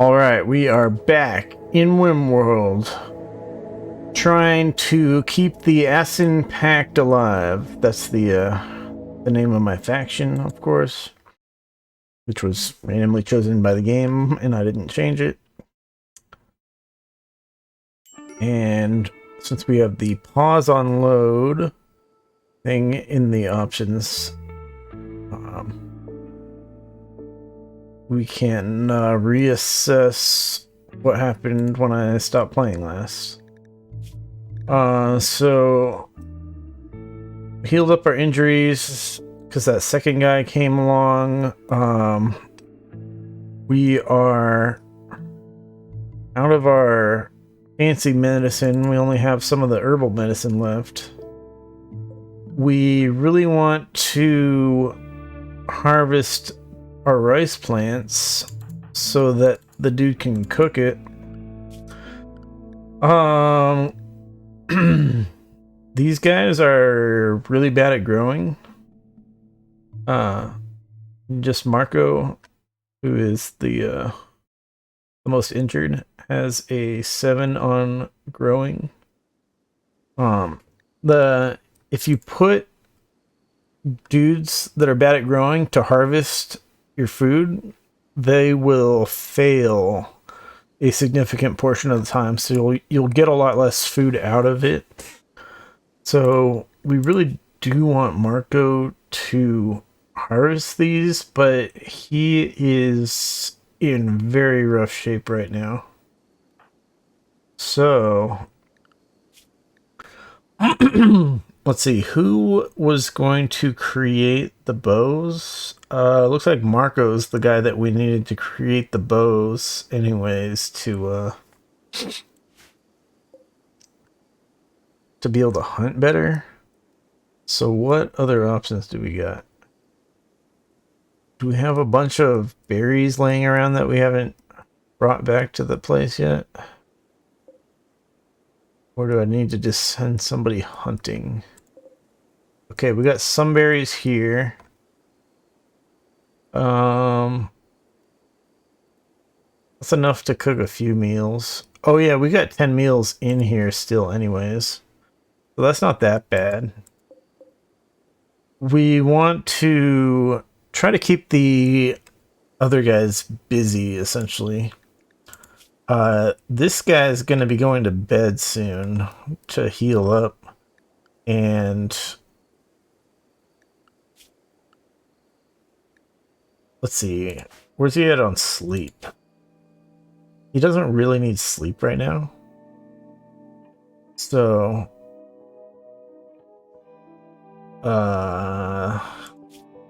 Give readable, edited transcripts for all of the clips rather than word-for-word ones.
Alright, we are back in RimWorld, trying to keep the Asin Pact alive. That's the name of my faction, of course, which was randomly chosen by the game, and I didn't change it. And since we have the pause on load thing in the options, we can reassess what happened when I stopped playing last. So healed up our injuries because that second guy came along. We are out of our fancy medicine. We only have some of the herbal medicine left. We really want to harvest our rice plants so that the dude can cook it. These guys are really bad at growing. Just Marco, who is the most injured, has a 7 on growing. If you put dudes that are bad at growing to harvest your food, they will fail a significant portion of the time, so you'll get a lot less food out of it. So we really do want Marco to harvest these, but he is in very rough shape right now. So let's see, who was going to create the bows? Looks like Marco's the guy that we needed to create the bows anyways to be able to hunt better. So what other options do we got? Do we have a bunch of berries laying around that we haven't brought back to the place yet? Or do I need to just send somebody hunting? Okay, we got some berries here. That's enough to cook a few meals. Oh yeah, we got 10 meals in here still anyways. So that's not that bad. We want to try to keep the other guys busy, essentially. This guy's gonna be going to bed soon to heal up, and let's see, where's he at on sleep? He doesn't really need sleep right now. So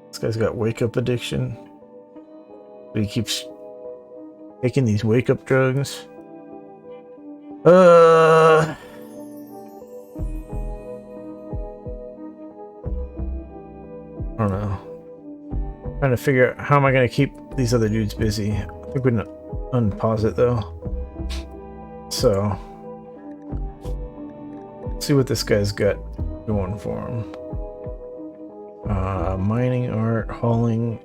this guy's got wake up addiction. He keeps taking these wake up drugs. I don't know. Trying to figure out how am I going to keep these other dudes busy. I think we can unpause it though. So let's see what this guy's got going for him. Mining, art, hauling.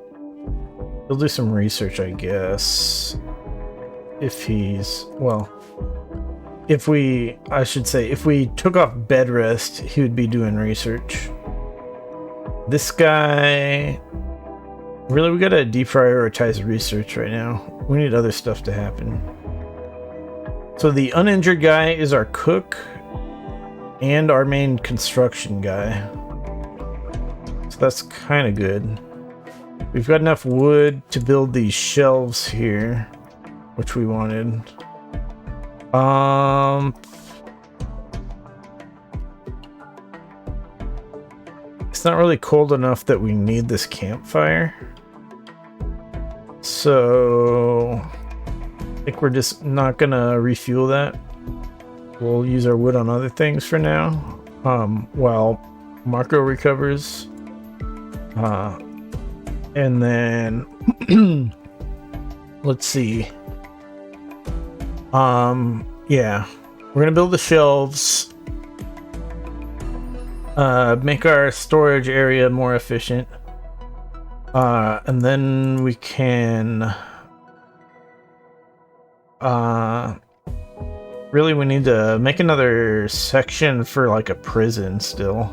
He'll do some research, I guess. If he's, well, if we took off bed rest, he would be doing research. This guy, really, we gotta deprioritize research right now. We need other stuff to happen. So the uninjured guy is our cook and our main construction guy. So that's kind of good. We've got enough wood to build these shelves here, which we wanted. It's not really cold enough that we need this campfire. So I think we're just not gonna refuel that. We'll use our wood on other things for now, while Marco recovers. And then let's see. Yeah, we're gonna build the shelves, make our storage area more efficient, and then we can Really, we need to make another section for like a prison still.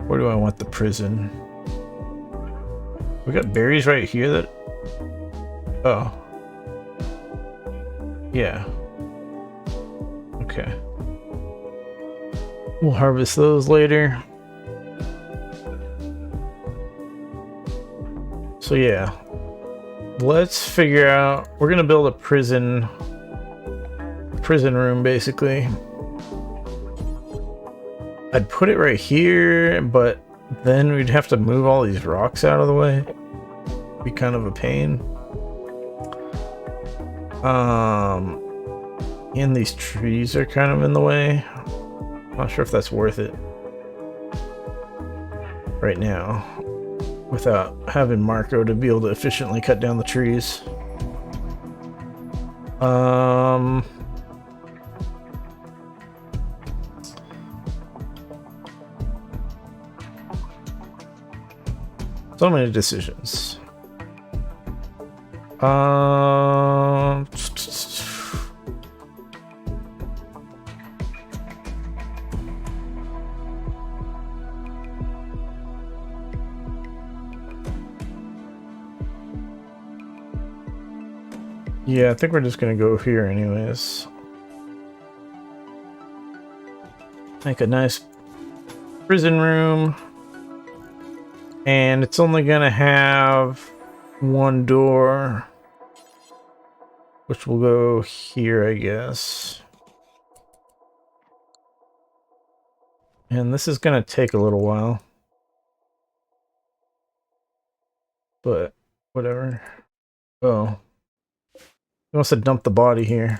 Where do I want the prison? We got berries right here that... Oh. Yeah. Okay. We'll harvest those later. So yeah. Let's figure out... We're gonna build a prison room, basically. I'd put it right here, but then we'd have to move all these rocks out of the way. Be kind of a pain. And these trees are kind of in the way. Not sure if that's worth it right now without having Marco to be able to efficiently cut down the trees. So many decisions. Yeah, I think we're just gonna go here anyways. Make a nice prison room. And it's only gonna have one door, which will go here, I guess. And this is gonna take a little while, but whatever. Oh, he wants to dump the body here.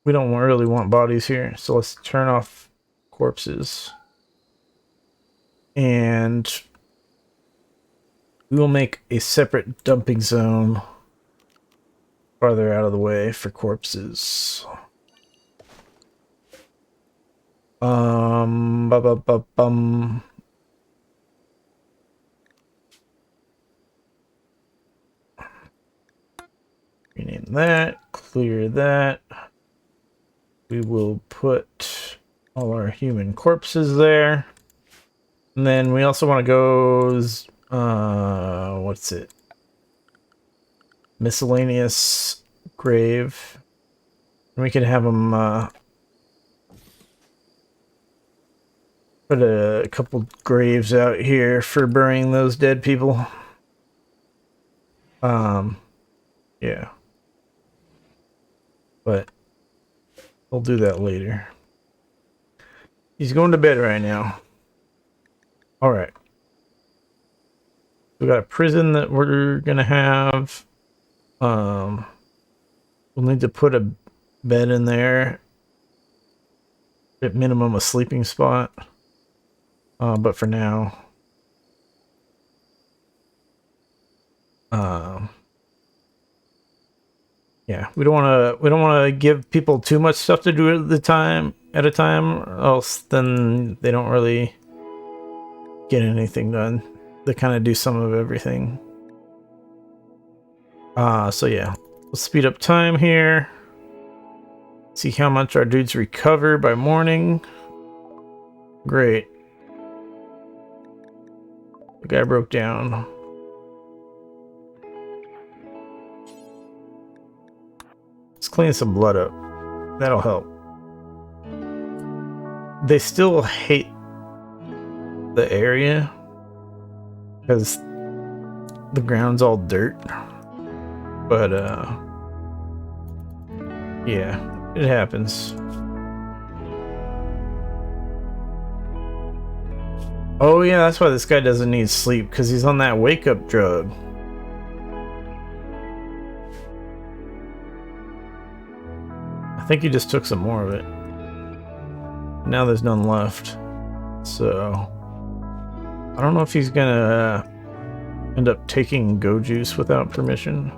We don't really want bodies here, so let's turn off corpses. And we will make a separate dumping zone farther out of the way for corpses. Rename that, clear that. We will put all our human corpses there. And then we also want to go, what's it? Miscellaneous grave. And we can have them put a couple graves out here for burying those dead people. Yeah. But we'll do that later. He's going to bed right now. All right. We got a prison that we're gonna have. We'll need to put a bed in there. At minimum, a sleeping spot. But for now, yeah, we don't want to give people too much stuff to do at a time, else then they don't really get anything done. They kind of do some of everything. So yeah, let's speed up time here. See how much our dudes recover by morning. Great. The guy broke down. Let's clean some blood up. That'll help. They still hate the area because the ground's all dirt. But yeah, it happens. Oh yeah, that's why this guy doesn't need sleep, because he's on that wake-up drug. I think he just took some more of it. Now there's none left. So I don't know if he's gonna end up taking go juice without permission.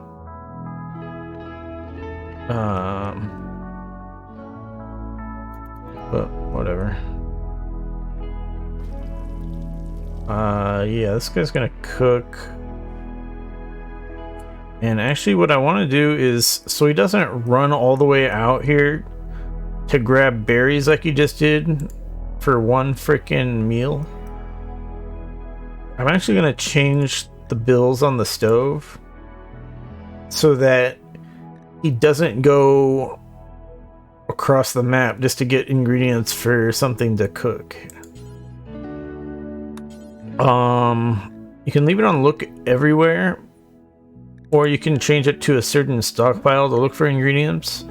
But whatever. Yeah, this guy's gonna cook. And actually what I want to do is, so he doesn't run all the way out here to grab berries like he just did for one freaking meal. I'm actually gonna change the bills on the stove so that he doesn't go across the map just to get ingredients for something to cook. You can leave it on look everywhere, or you can change it to a certain stockpile to look for ingredients.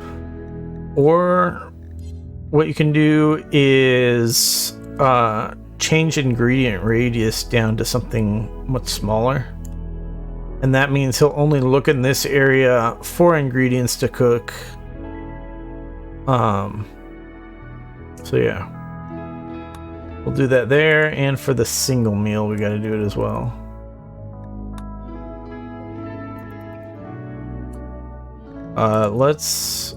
Or what you can do is change ingredient radius down to something much smaller. And that means he'll only look in this area for ingredients to cook. So yeah. We'll do that there, and for the single meal we gotta do it as well. Let's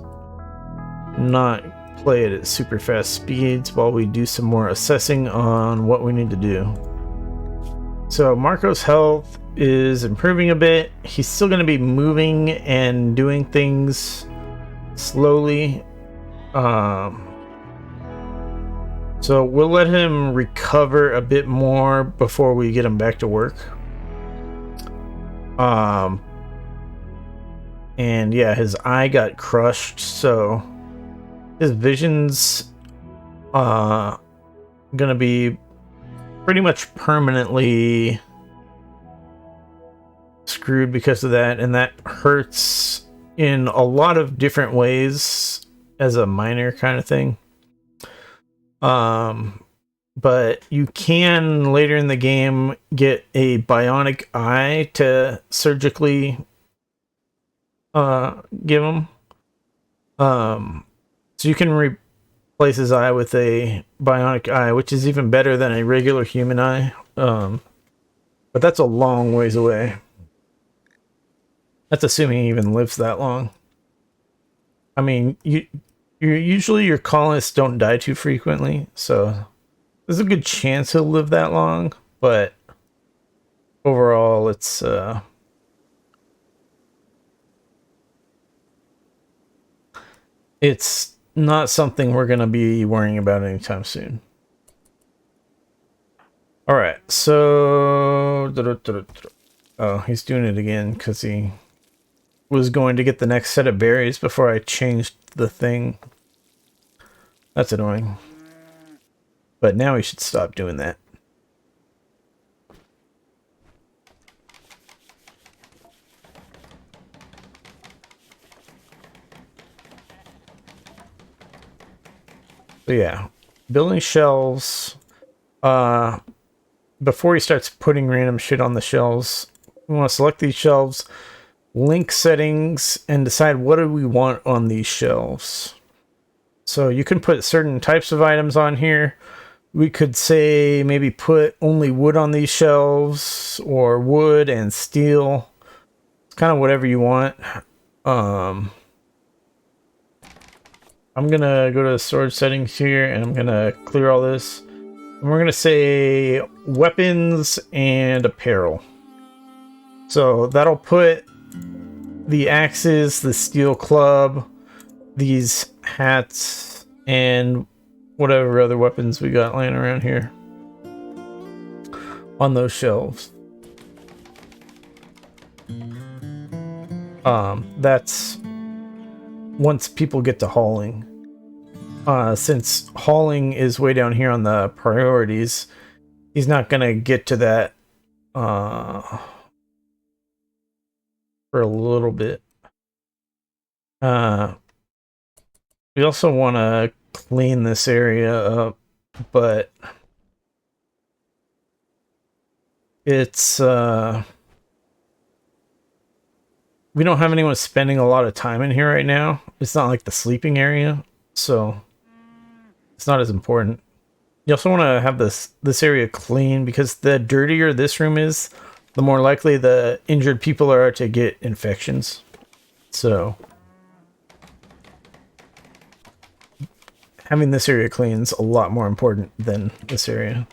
not play it at super fast speeds while we do some more assessing on what we need to do. So Marco's health is improving a bit. He's still going to be moving and doing things slowly. So we'll let him recover a bit more before we get him back to work. And yeah, his eye got crushed, so his vision's gonna be pretty much permanently screwed because of that, and that hurts in a lot of different ways as a minor kind of thing. But you can later in the game get a bionic eye to surgically give him. So you can replace his eye with a bionic eye, which is even better than a regular human eye. But that's a long ways away. That's assuming he even lives that long. I mean, usually your colonists don't die too frequently, so there's a good chance he'll live that long, but overall it's not something we're going to be worrying about anytime soon. Alright, so... Oh, he's doing it again because he was going to get the next set of berries before I changed the thing. That's annoying. But now we should stop doing that. So yeah, building shelves. Before he starts putting random shit on the shelves, we want to select these shelves, link settings, and decide what do we want on these shelves. So you can put certain types of items on here. We could say maybe put only wood on these shelves, or wood and steel. It's kind of whatever you want. I'm gonna go to the storage settings here, and I'm gonna clear all this. And we're gonna say weapons and apparel. So that'll put the axes, the steel club, these hats, and whatever other weapons we got laying around here on those shelves. That's once people get to hauling. Since hauling is way down here on the priorities, he's not gonna get to that for a little bit. We also want to clean this area up, but it's we don't have anyone spending a lot of time in here right now. It's not like the sleeping area, so it's not as important. You also want to have this area clean, because the dirtier this room is, the more likely the injured people are to get infections. So having this area clean is a lot more important than this area.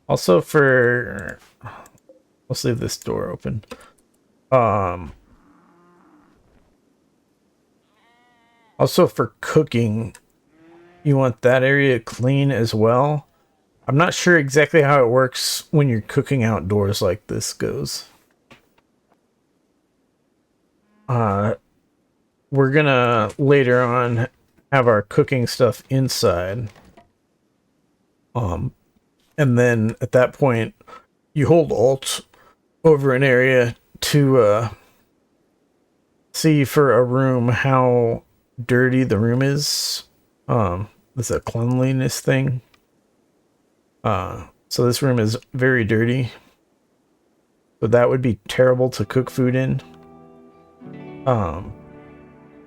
Also for... Let's leave this door open. Also for cooking, you want that area clean as well. I'm not sure exactly how it works when you're cooking outdoors like this goes. We're gonna later on have our cooking stuff inside. And then at that point, you hold Alt over an area to see for a room how dirty the room is. It's a cleanliness thing. So this room is very dirty. So that would be terrible to cook food in.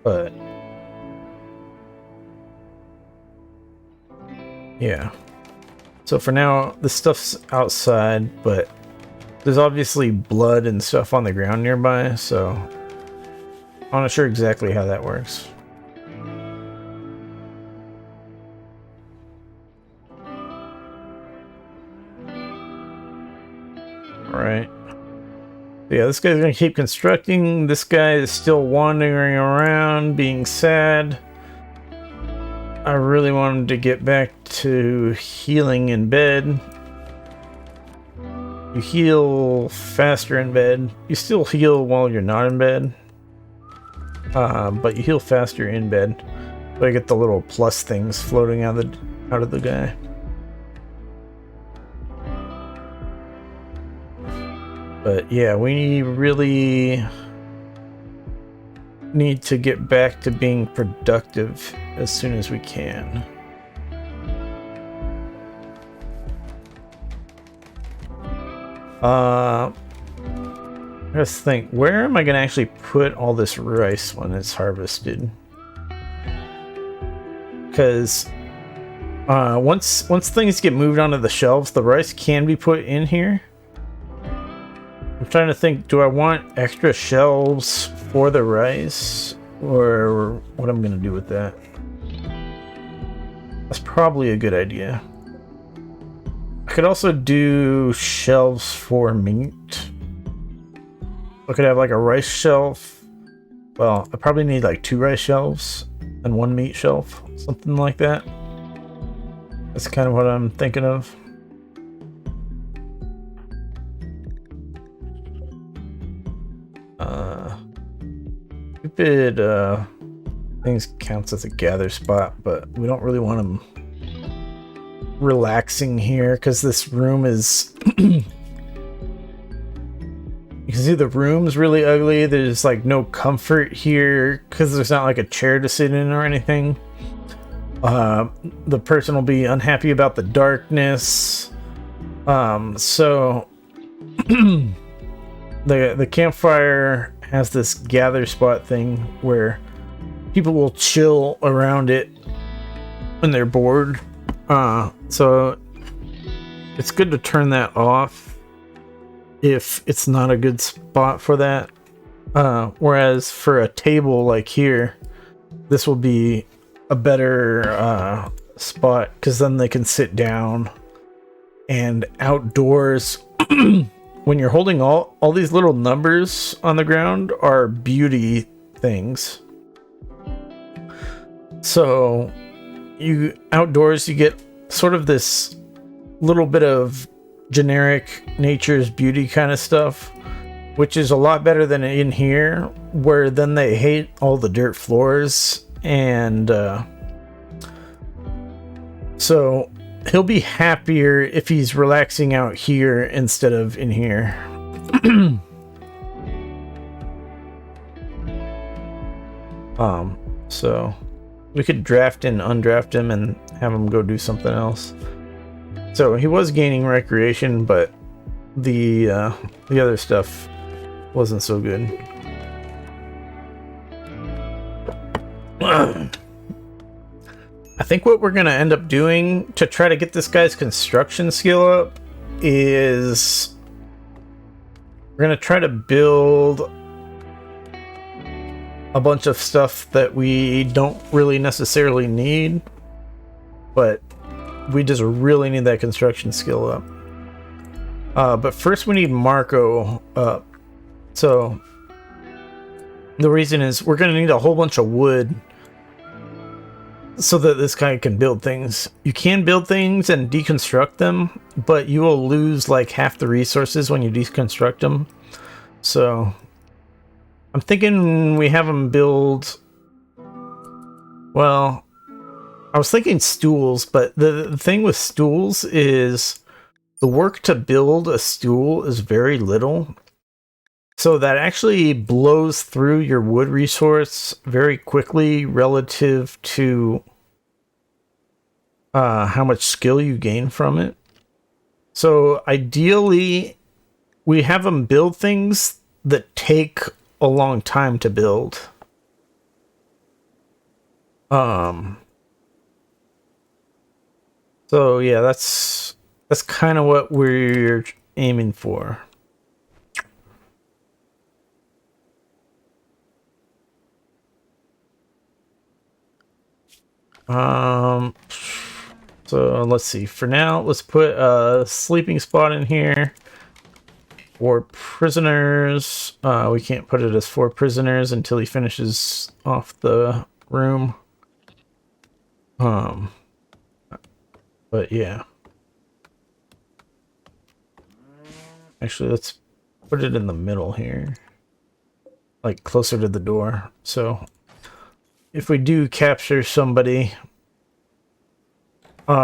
But yeah. So for now, the stuff's outside, but there's obviously blood and stuff on the ground nearby, so I'm not sure exactly how that works. Alright. Yeah, this guy's gonna keep constructing. This guy is still wandering around, being sad. I really want him to get back to healing in bed. You heal faster in bed. You still heal while you're not in bed. But you heal faster in bed. So you get the little plus things floating out of the guy. But yeah, we really need to get back to being productive as soon as we can. Let's think, where am I gonna actually put all this rice when it's harvested? Because once things get moved onto the shelves, the rice can be put in here. I'm trying to think, do I want extra shelves for the rice, or what I'm gonna do with that? That's probably a good idea. I could also do shelves for meat. I could have like a rice shelf. Well, I probably need like 2 rice shelves and 1 meat shelf, something like that. That's kind of what I'm thinking of. Stupid things counts as a gather spot, but we don't really want them relaxing here because this room is you can see the room's really ugly. There's like no comfort here because there's not like a chair to sit in or anything. The person will be unhappy about the darkness. So the campfire has this gather spot thing where people will chill around it when they're bored. So it's good to turn that off if it's not a good spot for that. Whereas for a table like here, this will be a better spot because then they can sit down. And outdoors, when you're holding all these little numbers on the ground are beauty things. So you outdoors, you get sort of this little bit of generic nature's beauty kind of stuff, which is a lot better than in here, where then they hate all the dirt floors. And so he'll be happier if he's relaxing out here instead of in here. So we could draft and undraft him and have him go do something else. So he was gaining recreation, but the other stuff wasn't so good. I think what we're going to end up doing to try to get this guy's construction skill up is we're going to try to build a bunch of stuff that we don't really necessarily need, but we just really need that construction skill up. But first we need Marco up. So the reason is we're going to need a whole bunch of wood so that this guy can build things. You can build things and deconstruct them, but you will lose like half the resources when you deconstruct them. So I'm thinking we have him build... Well, I was thinking stools, but the thing with stools is the work to build a stool is very little. So that actually blows through your wood resource very quickly relative to how much skill you gain from it. So ideally, we have them build things that take a long time to build. So yeah, that's kind of what we're aiming for. So let's see. For now, let's put a sleeping spot in here for prisoners. We can't put it as 4 prisoners until he finishes off the room. But yeah. Actually, let's put it in the middle here. Like closer to the door. So if we do capture somebody, you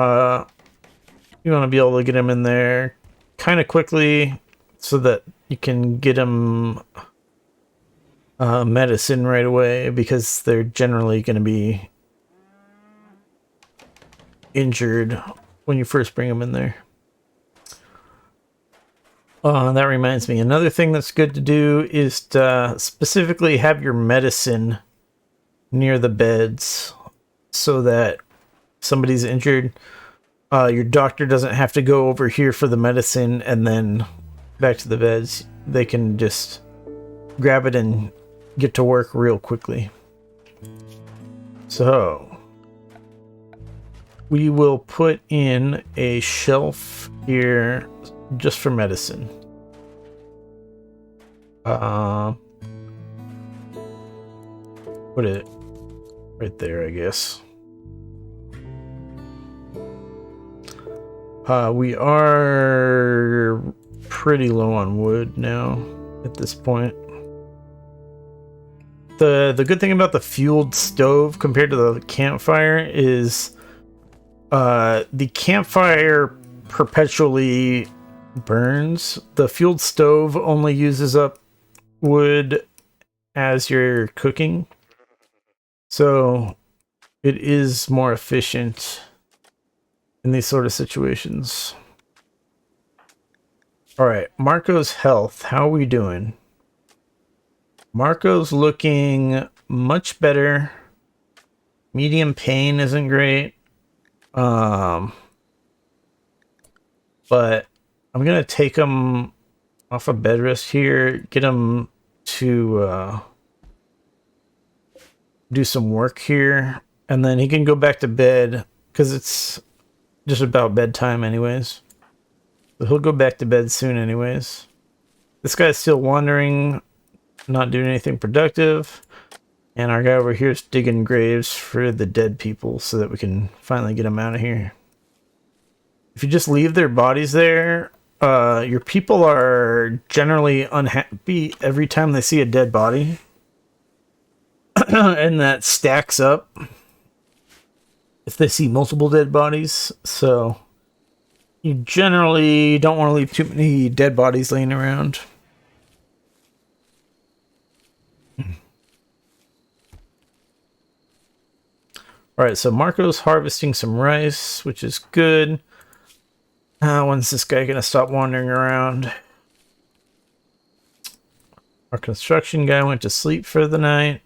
want to be able to get him in there kind of quickly so that you can get him medicine right away, because they're generally going to be injured when you first bring them in there. That reminds me, another thing that's good to do is to specifically have your medicine near the beds so that somebody's injured, your doctor doesn't have to go over here for the medicine and then back to the beds. They can just grab it and get to work real quickly. So we will put in a shelf here just for medicine. Put it right there, I guess. We are pretty low on wood now at this point. The good thing about the fueled stove compared to the campfire is the campfire perpetually burns. The fueled stove only uses up wood as you're cooking, so it is more efficient in these sort of situations. All right, Marco's health. How are we doing? Marco's looking much better. Medium pain isn't great. But I'm gonna take him off of bed rest here, get him to do some work here, and then he can go back to bed because it's just about bedtime anyways. So he'll go back to bed soon anyways. This guy's still wandering, not doing anything productive, and our guy over here is digging graves for the dead people so that we can finally get them out of here. If you just leave their bodies there, your people are generally unhappy every time they see a dead body. And that stacks up if they see multiple dead bodies. So you generally don't want to leave too many dead bodies laying around. Alright, so Marco's harvesting some rice, which is good. When's this guy gonna stop wandering around? Our construction guy went to sleep for the night.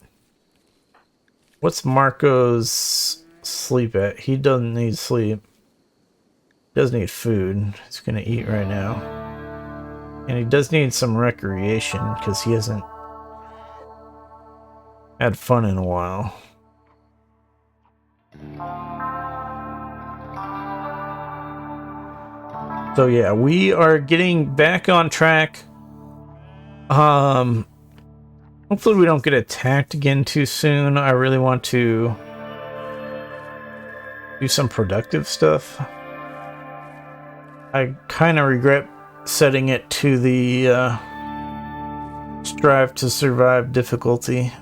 What's Marco's sleep at? He doesn't need sleep. He does need food. He's gonna eat right now. And he does need some recreation because he hasn't had fun in a while. So yeah, we are getting back on track. Hopefully we don't get attacked again too soon. I really want to do some productive stuff. I kind of regret setting it to the strive to survive difficulty.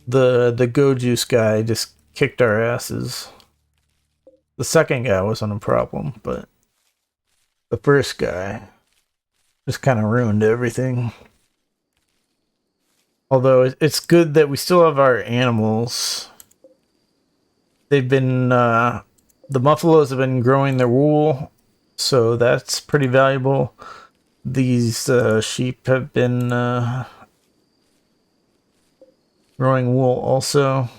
The Go Juice guy just kicked our asses. The second guy wasn't a problem, but the first guy just kind of ruined everything. Although it's good that we still have our animals. They've been, the Muffalos have been growing their wool, so that's pretty valuable. These sheep have been growing wool also.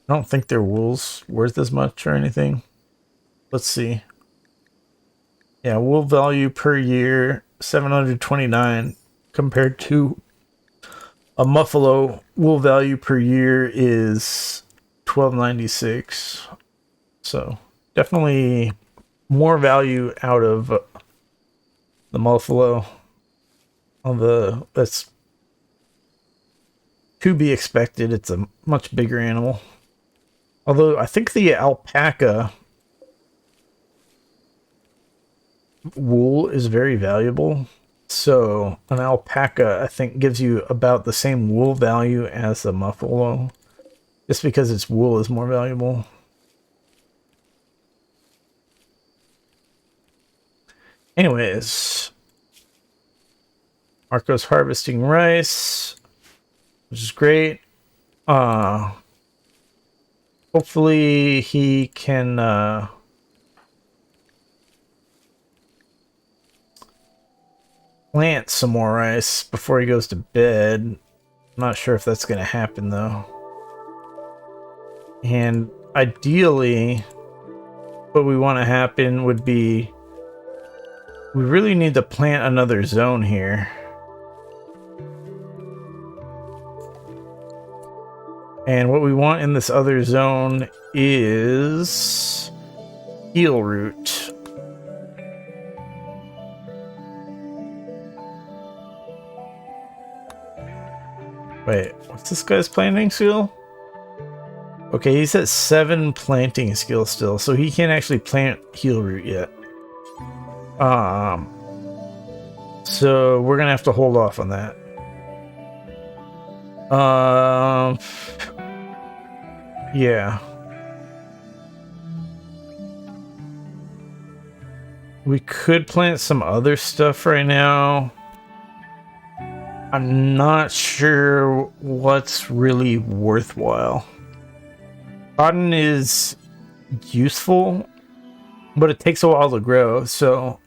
I don't think their wool's worth as much or anything. Let's see. Yeah, wool value per year, 729, compared to a Muffalo wool value per year is 1296. So definitely more value out of the Muffalo. That's to be expected. It's a much bigger animal. Although I think the alpaca wool is very valuable. So an alpaca, I think, gives you about the same wool value as the Muffalo, just because its wool is more valuable. Anyways, Marco's harvesting rice, which is great. Hopefully he can plant some more rice before he goes to bed. I'm not sure if that's going to happen though. And ideally, what we want to happen would be, we really need to plant another zone here. And what we want in this other zone is heel root. Wait, what's this guy's planting skill? Okay, he's at 7 planting skill still, so he can't actually plant heel root yet. So we're gonna have to hold off on that. Yeah. We could plant some other stuff right now. I'm not sure what's really worthwhile. Cotton is useful, but it takes a while to grow, so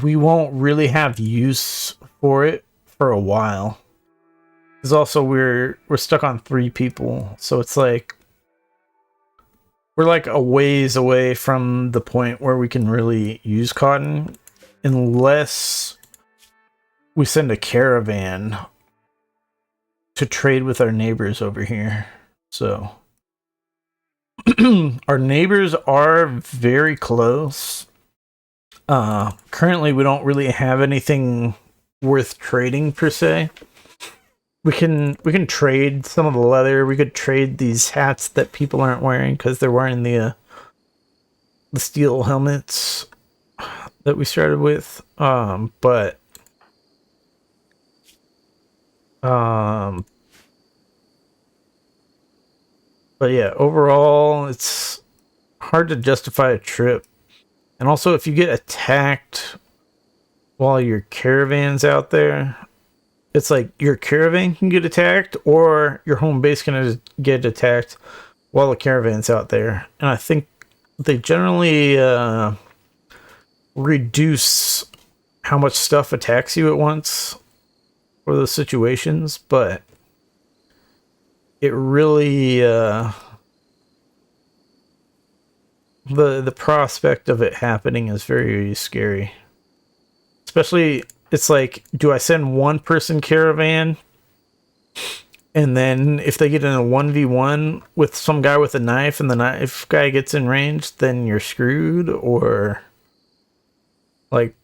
we won't really have use for it for a while. Because also we're stuck on 3 people, so it's like we're like a ways away from the point where we can really use cotton, unless we send a caravan to trade with our neighbors over here. So our neighbors are very close. Currently we don't really have anything worth trading per se. We can trade some of the leather. We could trade these hats that people aren't wearing because they're wearing the steel helmets that we started with. But yeah, overall it's hard to justify a trip. And also, if you get attacked while your caravan's out there, it's like your caravan can get attacked, or your home base can get attacked while the caravan's out there. And I think they generally reduce how much stuff attacks you at once for those situations, but it really the prospect of it happening is very scary. Especially, it's like, do I send one person caravan And then if they get in a 1v1 with some guy with a knife and the knife guy gets in range, then you're screwed. Or like,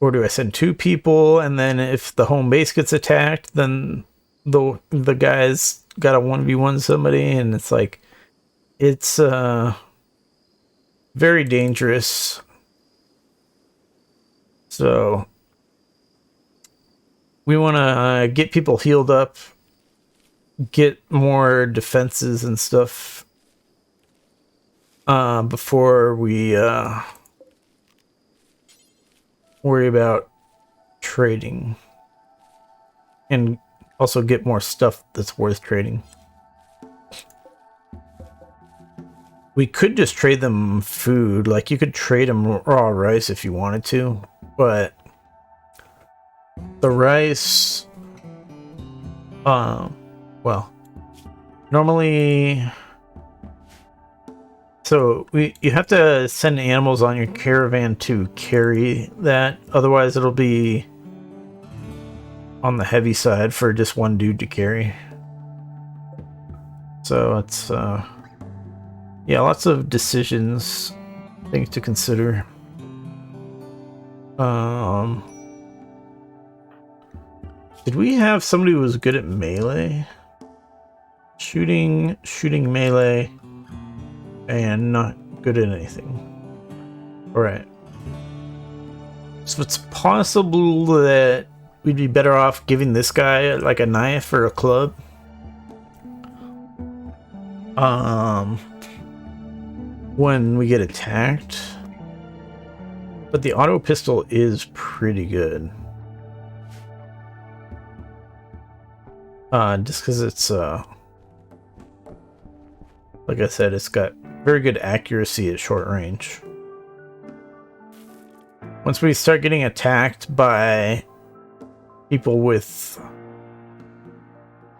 or do I send 2 people, and then if the home base gets attacked, then the guy's got a 1v1 somebody, and it's like, it's very dangerous. So we want to get people healed up, get more defenses and stuff before we worry about trading, and also get more stuff that's worth trading. We could just trade them food. Like, you could trade them raw rice if you wanted to, but the rice, well, normally, so you have to send animals on your caravan to carry that. Otherwise, it'll be on the heavy side for just one dude to carry. So it's, yeah, lots of decisions, things to consider. Did we have somebody who was good at melee? Shooting melee, and not good at anything. Alright. So it's possible that we'd be better off giving this guy like a knife or a club. When we get attacked. But the auto pistol is pretty good. Just because it's, like I said, it's got very good accuracy at short range. Once we start getting attacked by people with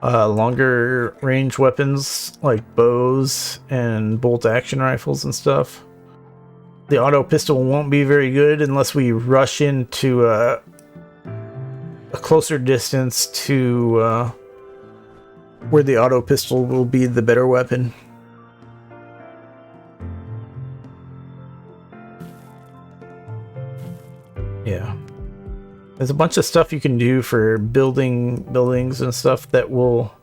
longer range weapons like bows and bolt action rifles and stuff, the auto pistol won't be very good unless we rush into a closer distance to where the auto pistol will be the better weapon. Yeah. There's a bunch of stuff you can do for building buildings and stuff that will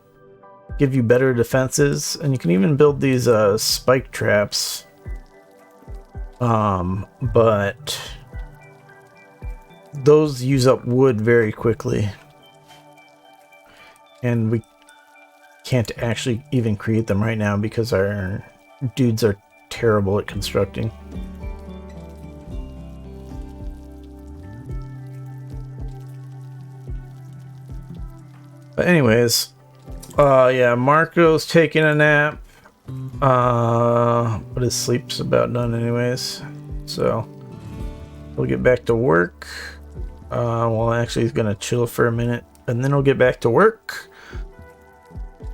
give you better defenses, and you can even build these spike traps. But those use up wood very quickly, and we can't actually even create them right now because our dudes are terrible at constructing. But anyways, yeah, Marco's taking a nap. But his sleep's about done anyways. So we'll get back to work. Well, actually, he's gonna chill for a minute, and then he'll get back to work.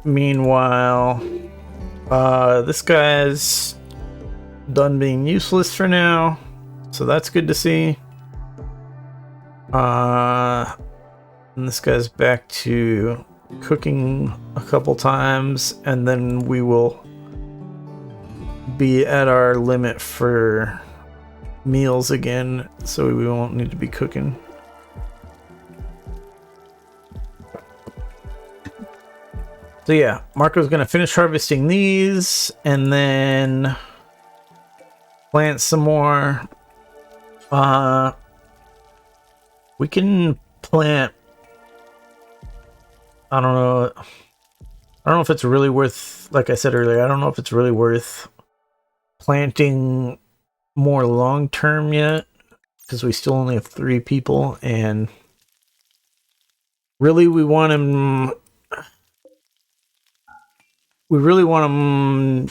Meanwhile, this guy's done being useless for now, so that's good to see. And this guy's back to cooking a couple times, and then we will be at our limit for meals again, so we won't need to be cooking. So yeah, Marco's gonna finish harvesting these and then plant some more. We can plant, I don't know if it's really worth, like I said earlier, I don't know if it's really worth planting more long term yet, because we still only have 3 people, and really we really want them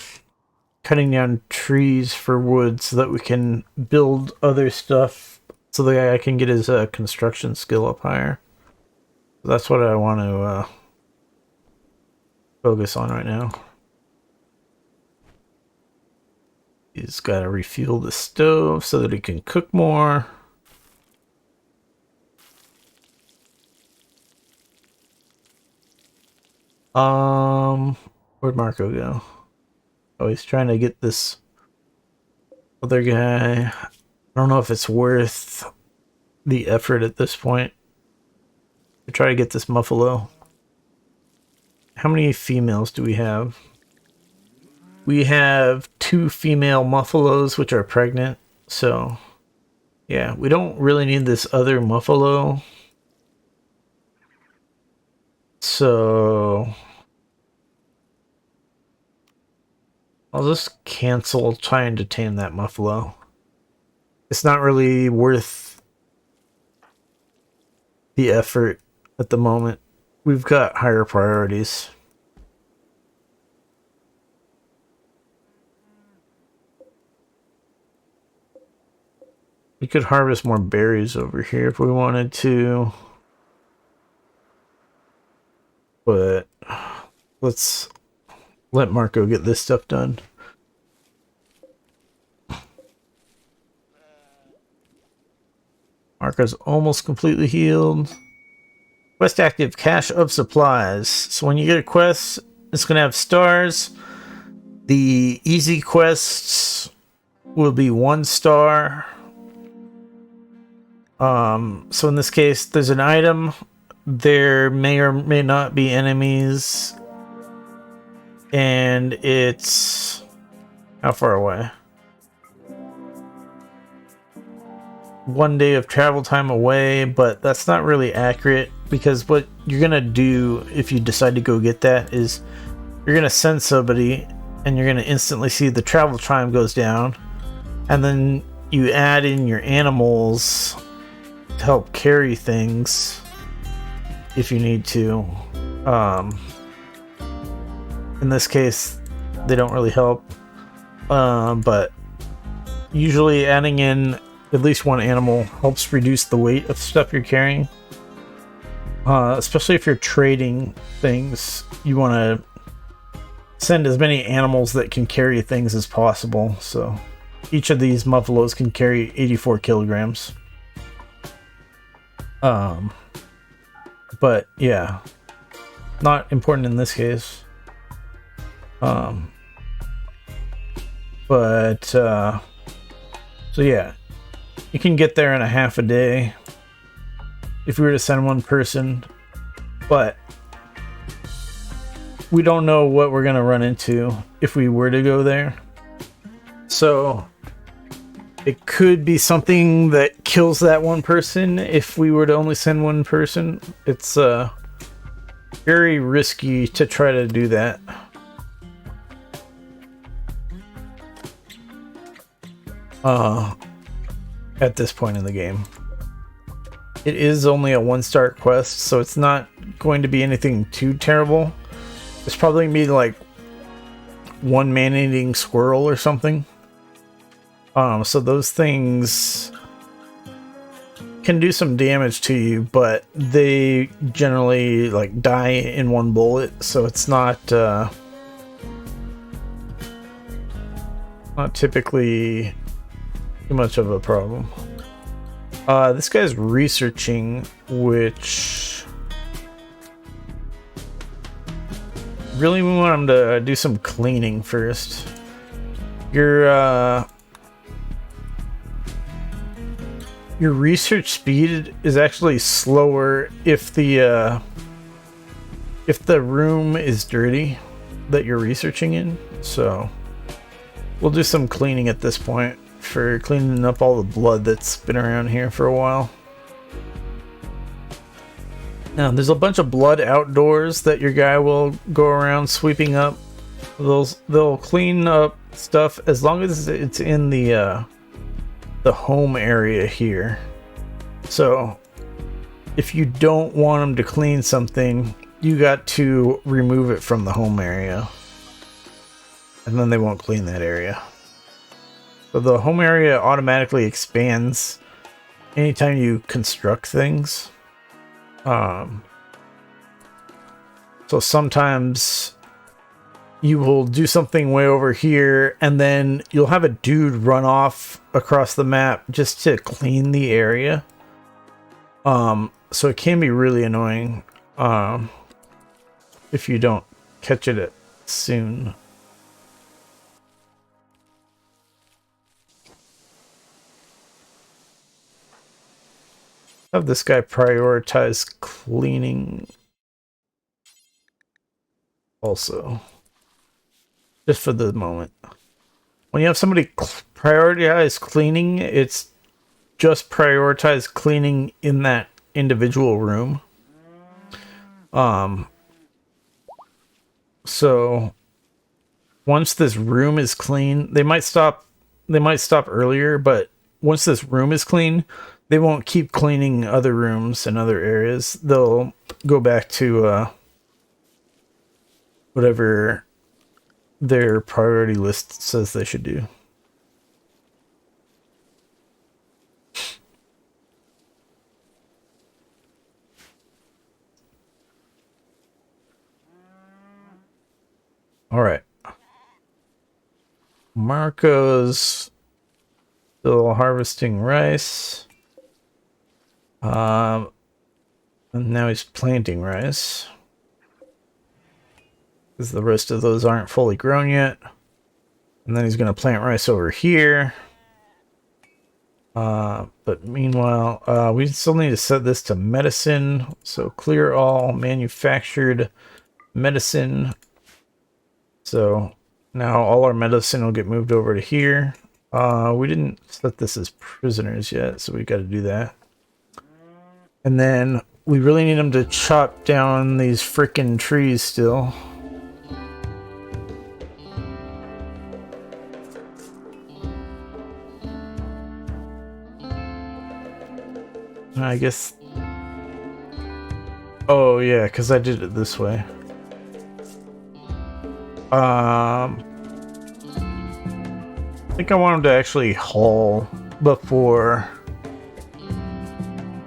cutting down trees for wood so that we can build other stuff, so the guy can get his construction skill up higher. That's what I want to focus on right now. He's got to refuel the stove so that he can cook more. Where'd Marco go? Oh, he's trying to get this other guy. I don't know if it's worth the effort at this point to try to get this Muffalo. How many females do we have? We have 2 female Muffalos which are pregnant, so yeah, we don't really need this other Muffalo. So I'll just cancel trying to tame that Muffalo. It's not really worth the effort at the moment. We've got higher priorities. We could harvest more berries over here if we wanted to. But let's let Marco get this stuff done. Marco's almost completely healed. Quest active, cache of supplies. So when you get a quest, it's going to have stars. The easy quests will be 1 star. So in this case, there's an item. There may or may not be enemies. And it's... how far away? 1 day of travel time away, but that's not really accurate, because what you're gonna do if you decide to go get that is you're gonna send somebody and you're gonna instantly see the travel time goes down, and then you add in your animals to help carry things if you need to. In this case, they don't really help, but usually adding in at least 1 animal helps reduce the weight of stuff you're carrying. Especially if you're trading things, you want to send as many animals that can carry things as possible. So each of these Muffalos can carry 84 kilograms. But yeah, not important in this case. So yeah, you can get there in a half a day if we were to send 1 person, but we don't know what we're gonna run into if we were to go there. So it could be something that kills that 1 person if we were to only send 1 person. It's very risky to try to do that. At this point in the game. It is only a 1-star quest, so it's not going to be anything too terrible. It's probably gonna be like 1 man-eating squirrel or something. So those things can do some damage to you, but they generally like die in 1 bullet, so it's not typically too much of a problem. This guy's researching, which really we want him to do some cleaning first. Your research speed is actually slower if the room is dirty that you're researching in. So we'll do some cleaning at this point for cleaning up all the blood that's been around here for a while. Now, there's a bunch of blood outdoors that your guy will go around sweeping up. They'll clean up stuff as long as it's in the home area here. So if you don't want them to clean something, you got to remove it from the home area, and then they won't clean that area. So the home area automatically expands anytime you construct things. So sometimes you will do something way over here, and then you'll have a dude run off across the map just to clean the area. So it can be really annoying. if you don't catch it soon. Have this guy prioritize cleaning also, just for the moment. When you have somebody prioritize cleaning, it's just prioritize cleaning in that individual room. So once this room is clean, they might stop earlier, but once this room is clean, they won't keep cleaning other rooms and other areas. They'll go back to whatever their priority list says they should do. All right. Marco's still harvesting rice. And now he's planting rice, because the rest of those aren't fully grown yet. And then he's going to plant rice over here. But meanwhile, we still need to set this to medicine. So clear all manufactured medicine. So now all our medicine will get moved over to here. We didn't set this as prisoners yet, so we got to do that. And then we really need them to chop down these frickin' trees still. I guess... Oh yeah, because I did it this way. I think I want them to actually haul before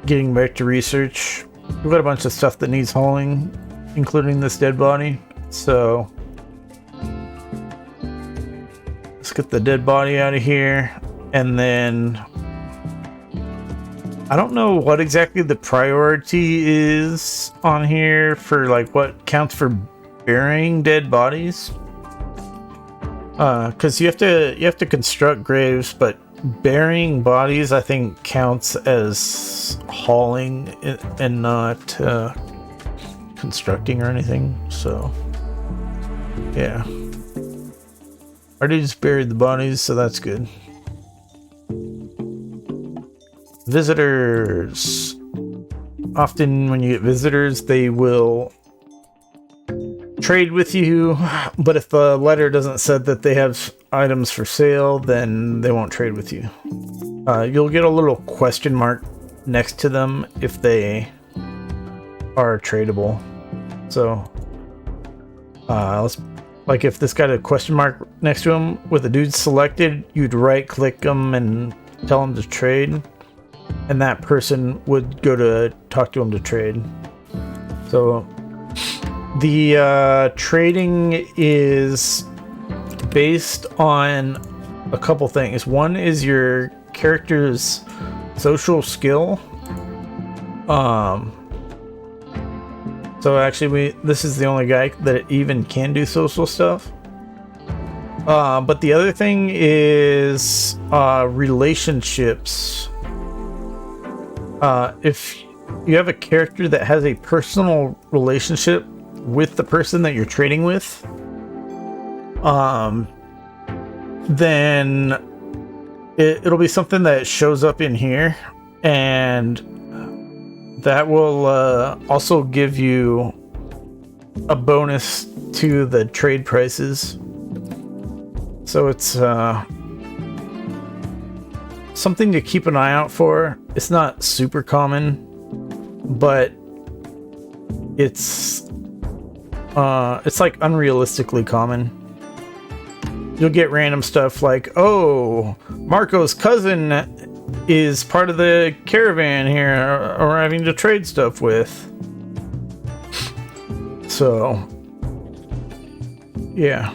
getting back to research. We've got a bunch of stuff that needs hauling, including this dead body. So let's get the dead body out of here. And then I don't know what exactly the priority is on here for like what counts for burying dead bodies. Because you have to construct graves, but burying bodies I think counts as hauling and not constructing or anything. So yeah, already just buried the bodies, so that's good. Visitors. Often when you get visitors, they will trade with you, but if the letter doesn't say that they have items for sale, then they won't trade with you. You'll get a little question mark next to them if they are tradable. So like if this got a question mark next to him with the dude selected, you'd right click them and tell them to trade, and that person would go to talk to him to trade. So the trading is based on a couple things. One is your character's social skill. So actually this is the only guy that even can do social stuff. But the other thing is relationships. If you have a character that has a personal relationship with the person that you're trading with, then it'll be something that shows up in here, and that will also give you a bonus to the trade prices. So it's something to keep an eye out for. It's not super common, but it's like unrealistically common. You'll get random stuff like, oh, Marco's cousin is part of the caravan here arriving to trade stuff with. So yeah.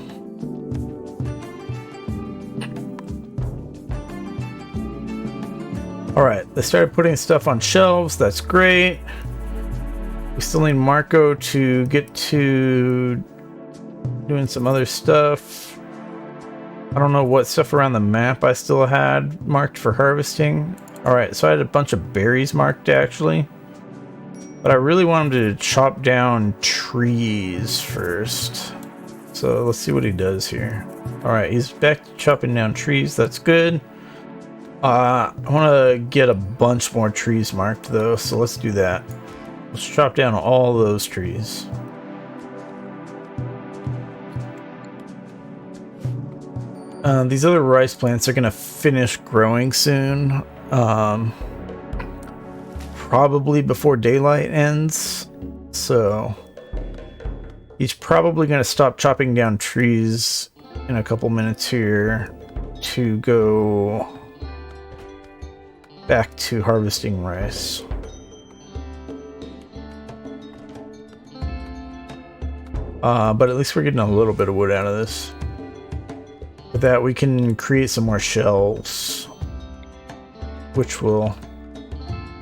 Alright, they started putting stuff on shelves. That's great. We still need Marco to get to doing some other stuff. I don't know what stuff around the map I still had marked for harvesting. Alright, so I had a bunch of berries marked actually. But I really want him to chop down trees first. So let's see what he does here. Alright, he's back to chopping down trees. That's good. I want to get a bunch more trees marked though, so let's do that. Let's chop down all those trees. These other rice plants are going to finish growing soon. Probably before daylight ends. So he's probably going to stop chopping down trees in a couple minutes here to go back to harvesting rice. But at least we're getting a little bit of wood out of this. With that, we can create some more shelves, which will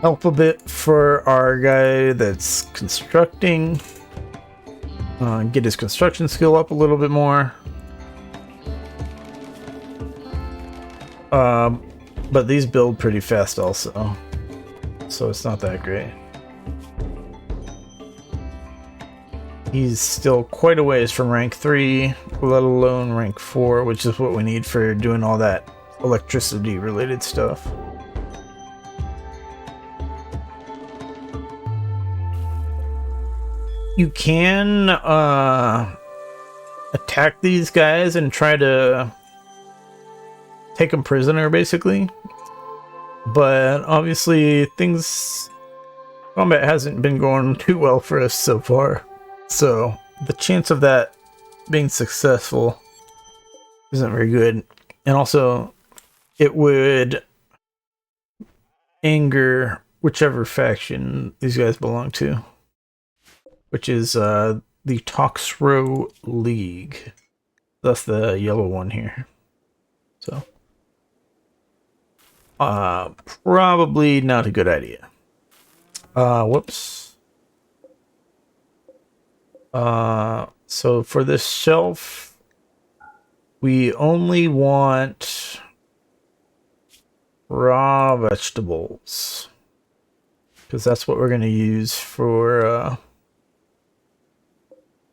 help a bit for our guy that's constructing. Get his construction skill up a little bit more. But these build pretty fast also, so it's not that great. He's still quite a ways from rank 3, let alone rank 4, which is what we need for doing all that electricity related stuff. You can attack these guys and try to take them prisoner, basically. But obviously combat hasn't been going too well for us so far. So the chance of that being successful isn't very good. And also, it would anger whichever faction these guys belong to, which is the Toxro League. That's the yellow one here. So probably not a good idea. Whoops. So for this shelf, we only want raw vegetables, because that's what we're going to use for,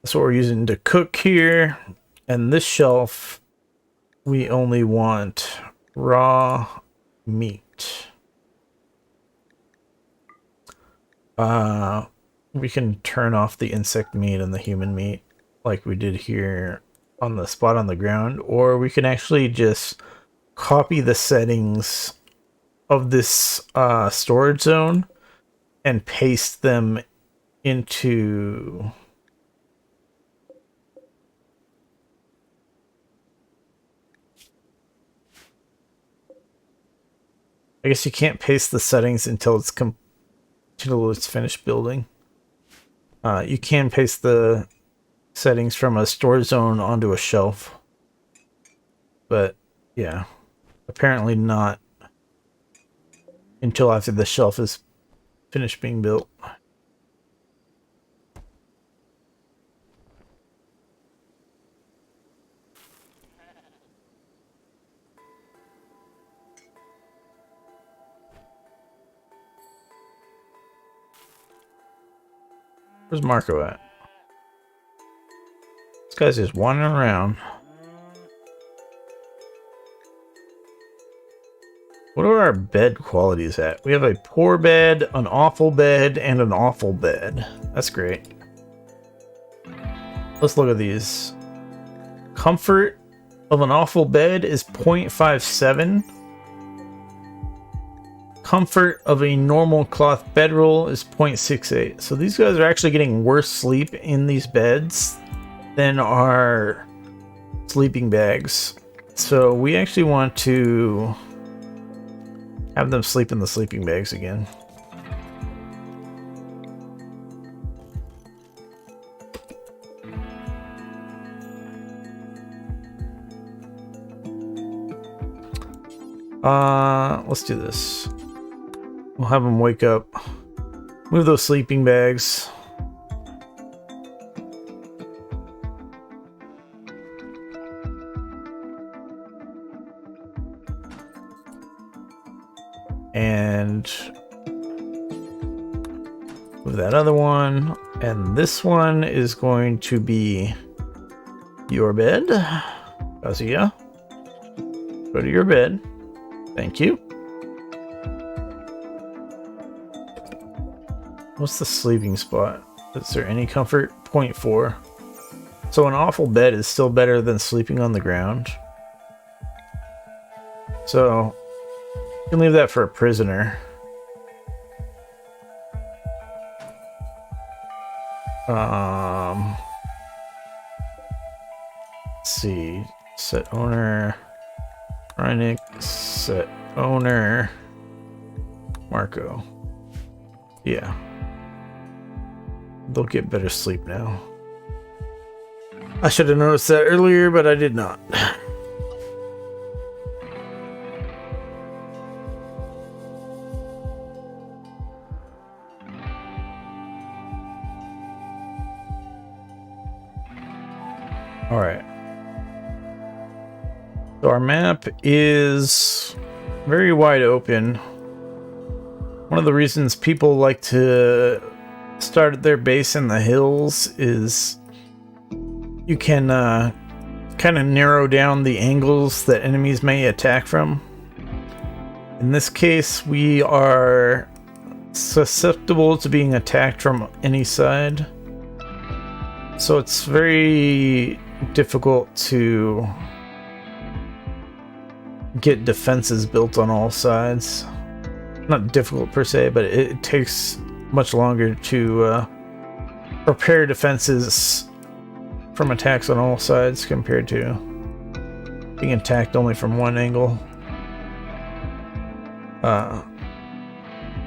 that's what we're using to cook here. And this shelf, we only want raw meat. We can turn off the insect meat and the human meat like we did here on the spot on the ground, or we can actually just copy the settings of this storage zone and paste them into I guess you can't paste the settings until it's finished building. You can paste the settings from a storage zone onto a shelf, but yeah, apparently not until after the shelf is finished being built. Where's Marco at? This guy's just wandering around. What are our bed qualities at? We have a poor bed, an awful bed, and an awful bed. That's great. Let's look at these. Comfort of an awful bed is 0.57. Comfort of a normal cloth bedroll is 0.68. So these guys are actually getting worse sleep in these beds than our sleeping bags. So we actually want to have them sleep in the sleeping bags again. Let's do this. We'll have them wake up. Move those sleeping bags. and move that other one. And this one is going to be your bed. Kazuya, go to your bed. Thank you. What's the sleeping spot? Is there any comfort? 0.4. So an awful bed is still better than sleeping on the ground. So you can leave that for a prisoner. Let's see. Set owner. Reinik. Set owner. Marco. Yeah. They'll get better sleep now. I should have noticed that earlier, but I did not. Alright. So our map is very wide open. One of the reasons people like to start their base in the hills is you can kind of narrow down the angles that enemies may attack from. In this case, we are susceptible to being attacked from any side. So it's very difficult to get defenses built on all sides. Not difficult per se, but it takes much longer to prepare defenses from attacks on all sides compared to being attacked only from one angle.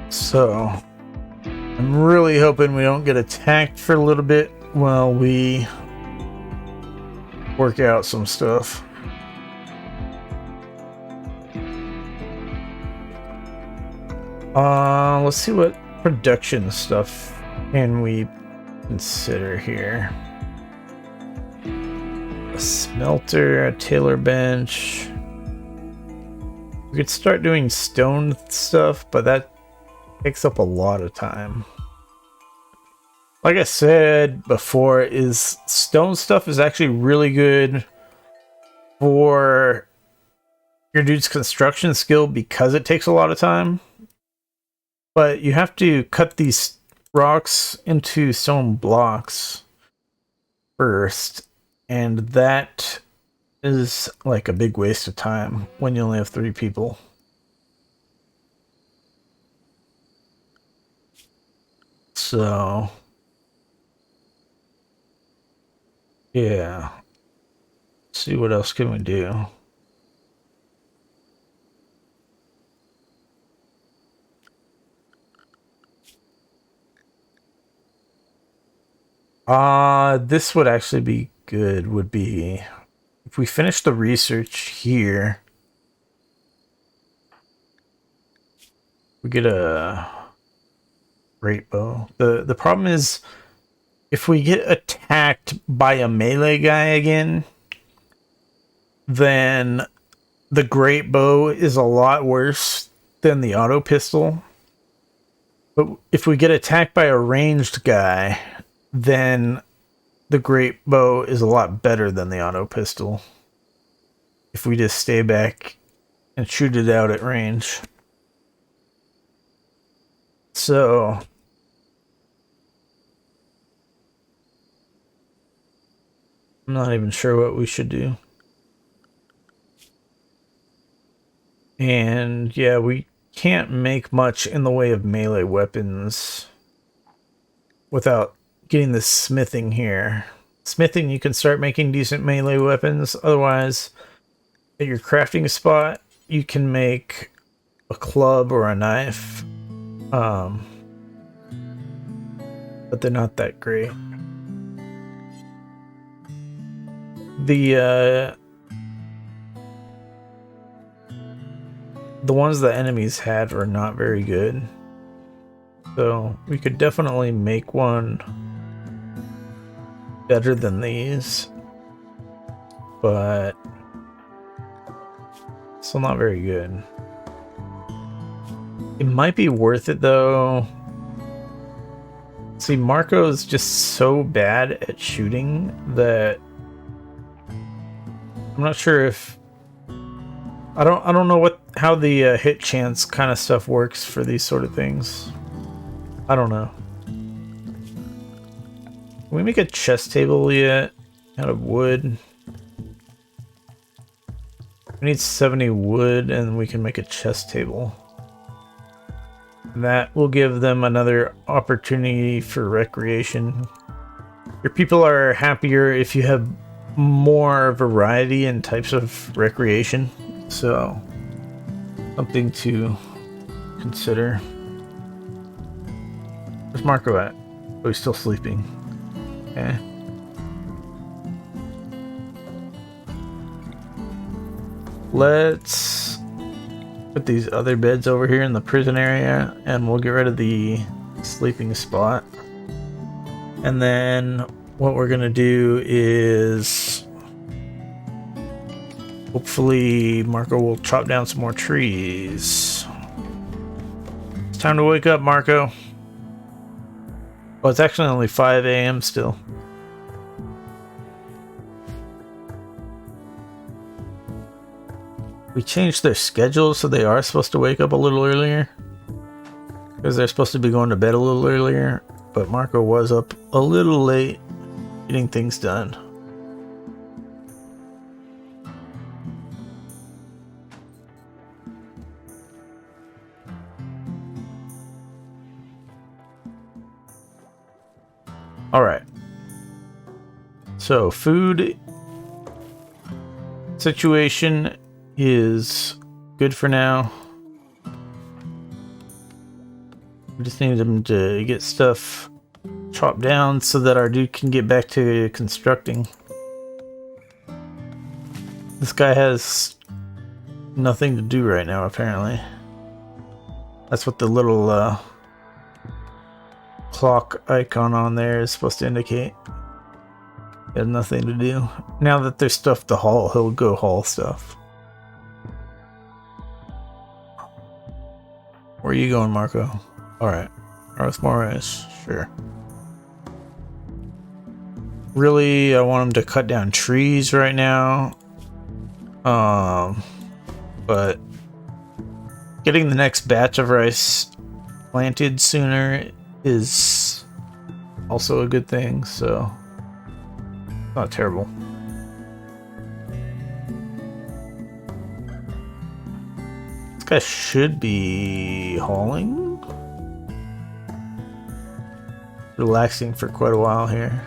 So I'm really hoping we don't get attacked for a little bit while we work out some stuff. Let's see what production stuff can we consider here. A smelter, a tailor bench. We could start doing stone stuff, but that takes up a lot of time. Like I said before, is stone stuff is actually really good for your dude's construction skill because it takes a lot of time. But you have to cut these rocks into stone blocks first, and that is like a big waste of time when you only have 3 people. So yeah, let's see what else can we do. This would actually be good, would be if we finish the research here, we get a great bow. The problem is if we get attacked by a melee guy again, then the great bow is a lot worse than the auto pistol. But if we get attacked by a ranged guy, then the great bow is a lot better than the auto pistol. If we just stay back and shoot it out at range. So I'm not even sure what we should do. And yeah, we can't make much in the way of melee weapons without getting the smithing here. Smithing, you can start making decent melee weapons. Otherwise, at your crafting spot, you can make a club or a knife. But they're not that great. The ones the enemies had were not very good. So we could definitely make one better than these, but still not very good. It might be worth it though. See, Marco is just so bad at shooting that I'm not sure if I don't know how the hit chance kind of stuff works for these sort of things. I don't know. Can we make a chess table yet out of wood? We need 70 wood and we can make a chess table. That will give them another opportunity for recreation. Your people are happier if you have more variety in types of recreation. So, something to consider. Where's Marco at? Oh, he's still sleeping. Okay. Let's put these other beds over here in the prison area and we'll get rid of the sleeping spot. And then what we're gonna do is hopefully Marco will chop down some more trees. It's time to wake up, Marco. Oh, it's actually only 5 a.m. still. We changed their schedule so they are supposed to wake up a little earlier. Because they're supposed to be going to bed a little earlier. But Marco was up a little late getting things done. Alright. So, food situation is good for now. We just need them to get stuff chopped down so that our dude can get back to constructing. This guy has nothing to do right now, apparently. That's what the little clock icon on there is supposed to indicate. He has nothing to do. Now that there's stuff to haul, he'll go haul stuff. Where are you going, Marco? Alright. North Morris, sure. Really, I want him to cut down trees right now. But getting the next batch of rice planted sooner is also a good thing, so not terrible. This guy should be hauling. Relaxing for quite a while here.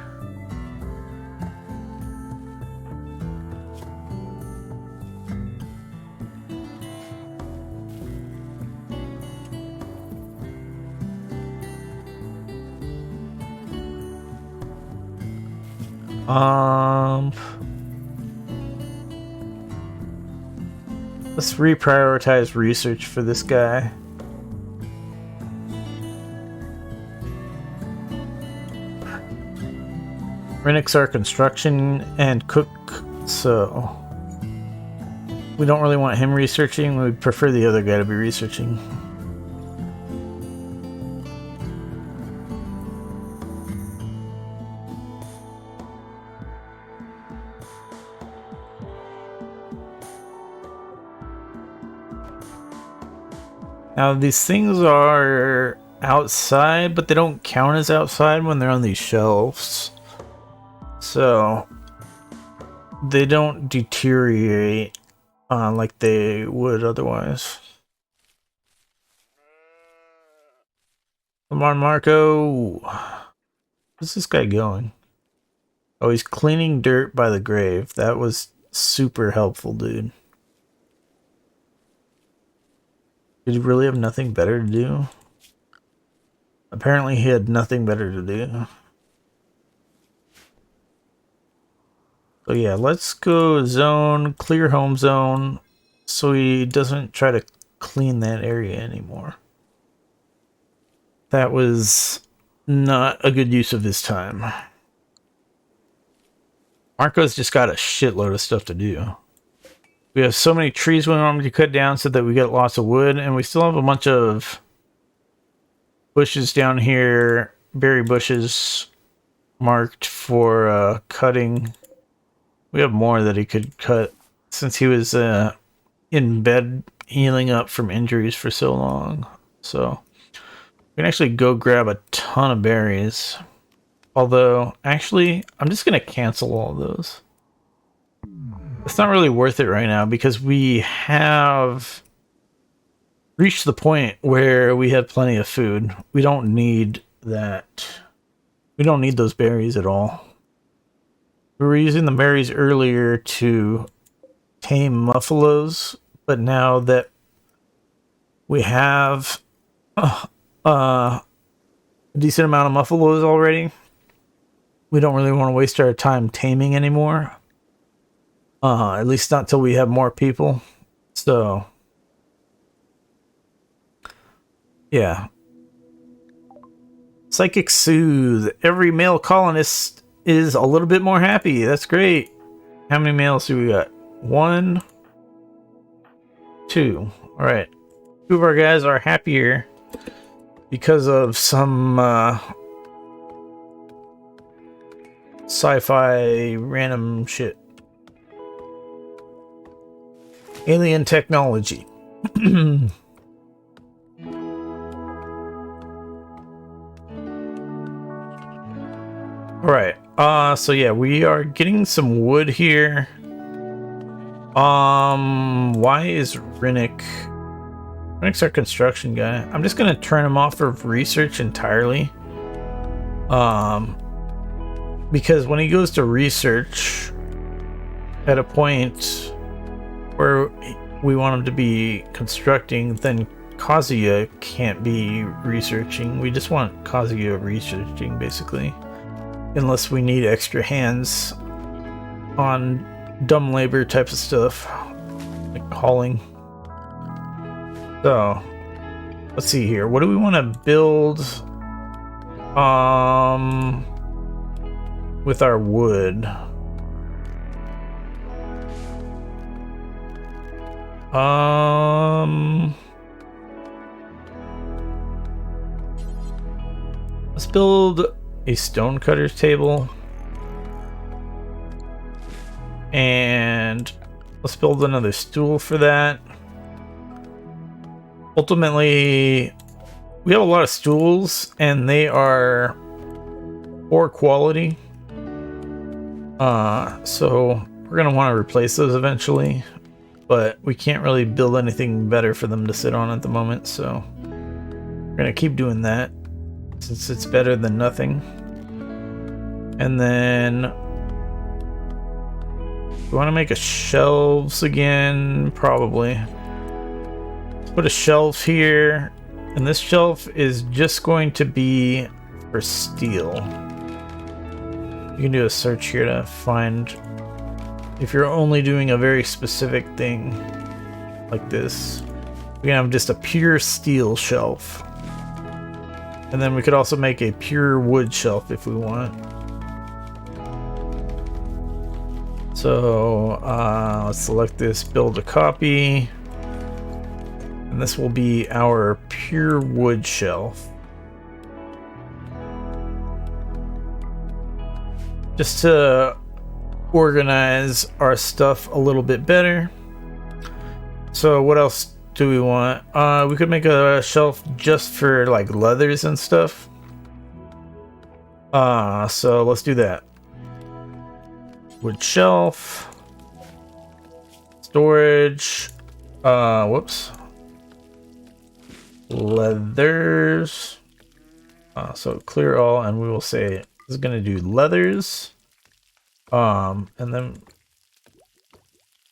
Let's reprioritize research for this guy. Renix our construction and cook, so we don't really want him researching. We prefer the other guy to be researching. Now these things are outside, but they don't count as outside when they're on these shelves. So they don't deteriorate like they would otherwise. Come on, Marco. Where's this guy going? Oh, he's cleaning dirt by the grave. That was super helpful, dude. Did he really have nothing better to do? Apparently he had nothing better to do. So yeah, let's go zone, clear home zone, so he doesn't try to clean that area anymore. That was not a good use of his time. Marco's just got a shitload of stuff to do. We have so many trees we want to cut down so that we get lots of wood, and we still have a bunch of bushes down here, berry bushes marked for cutting. We have more that he could cut since he was in bed healing up from injuries for so long. So we can actually go grab a ton of berries. Although, actually, I'm just going to cancel all of those. It's not really worth it right now because we have reached the point where we have plenty of food. We don't need that. We don't need those berries at all. We were using the berries earlier to tame buffaloes, but now that we have a decent amount of buffaloes already, we don't really want to waste our time taming anymore. At least not till we have more people. So, yeah. Psychic Soothe. Every male colonist is a little bit more happy. That's great. How many males do we got? 1, 2. All right. 2 of our guys are happier because of some sci-fi random shit. Alien technology. Alright, so yeah, we are getting some wood here. Why is Rinnick's our construction guy. I'm just gonna turn him off of research entirely. Because when he goes to research at a point where we want him to be constructing, then Kazuya can't be researching. We just want Kazuya researching, basically. Unless we need extra hands on dumb labor types of stuff, like hauling. So, let's see here. What do we want to build with our wood? Let's build a stonecutter's table. And let's build another stool for that. Ultimately, we have a lot of stools and they are poor quality. So we're gonna want to replace those eventually, but we can't really build anything better for them to sit on at the moment, so we're gonna keep doing that since it's better than nothing. And then we want to make a shelves again, probably. Let's put a shelf here, and this shelf is just going to be for steel. You can do a search here to find if you're only doing a very specific thing like this. We can have just a pure steel shelf. And then we could also make a pure wood shelf if we want. So let's select this, build a copy. And this will be our pure wood shelf. Just to organize our stuff a little bit better. So what else do we want? We could make a shelf just for like leathers and stuff. So let's do that. Wood shelf. Storage. Whoops. Leathers. So clear all, and we will say this is gonna do leathers. And then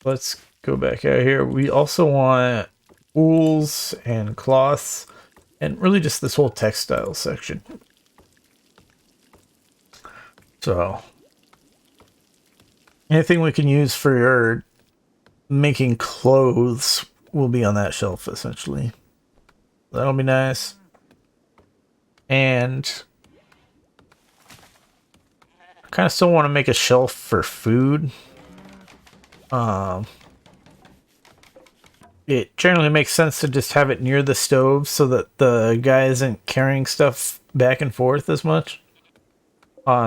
let's go back out here. We also want wools and cloths, and really just this whole textile section. So anything we can use for making clothes will be on that shelf, essentially. That'll be nice. And I kind of still want to make a shelf for food. it generally makes sense to just have it near the stove so that the guy isn't carrying stuff back and forth as much.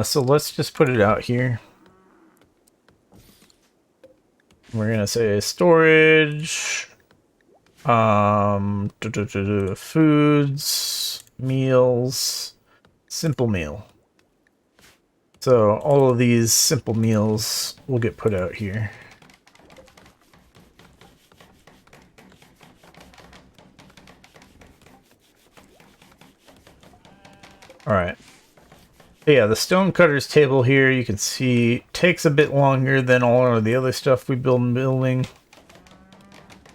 So let's just put it out here. We're gonna say storage, foods, meals, simple meal. So all of these simple meals will get put out here. All right. Yeah, the stonecutters table here, you can see, takes a bit longer than all of the other stuff we build in building.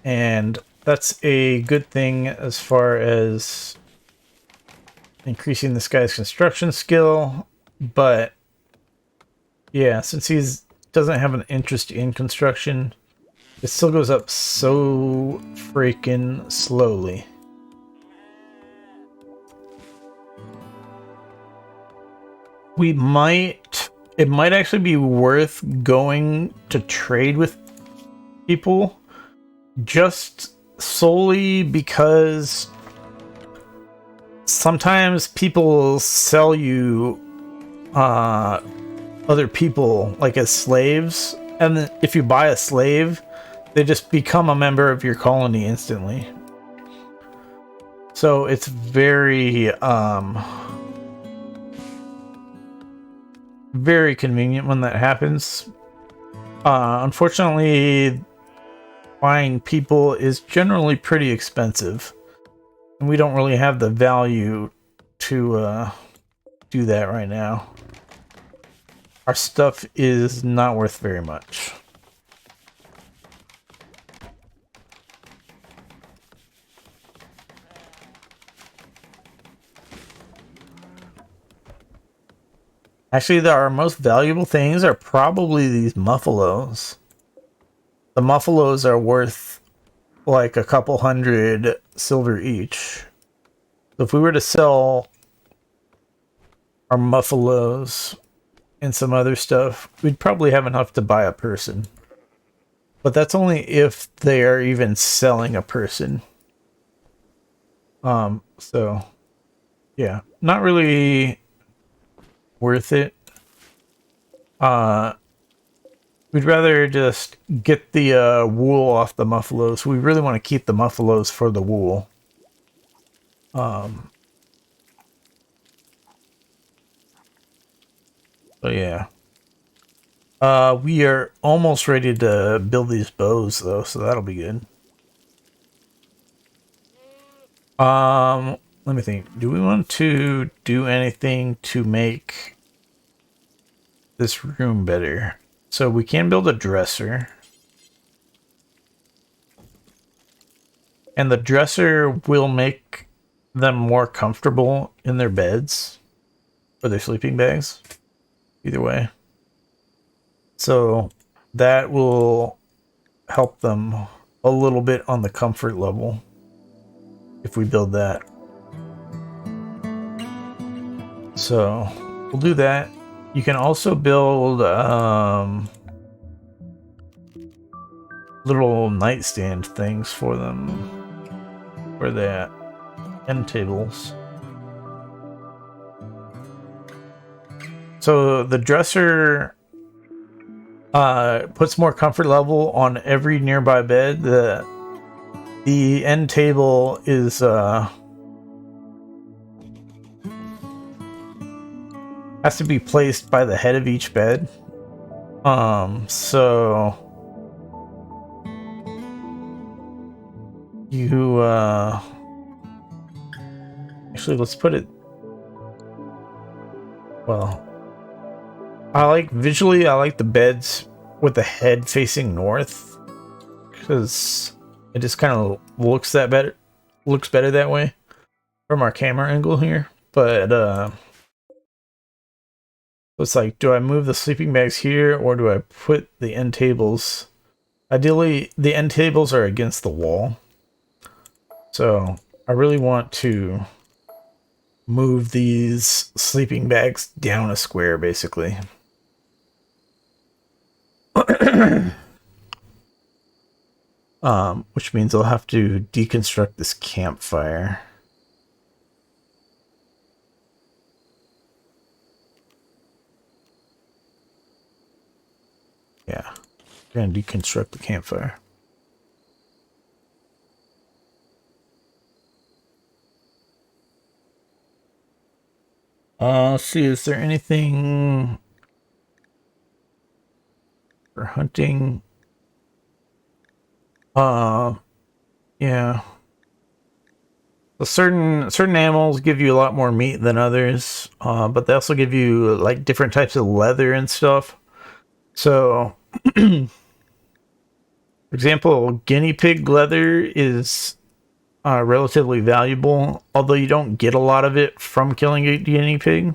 And that's a good thing as far as increasing this guy's construction skill. But yeah, since he doesn't have an interest in construction, it still goes up so freaking slowly. It might actually be worth going to trade with people just solely because sometimes people will sell you other people like as slaves, and then if you buy a slave, they just become a member of your colony instantly. So it's very very convenient when that happens. Unfortunately, buying people is generally pretty expensive, and we don't really have the value to do that right now. Our stuff is not worth very much. Actually, our most valuable things are probably these muffalos. The muffalos are worth like a couple hundred silver each. So if we were to sell our muffalos and some other stuff, we'd probably have enough to buy a person. But that's only if they are even selling a person. So yeah, not really worth it. We'd rather just get the wool off the muffalos. We really want to keep the muffalos for the wool. But yeah. We are almost ready to build these bows though, so that'll be good. Let me think. Do we want to do anything to make this room better? So we can build a dresser. And the dresser will make them more comfortable in their beds or their sleeping bags. Either way. So that will help them a little bit on the comfort level if we build that. So we'll do that. You can also build little nightstand things for them. Where they at? End tables. So the dresser puts more comfort level on every nearby bed. The end table is has to be placed by the head of each bed. So you actually, let's put it, well, I like the beds with the head facing north because it just kind of looks better that way from our camera angle here. But it's like, do I move the sleeping bags here or do I put the end tables? Ideally, the end tables are against the wall. So I really want to move these sleeping bags down a square, basically. which means I'll have to deconstruct this campfire. Yeah, gonna deconstruct the campfire. Let's see, is there anything for hunting? Yeah. So certain animals give you a lot more meat than others, but they also give you like different types of leather and stuff. So, for example, guinea pig leather is relatively valuable, although you don't get a lot of it from killing a guinea pig.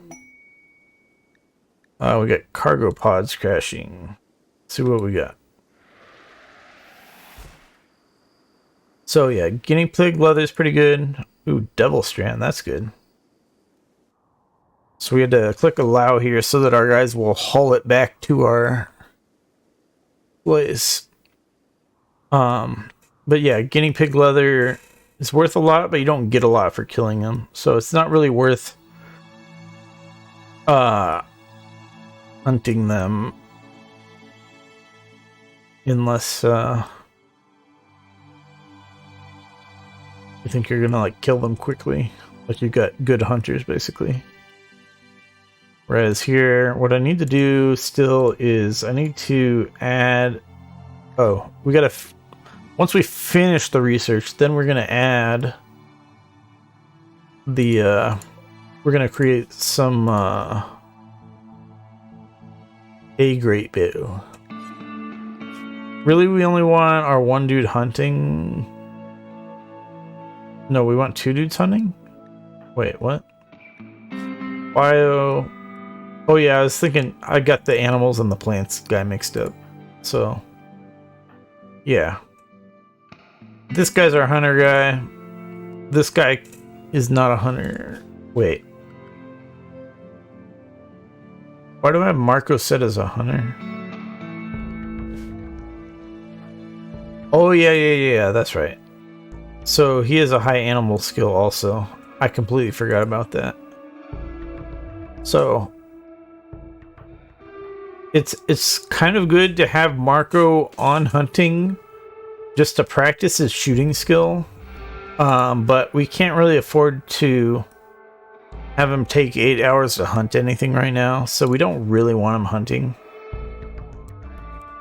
We got cargo pods crashing. Let's see what we got. So yeah, guinea pig leather is pretty good. Ooh, devil strand, that's good. So we had to click allow here so that our guys will haul it back to our place. But yeah, guinea pig leather is worth a lot, but you don't get a lot for killing them. So it's not really worth hunting them unless you think you're gonna like kill them quickly. Like you've got good hunters basically. Whereas here, what I need to do still is I need to add, oh, we gotta, once we finish the research, then we're gonna add the, we're gonna create some, a great bow. Really, we only want our one dude hunting. No, we want two dudes hunting? Wait, what? Bio. Oh yeah, I was thinking I got the animals and the plants guy mixed up. So, yeah. This guy's our hunter guy. This guy is not a hunter. Wait. Why do I have Marco set as a hunter? Oh yeah, that's right. So he has a high animal skill also. I completely forgot about that. So it's kind of good to have Marco on hunting just to practice his shooting skill. But we can't really afford to have him take 8 hours to hunt anything right now. So we don't really want him hunting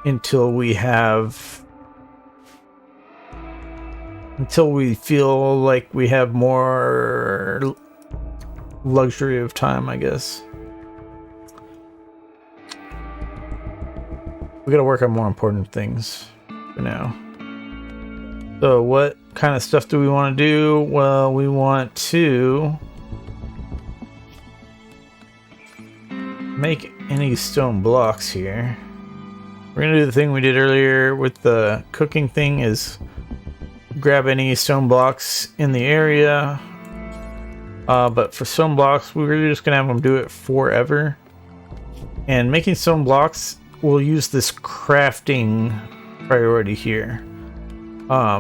until we feel like we have more luxury of time, I guess. We gotta work on more important things for now. So what kind of stuff do we want to do? Well, we want to make any stone blocks here. We're gonna do the thing we did earlier with the cooking thing, is grab any stone blocks in the area. But for stone blocks, we're just gonna have them do it forever. And making stone blocks, we'll use this crafting priority here.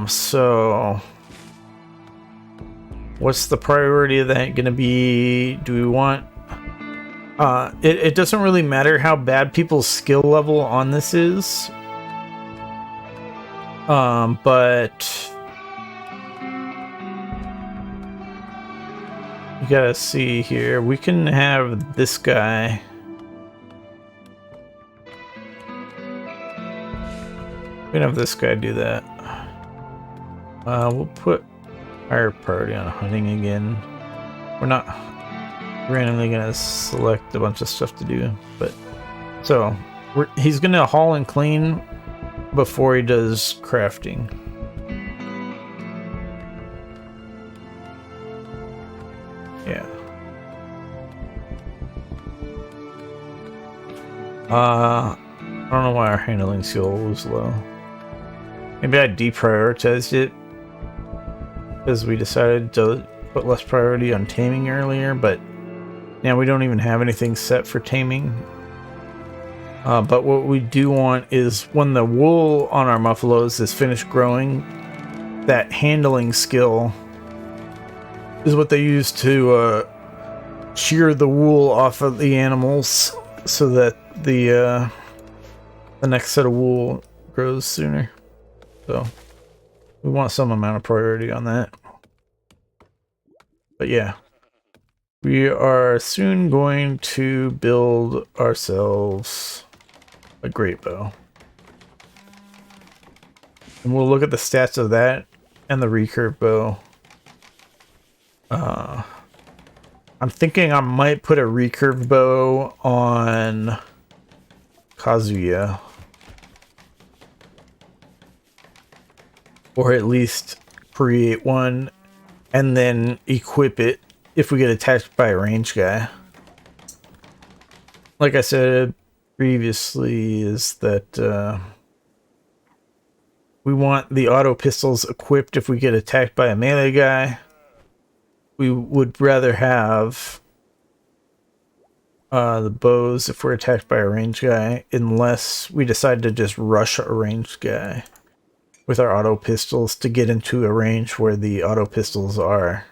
So what's the priority of that gonna be? Do we want it doesn't really matter how bad people's skill level on this is. But you gotta see here. We can have this guy. We can have this guy do that. We'll put our priority on hunting again. We're not randomly gonna select a bunch of stuff to do, but so he's gonna haul and clean before he does crafting. Yeah. I don't know why our handling skill was low. Maybe I deprioritized it because we decided to put less priority on taming earlier, but now we don't even have anything set for taming. But what we do want is when the wool on our muffaloes is finished growing, that handling skill is what they use to shear the wool off of the animals so that the next set of wool grows sooner. So we want some amount of priority on that. But yeah, we are soon going to build ourselves a great bow. And we'll look at the stats of that and the recurve bow. I'm thinking I might put a recurve bow on Kazuya. Or at least create one and then equip it if we get attacked by a ranged guy. Like I said previously, is that we want the auto pistols equipped if we get attacked by a melee guy. We would rather have the bows if we're attacked by a ranged guy, unless we decide to just rush a ranged guy with our auto pistols to get into a range where the auto pistols are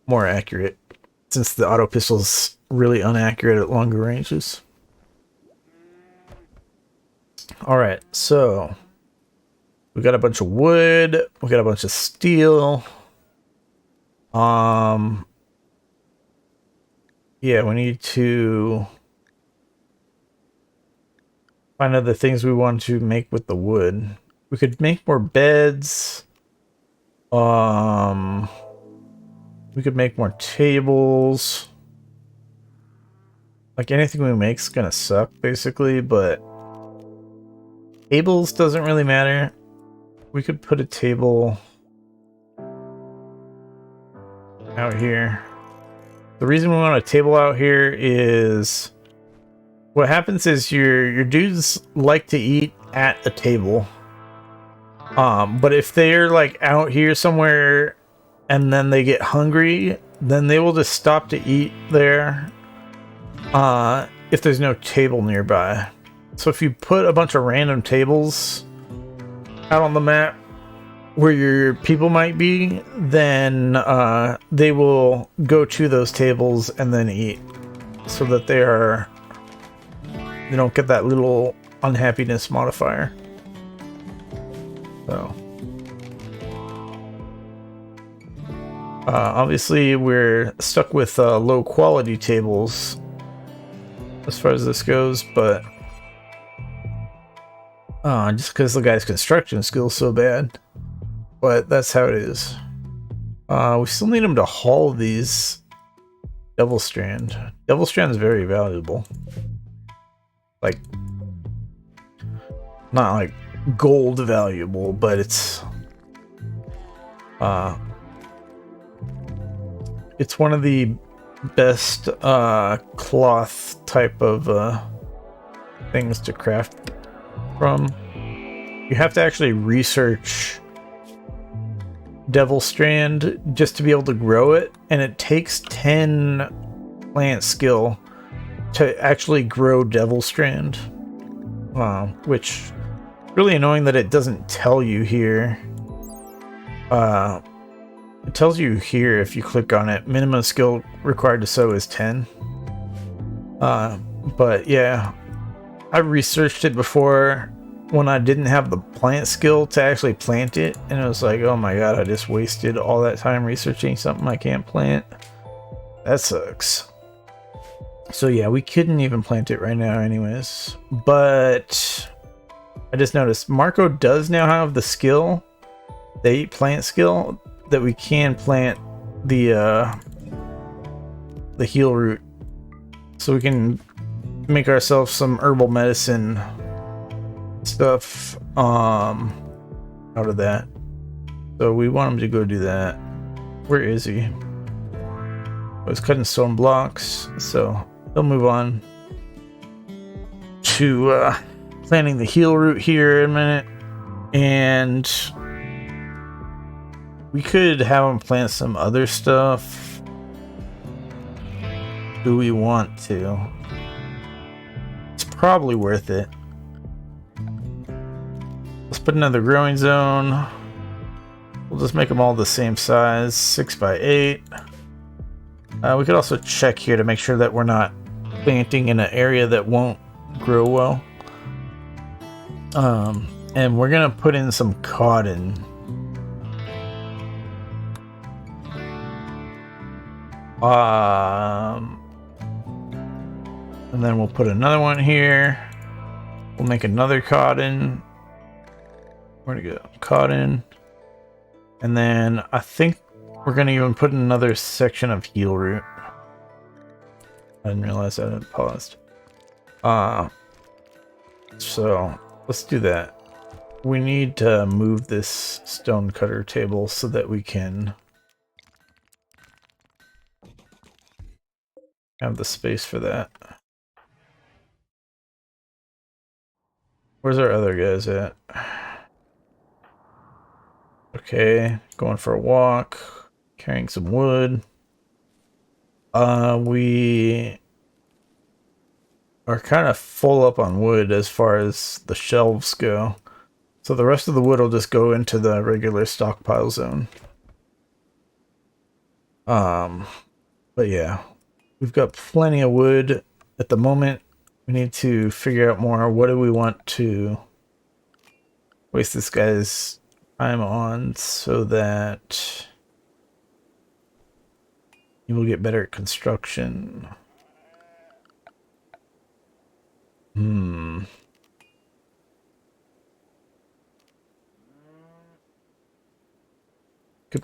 more accurate, since the auto pistol's really inaccurate at longer ranges. Alright, so we got a bunch of wood, we got a bunch of steel. Yeah, we need to find other things we want to make with the wood. We could make more beds. We could make more tables. Like, anything we make's gonna suck, basically, but tables doesn't really matter. We could put a table out here. The reason we want a table out here is what happens is your dudes like to eat at a table. But if they're like out here somewhere and then they get hungry, then they will just stop to eat there if there's no table nearby. So if you put a bunch of random tables out on the map where your people might be, then they will go to those tables and then eat, so that they don't get that little unhappiness modifier. So obviously we're stuck with low quality tables as far as this goes, but just because the guy's construction skill is so bad. But that's how it is. We still need him to haul these Devil Strand. Devil Strand is very valuable. Like, not like gold valuable, but it's one of the best cloth type of things to craft from. You have to actually research Devil Strand just to be able to grow it, and it takes 10 plant skill to actually grow Devil Strand, which is really annoying that it doesn't tell you here. It tells you here if you click on it, minimum skill required to sow is 10. But yeah, I researched it before when I didn't have the plant skill to actually plant it, and it was like, oh my god, I just wasted all that time researching something I can't plant. That sucks. So yeah, we couldn't even plant it right now anyways. But I just noticed Marco does now have the skill, the plant skill, that we can plant the heal root, so we can make ourselves some herbal medicine stuff out of that. So we want him to go do that. Where is he? I was cutting stone blocks, so he'll move on to planting the heal root here in a minute. And we could have him plant some other stuff. Do we want to? probably worth it. Let's put another growing zone. We'll just make them all the same size, 6 by 8. We could also check here to make sure that we're not planting in an area that won't grow well. And we're gonna put in some cotton. And then we'll put another one here. We'll make another cotton. Where'd it go? Cotton. And then I think we're gonna even put in another section of heel root. I didn't realize I had paused. So let's do that. We need to move this stone cutter table so that we can have the space for that. Where's our other guys at? Okay, going for a walk, carrying some wood. We are kind of full up on wood as far as the shelves go. So the rest of the wood will just go into the regular stockpile zone. But yeah, we've got plenty of wood at the moment. We need to figure out more. What do we want to waste this guy's time on so that he will get better at construction? Could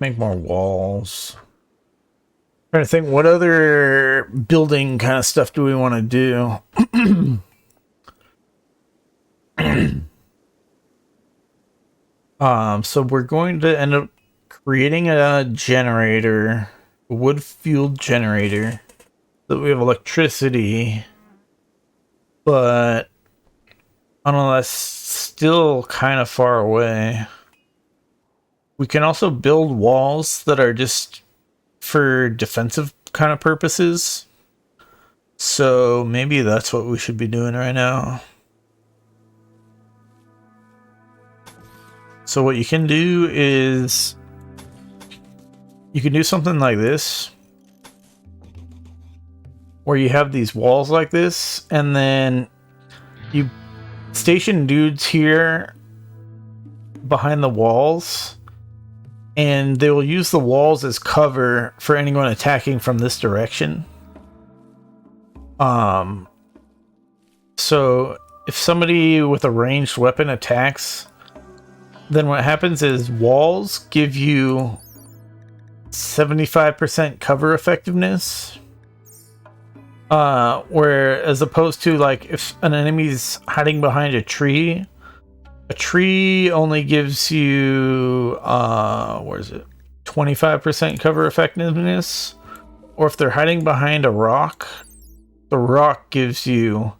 make more walls. Trying to think, what other building kind of stuff do we want to do? So we're going to end up creating a generator, a wood-fueled generator, so that we have electricity. But I don't know, that's still kind of far away. We can also build walls that are just for defensive kind of purposes. So maybe that's what we should be doing right now. So what you can do is you can do something like this, where you have these walls like this, and then you station dudes here behind the walls, and they will use the walls as cover for anyone attacking from this direction. So if somebody with a ranged weapon attacks, then what happens is walls give you 75% cover effectiveness. Where as opposed to, like, if an enemy's hiding behind a tree only gives you, where is it? 25% cover effectiveness. Or if they're hiding behind a rock, the rock gives you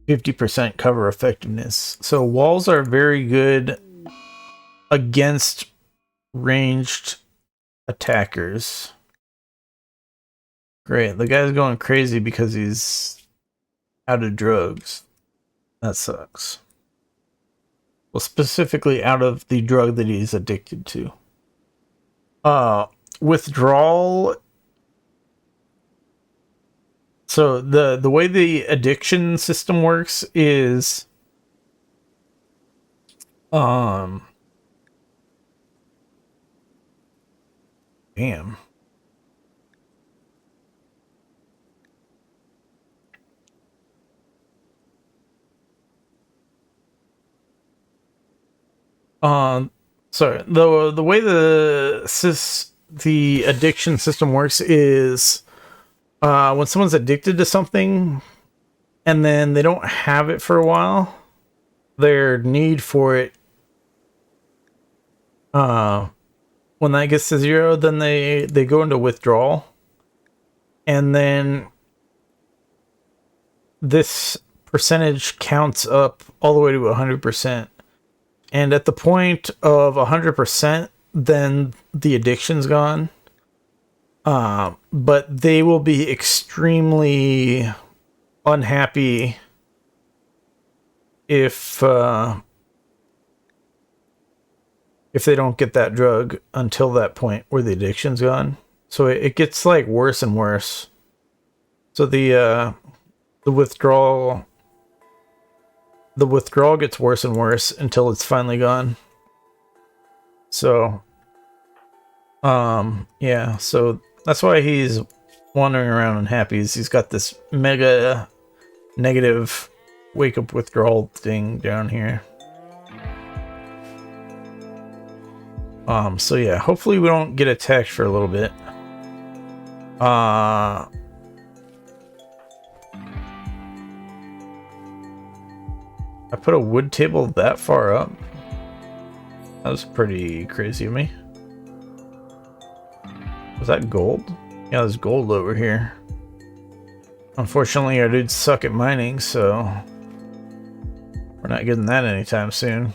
50% cover effectiveness. So walls are very good against ranged attackers. Great, the guy's going crazy because he's out of drugs. That sucks. Well, specifically out of the drug that he's addicted to. Withdrawal. So the way the addiction system works is damn. Sorry. The way the addiction system works is when someone's addicted to something and then they don't have it for a while, their need for it, when that gets to 0, then they go into withdrawal, and then this percentage counts up all the way to 100%. And at the point of 100%, then the addiction's gone. But they will be extremely unhappy if they don't get that drug until that point where the addiction's gone. So it gets like worse and worse. So the withdrawal gets worse and worse until it's finally gone. So yeah, so that's why he's wandering around unhappy. He's got this mega negative wake up withdrawal thing down here. So yeah, hopefully we don't get attacked for a little bit. I put a wood table that far up. That was pretty crazy of me. Was that gold? Yeah, there's gold over here. Unfortunately, our dudes suck at mining, so we're not getting that anytime soon.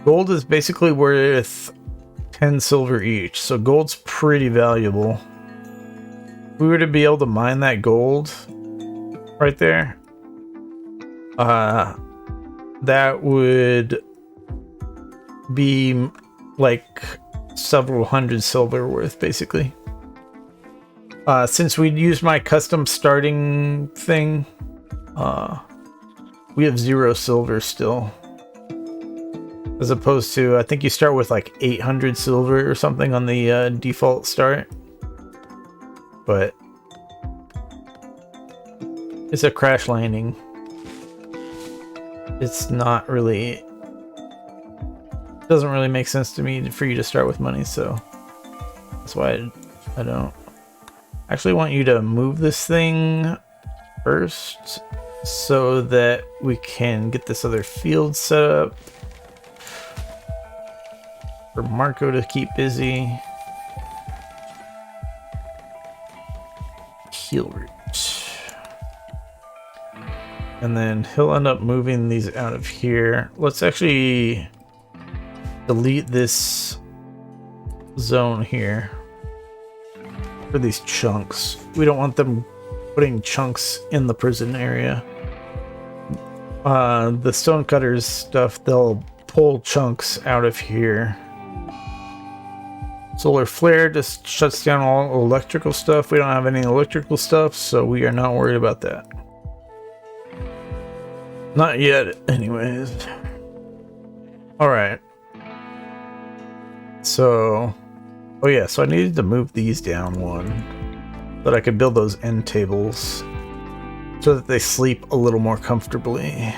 Gold is basically worth 10 silver each, so gold's pretty valuable. If we were to be able to mine that gold right there, that would be like several hundred silver worth, basically. Since we used my custom starting thing, we have 0 silver still. As opposed to, I think you start with like 800 silver or something on the default start. But it's a crash landing. It's not really... doesn't really make sense to me for you to start with money, so that's why I don't. I actually want you to move this thing first so that we can get this other field set up for Marco to keep busy. Heal root. And then he'll end up moving these out of here. Let's actually delete this zone here for these chunks. We don't want them putting chunks in the prison area. The stonecutters stuff, they'll pull chunks out of here. Solar flare just shuts down all electrical stuff. We don't have any electrical stuff, so we are not worried about that. Not yet, anyways. Alright. So, oh yeah, so I needed to move these down one, so that I could build those end tables so that they sleep a little more comfortably.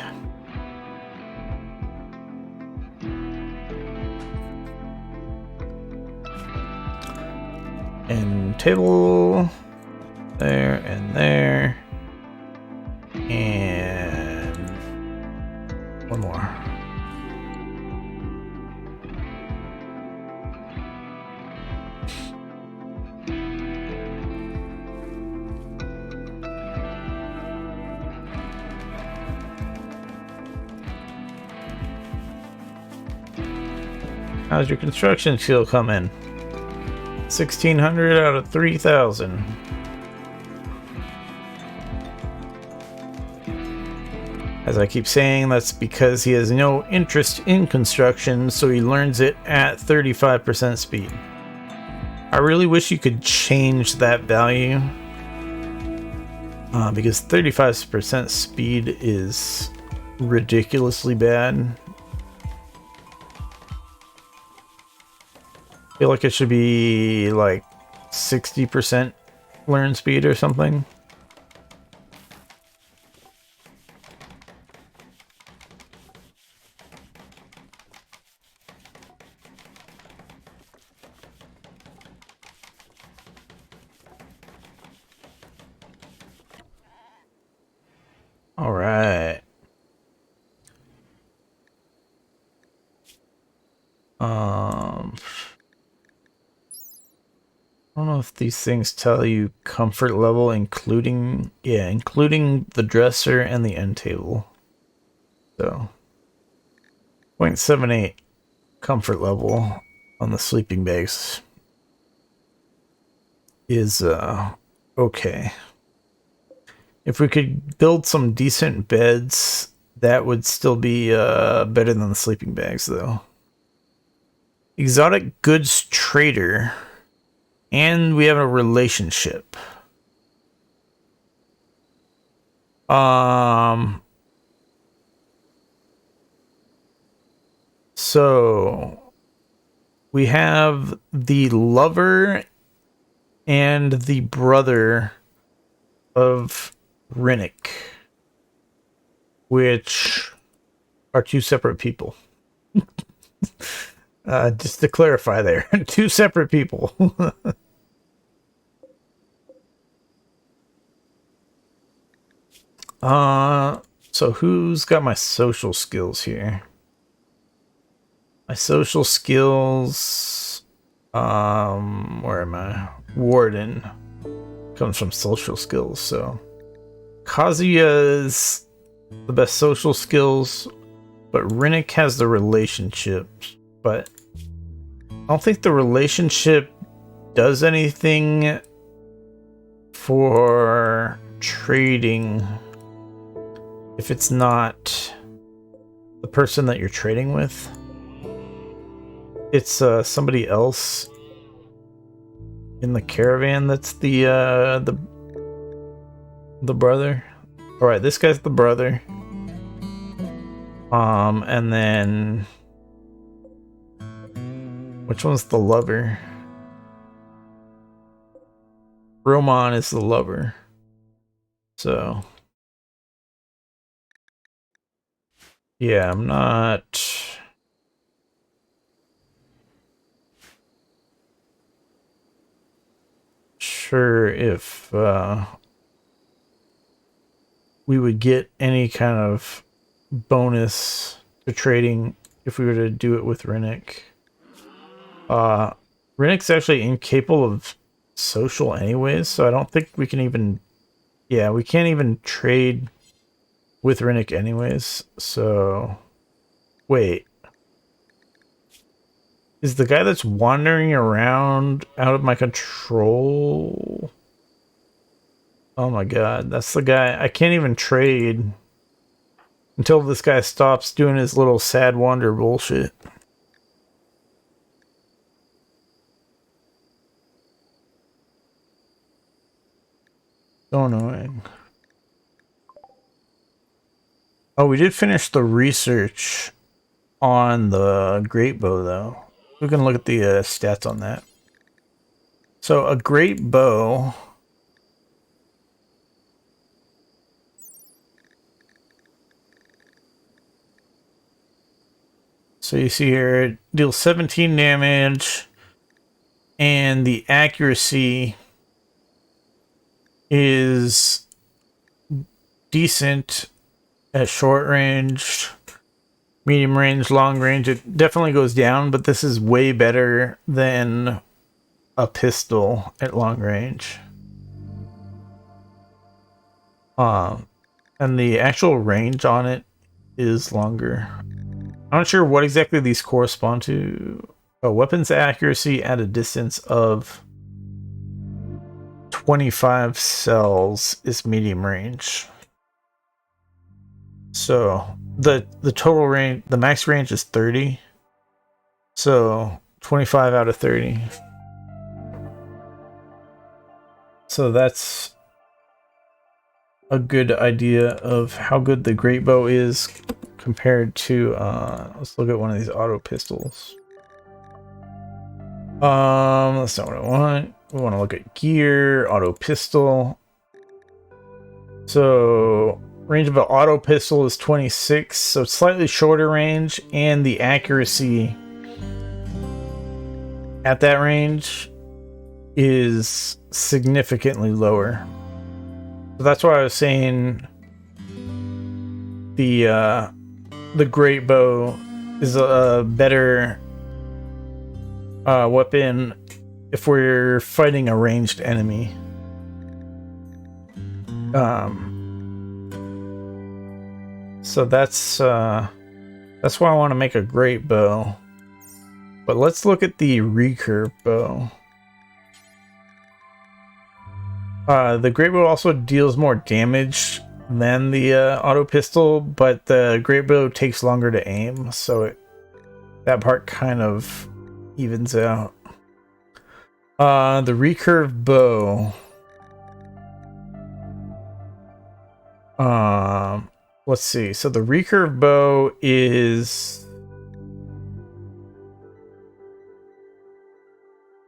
End table, there and there, and one more. How's your construction skill coming? 1,600 out of 3,000. As I keep saying, that's because he has no interest in construction, so he learns it at 35% speed. I really wish you could change that value, because 35% speed is ridiculously bad. I feel like it should be like 60% learn speed or something. All right. I don't know if these things tell you comfort level, including the dresser and the end table. So 0.78 comfort level on the sleeping bags is okay. If we could build some decent beds That would still be better than the sleeping bags, though. Exotic goods trader. And we have a relationship. So we have the lover and the brother of Rinnick, which are two separate people. Just to clarify there, two separate people. So who's got my social skills here? My social skills, where am I? Warden comes from social skills, so Kazuya's the best social skills, but Rinnick has the relationships, but I don't think the relationship does anything for trading if it's not the person that you're trading with. It's somebody else in the caravan that's the brother. All right, this guy's the brother. And then which one's the lover? Roman is the lover. So yeah, I'm not sure if we would get any kind of bonus to trading if we were to do it with Rinnick. Rinnick's actually incapable of social anyways, so I don't think we can even... Yeah, we can't even trade with Rinnick anyways, so... Wait. Is the guy that's wandering around out of my control? Oh my god, that's the guy. I can't even trade until this guy stops doing his little sad wander bullshit. So annoying. Oh, we did finish the research on the great bow, though. We can look at the stats on that. So a great bow... So you see here, it deals 17 damage, and the accuracy is decent at short range, medium range, long range. It definitely goes down, but this is way better than a pistol at long range. And the actual range on it is longer. I'm not sure what exactly these correspond to. Oh, weapons accuracy at a distance of 25 cells is medium range. So the total range, the max range is 30. So 25 out of 30. So that's a good idea of how good the great bow is compared to let's look at one of these auto pistols. That's not what I want. We want to look at gear, auto pistol. So range of an auto pistol is 26, so it's slightly shorter range, and the accuracy at that range is significantly lower. So that's why I was saying the great bow is a better weapon if we're fighting a ranged enemy. So that's why I want to make a great bow. But let's look at the recurve bow. The great bow also deals more damage than the auto pistol, but the great bow takes longer to aim, so that part kind of evens out. The recurve bow. Let's see. So the recurve bow is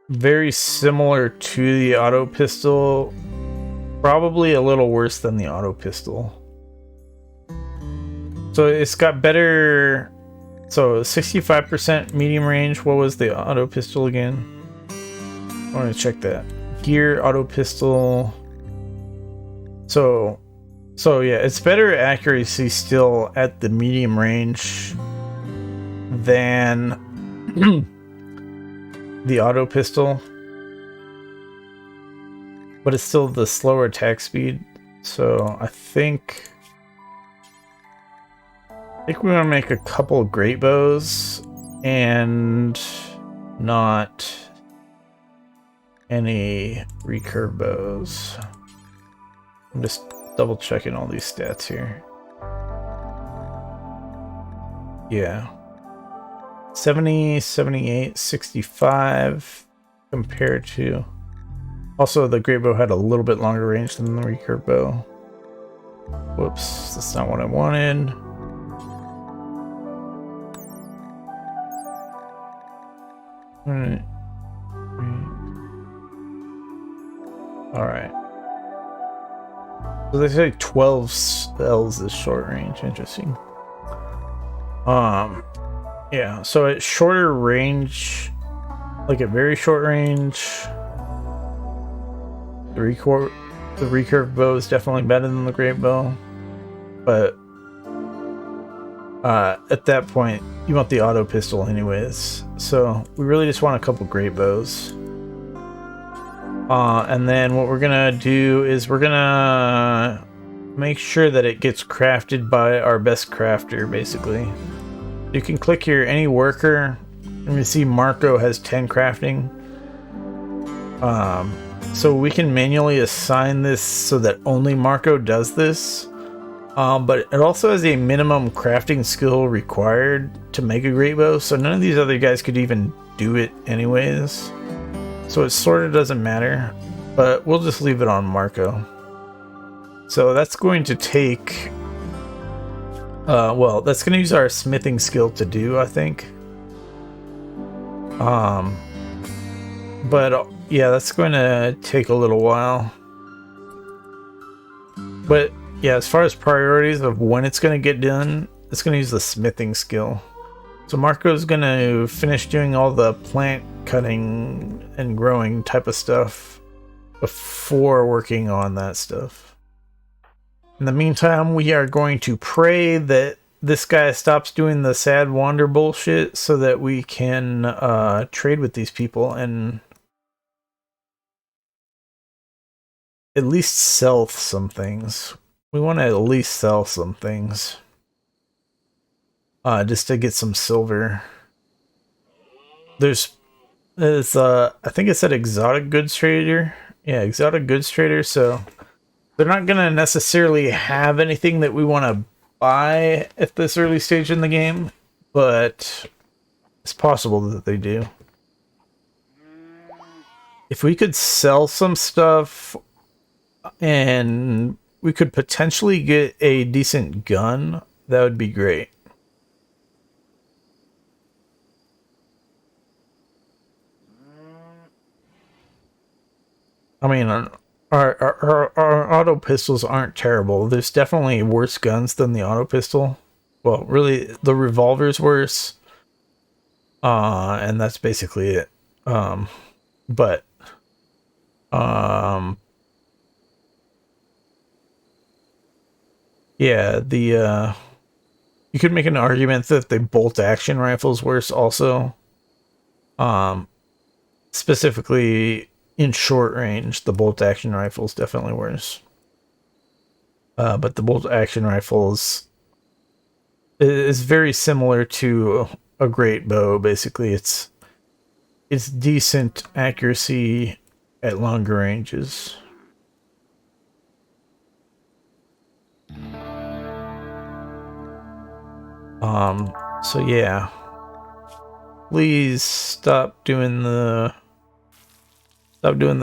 very similar to the auto pistol, probably a little worse than the auto pistol. So it's got better. So 65% medium range. What was the auto pistol again? I want to check that. Gear, auto pistol. So yeah, it's better accuracy still at the medium range than the auto pistol, but it's still the slower attack speed. So I think we want to make a couple of great bows and not any recurve bows. I'm just double checking all these stats here. Yeah. 70, 78, 65 compared to... Also, the great bow had a little bit longer range than the recurve bow. Whoops, that's not what I wanted. Alright. So they say 12 spells is short range. Interesting. Yeah, so at shorter range, like at very short range, the recurve bow is definitely better than the great bow. But at that point, you want the auto pistol anyways. So we really just want a couple great bows. And then what we're gonna do is we're gonna make sure that it gets crafted by our best crafter, basically. You can click here, any worker, and you see Marco has 10 crafting. So we can manually assign this so that only Marco does this. But it also has a minimum crafting skill required to make a great bow, so none of these other guys could even do it anyways. So it sort of doesn't matter, but we'll just leave it on Marco. So that's going to take... well, that's going to use our smithing skill to do, I think. But yeah, that's going to take a little while. But yeah, as far as priorities of when it's going to get done, it's going to use the smithing skill. So Marco's going to finish doing all the plant cutting and growing type of stuff before working on that stuff. In the meantime, we are going to pray that this guy stops doing the sad wander bullshit so that we can trade with these people and at least sell some things. We want to at least sell some things. Just to get some silver. There's I think it's at exotic goods trader. Yeah, exotic goods trader, so they're not gonna necessarily have anything that we want to buy at this early stage in the game, but it's possible that they do. If we could sell some stuff and we could potentially get a decent gun, that would be great. I mean, our auto pistols aren't terrible. There's definitely worse guns than the auto pistol. Well, really, the revolver's worse. And that's basically it. But yeah, you could make an argument that the bolt action rifle's worse also. Specifically in short range, the bolt action rifle is definitely worse. But the bolt action rifle is very similar to a great bow. Basically, it's decent accuracy at longer ranges. So yeah. Please stop doing the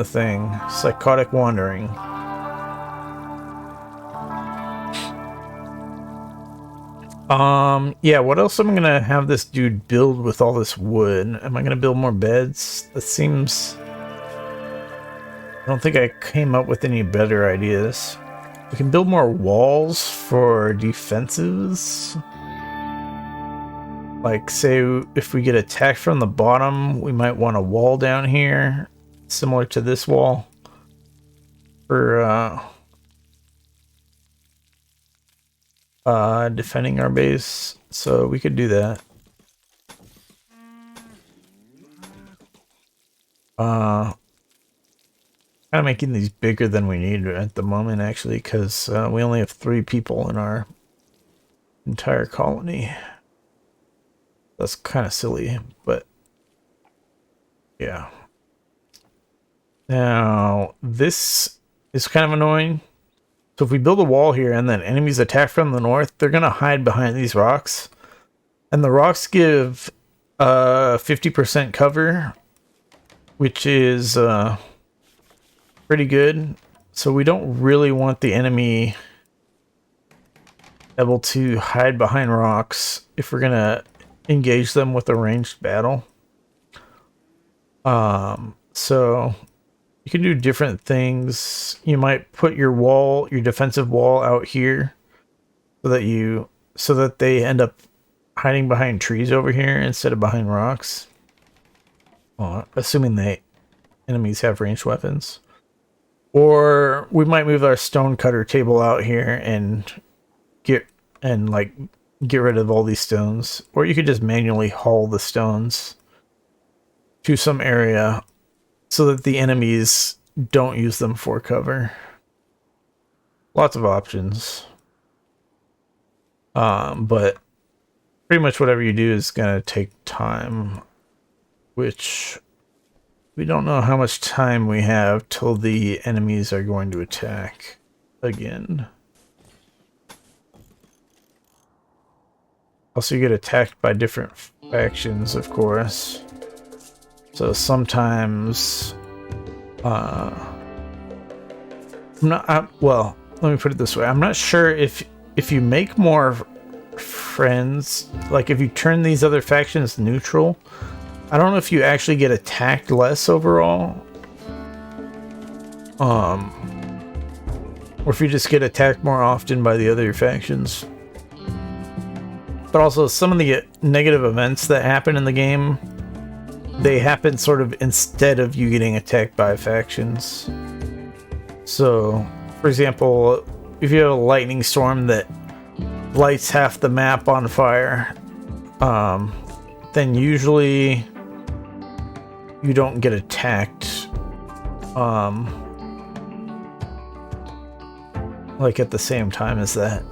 thing. Psychotic wandering. Yeah, what else am I gonna have this dude build with all this wood? Am I gonna build more beds? That seems... I don't think I came up with any better ideas. We can build more walls for defenses. Like, say, if we get attacked from the bottom, we might want a wall down here, similar to this wall, for defending our base. So we could do that. Kind of making these bigger than we need at the moment, actually, because we only have 3 people in our entire colony. That's kind of silly, but yeah. Now, this is kind of annoying. So if we build a wall here and then enemies attack from the north, they're going to hide behind these rocks. And the rocks give 50% cover, which is pretty good. So we don't really want the enemy able to hide behind rocks if we're going to engage them with a ranged battle. So you can do different things. You might put your wall, your defensive wall out here so that they end up hiding behind trees over here instead of behind rocks. Assuming the enemies have ranged weapons. Or we might move our stone cutter table out here and get rid of all these stones. Or you could just manually haul the stones to some area so that the enemies don't use them for cover. Lots of options. But pretty much whatever you do is going to take time, which we don't know how much time we have till the enemies are going to attack again. Also, you get attacked by different factions, of course. So sometimes, well, let me put it this way. I'm not sure if you make more friends, like if you turn these other factions neutral, I don't know if you actually get attacked less overall. Or if you just get attacked more often by the other factions. But also, some of the negative events that happen in the game, they happen sort of instead of you getting attacked by factions. So, for example, if you have a lightning storm that lights half the map on fire, then usually you don't get attacked like at the same time as that.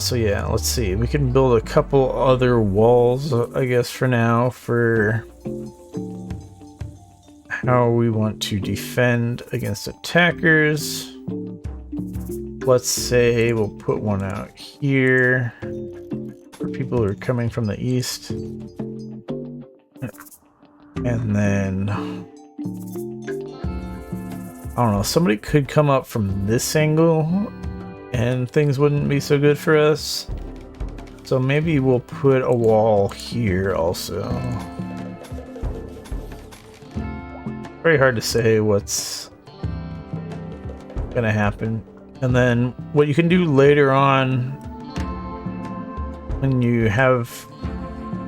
So yeah, let's see. We can build a couple other walls, I guess, for now, for how we want to defend against attackers. Let's say we'll put one out here for people who are coming from the east. And then, I don't know, somebody could come up from this angle and things wouldn't be so good for us. So maybe we'll put a wall here also. Very hard to say what's gonna happen. And then what you can do later on, when you have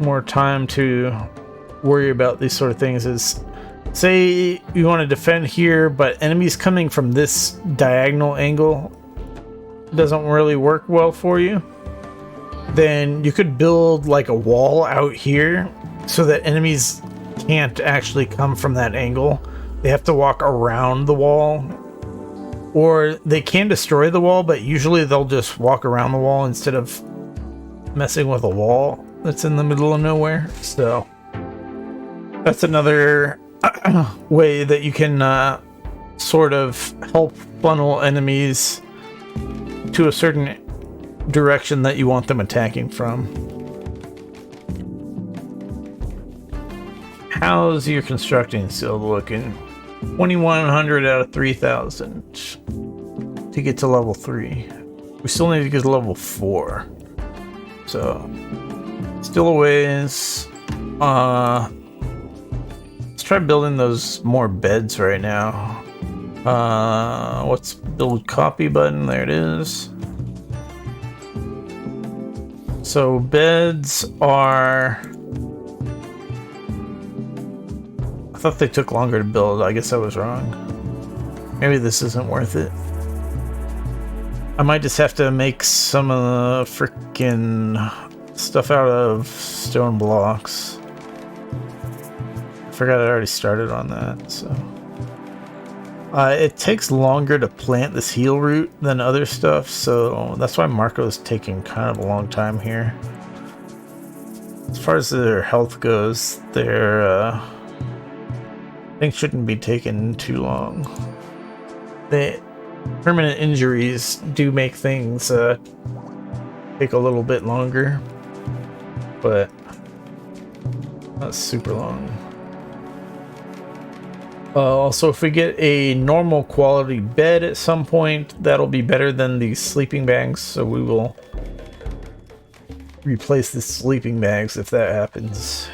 more time to worry about these sort of things, is say you want to defend here, but enemies coming from this diagonal angle doesn't really work well for you. Then you could build like a wall out here so that enemies can't actually come from that angle. They have to walk around the wall, or they can destroy the wall, but usually they'll just walk around the wall instead of messing with a wall that's in the middle of nowhere. So that's another way that you can sort of help funnel enemies to a certain direction that you want them attacking from. How's your constructing skill looking? 2100 out of 3000 to get to level 3. We still need to get to level 4. So, still a ways. Let's try building those more beds right now. What's build copy button? There it is. So beds are... I thought they took longer to build. I guess I was wrong. Maybe this isn't worth it. I might just have to make some of the frickin' stuff out of stone blocks. I forgot I already started on that, so... it takes longer to plant this heal root than other stuff, so that's why Marco's taking kind of a long time here. As far as their health goes, their things shouldn't be taking too long. The permanent injuries do make things take a little bit longer, but not super long. Also, if we get a normal quality bed at some point, that'll be better than these sleeping bags, so we will replace the sleeping bags if that happens.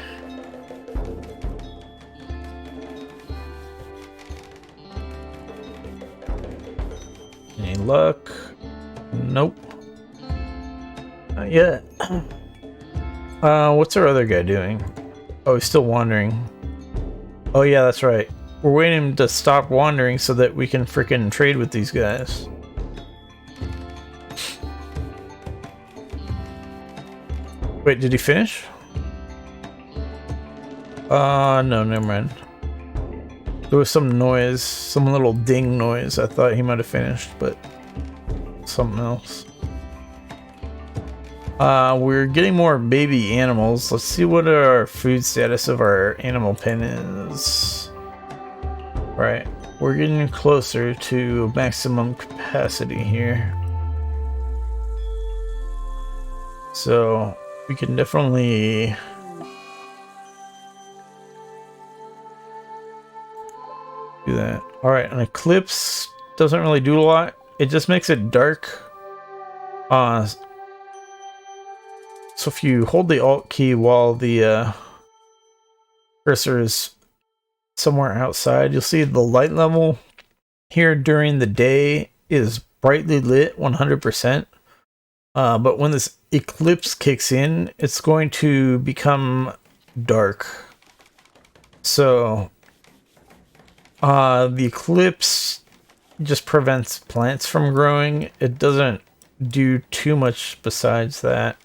Any luck? Nope. Not yet. What's our other guy doing? Oh, he's still wandering. Oh yeah, that's right. We're waiting him to stop wandering so that we can frickin' trade with these guys. Wait, did he finish? No, never mind. There was some noise, some little ding noise. I thought he might have finished, but something else. We're getting more baby animals. Let's see what our food status of our animal pen is. Right, we're getting closer to maximum capacity here. So we can definitely do that. Alright, an eclipse doesn't really do a lot. It just makes it dark. So if you hold the Alt key while the cursor is somewhere outside, you'll see the light level here during the day is brightly lit 100%. But when this eclipse kicks in, it's going to become dark. So the eclipse just prevents plants from growing. It doesn't do too much besides that.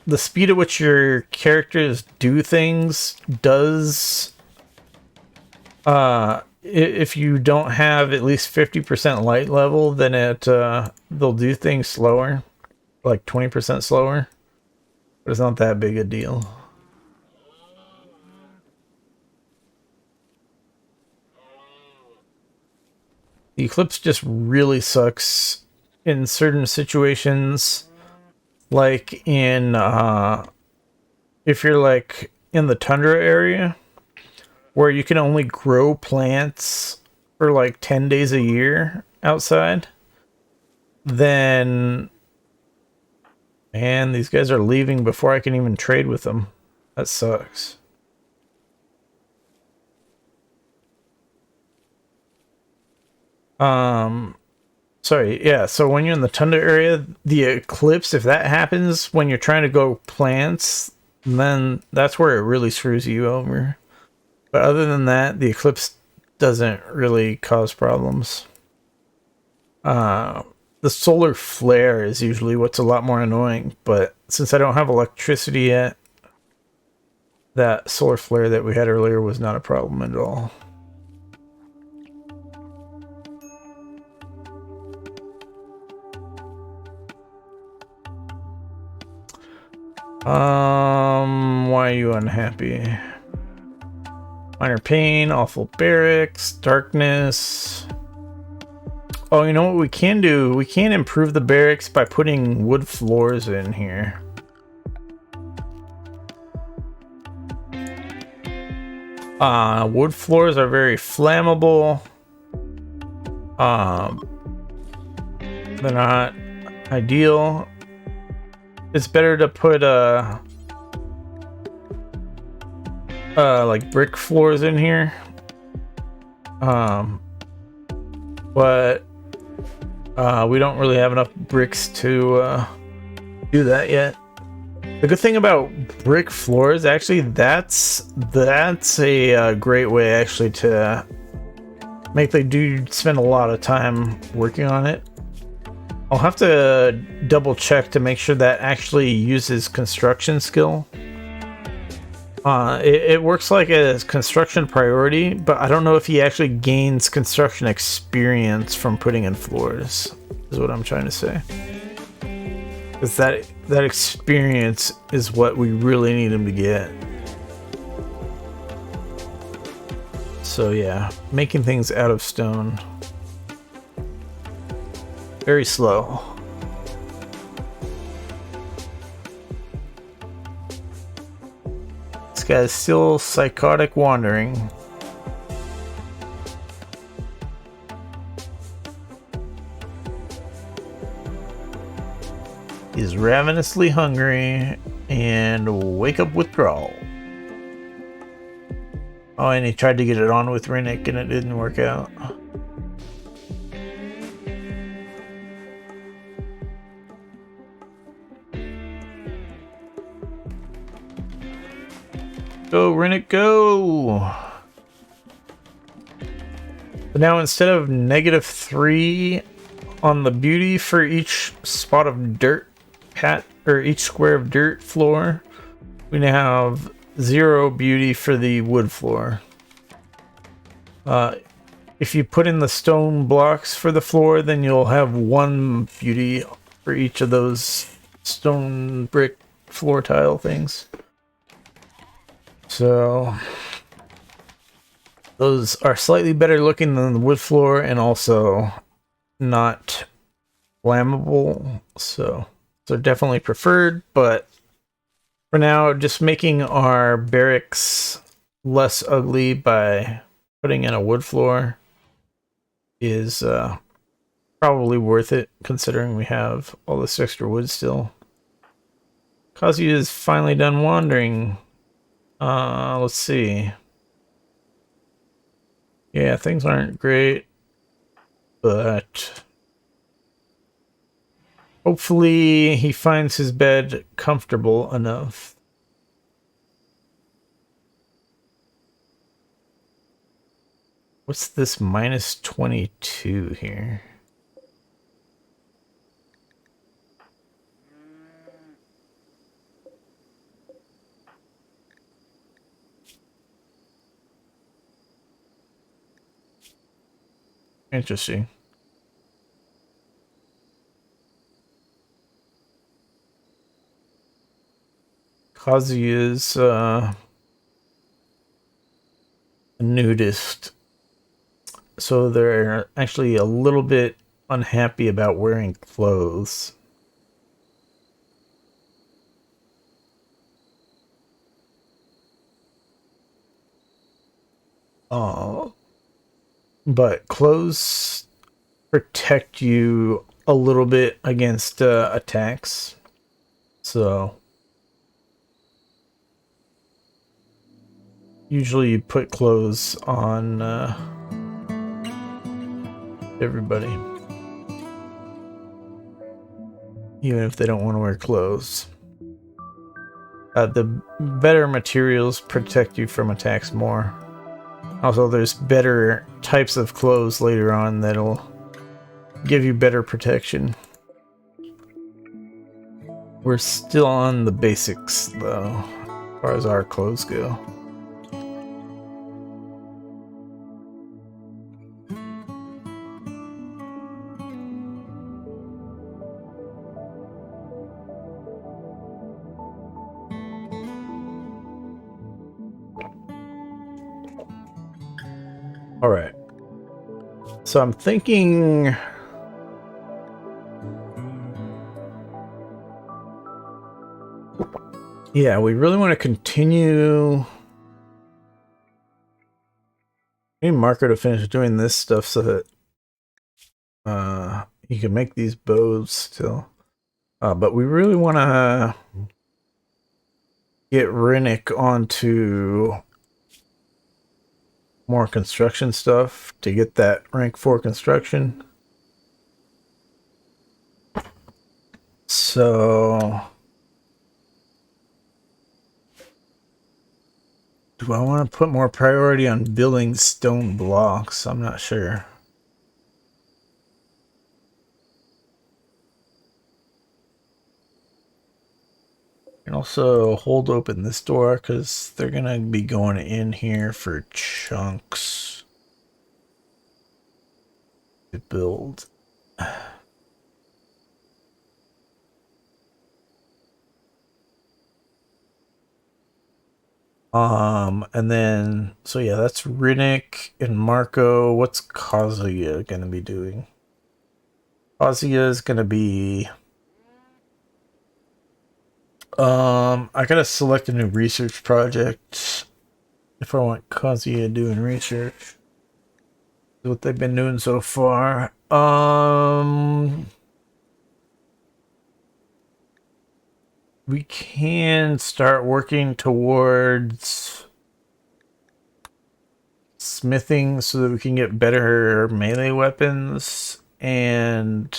The speed at which your characters do things does... if you don't have at least 50% light level, then they'll do things slower. Like 20% slower. But it's not that big a deal. The eclipse just really sucks in certain situations. Like in, if you're like in the tundra area, where you can only grow plants for like 10 days a year outside, then, man, these guys are leaving before I can even trade with them. That sucks. Sorry, yeah, so when you're in the tundra area, the eclipse, if that happens when you're trying to go plants, then that's where it really screws you over. But other than that, the eclipse doesn't really cause problems. The solar flare is usually what's a lot more annoying, but since I don't have electricity yet, that solar flare that we had earlier was not a problem at all. Why are you unhappy? Minor pain, awful barracks, darkness. Oh, you know what we can do? We can improve the barracks by putting wood floors in here. Wood floors are very flammable. They're not ideal. It's better to put like brick floors in here. But we don't really have enough bricks to do that yet. The good thing about brick floors, actually, that's a great way actually to make the dude spend a lot of time working on it. I'll have to double check to make sure that actually uses construction skill. It works like a construction priority, but I don't know if he actually gains construction experience from putting in floors, is what I'm trying to say. Because that experience is what we really need him to get. So yeah, making things out of stone. Very slow. This guy's still psychotic wandering. He's ravenously hungry and wake up withdrawal. Oh, and he tried to get it on with Rinnick and it didn't work out. Go, Rinnick, go! But now instead of -3 on the beauty for each spot of dirt or each square of dirt floor, we now have 0 beauty for the wood floor. If you put in the stone blocks for the floor, then you'll have 1 beauty for each of those stone brick floor tile things. So those are slightly better looking than the wood floor and also not flammable, so they're definitely preferred. But for now, just making our barracks less ugly by putting in a wood floor is probably worth it, considering we have all this extra wood still. Kazuya is finally done wandering. Let's see. Yeah, things aren't great, but hopefully he finds his bed comfortable enough. What's this -22 here? Interesting. Kazuya's a nudist, so they're actually a little bit unhappy about wearing clothes. Oh, but clothes protect you a little bit against attacks, so usually you put clothes on everybody, even if they don't want to wear clothes. The better materials protect you from attacks more. Also, there's better types of clothes later on that'll give you better protection. We're still on the basics, though, as far as our clothes go. All right. So I'm thinking. Yeah, we really want to continue. I need Marco to finish doing this stuff so that he can make these bows still. But we really want to get Rinnick onto more construction stuff to get that rank 4 construction. So do I want to put more priority on building stone blocks? I'm not sure. And also hold open this door because they're going to be going in here for chunks to build. And then, so yeah, that's Rinnick and Marco. What's Kazuya going to be doing? Kazuya is going to be... I gotta select a new research project if I want Kazuya doing research. What they've been doing so far. We can start working towards smithing so that we can get better melee weapons, and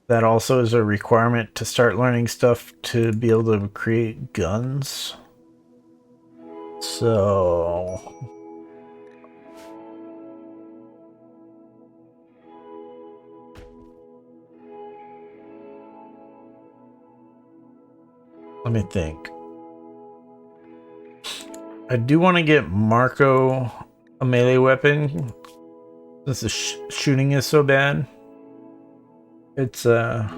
that also is a requirement to start learning stuff to be able to create guns. So let me think. I do want to get Marco a melee weapon since the shooting is so bad. It's yeah,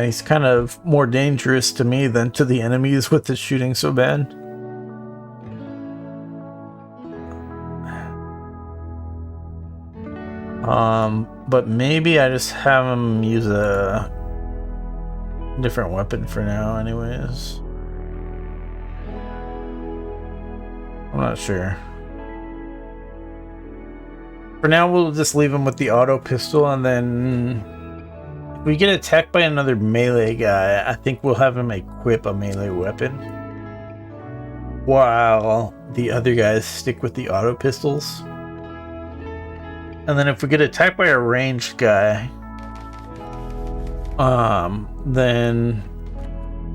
he's kind of more dangerous to me than to the enemies with the shooting so bad. But maybe I just have him use a different weapon for now anyways. I'm not sure. For now, we'll just leave him with the auto pistol, and then if we get attacked by another melee guy, I think we'll have him equip a melee weapon while the other guys stick with the auto pistols. And then if we get attacked by a ranged guy, then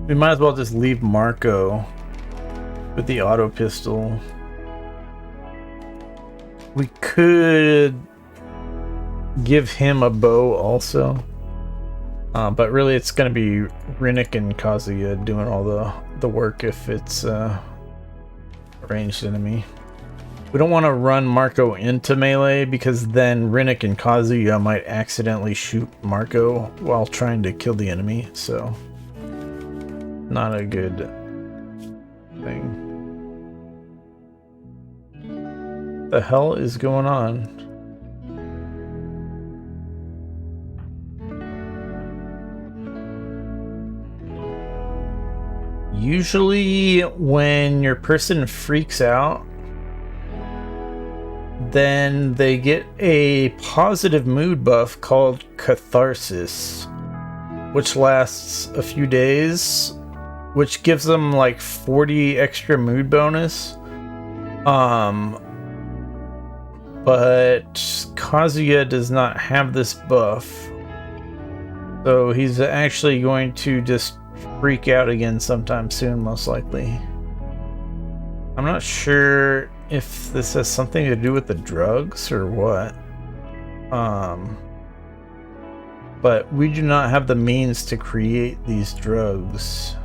we might as well just leave Marco with the auto pistol. We could give him a bow also, but really it's going to be Rinnick and Kazuya doing all the work if it's a ranged enemy. We don't want to run Marco into melee because then Rinnick and Kazuya might accidentally shoot Marco while trying to kill the enemy, so not a good thing. The hell is going on? Usually when your person freaks out, then they get a positive mood buff called Catharsis, which lasts a few days, which gives them like 40 extra mood bonus. But Kazuya does not have this buff, so he's actually going to just freak out again sometime soon, most likely. I'm not sure if this has something to do with the drugs or what. But we do not have the means to create these drugs.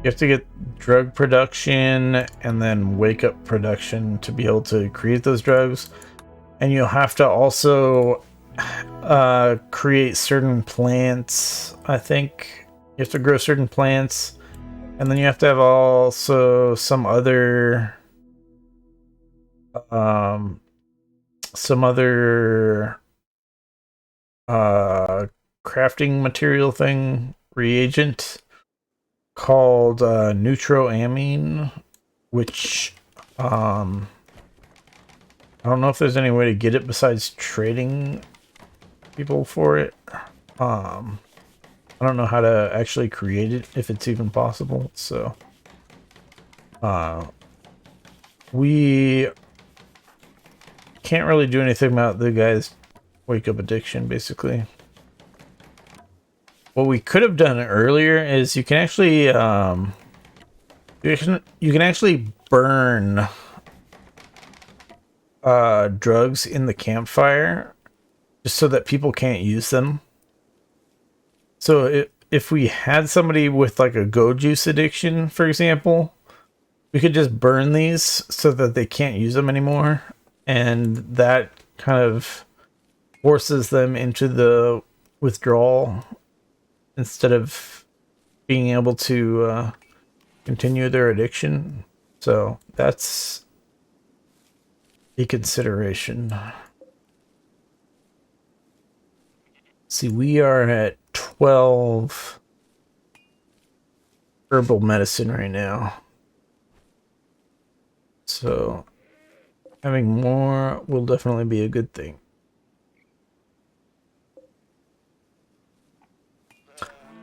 You have to get drug production and then wake up production to be able to create those drugs. And you'll have to also create certain plants. I think you have to grow certain plants, and then you have to have also um some other crafting material thing, reagent called neutroamine, which I don't know if there's any way to get it besides trading people for it. I don't know how to actually create it, if it's even possible. So we can't really do anything about the guy's wake up addiction, basically. What we could have done earlier is you can actually you can actually burn drugs in the campfire just so that people can't use them. So if we had somebody with like a go juice addiction, for example, we could just burn these so that they can't use them anymore, and that kind of forces them into the withdrawal instead of being able to continue their addiction. So that's a consideration. See, we are at 12 herbal medicine right now. So having more will definitely be a good thing.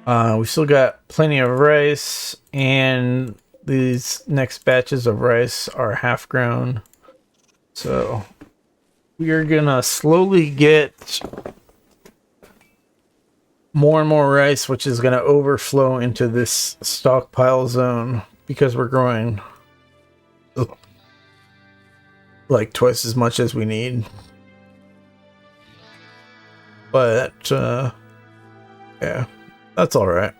We still got plenty of rice, and these next batches of rice are half grown. So we are gonna slowly get more and more rice, which is gonna overflow into this stockpile zone because we're growing like twice as much as we need. But yeah, that's all right.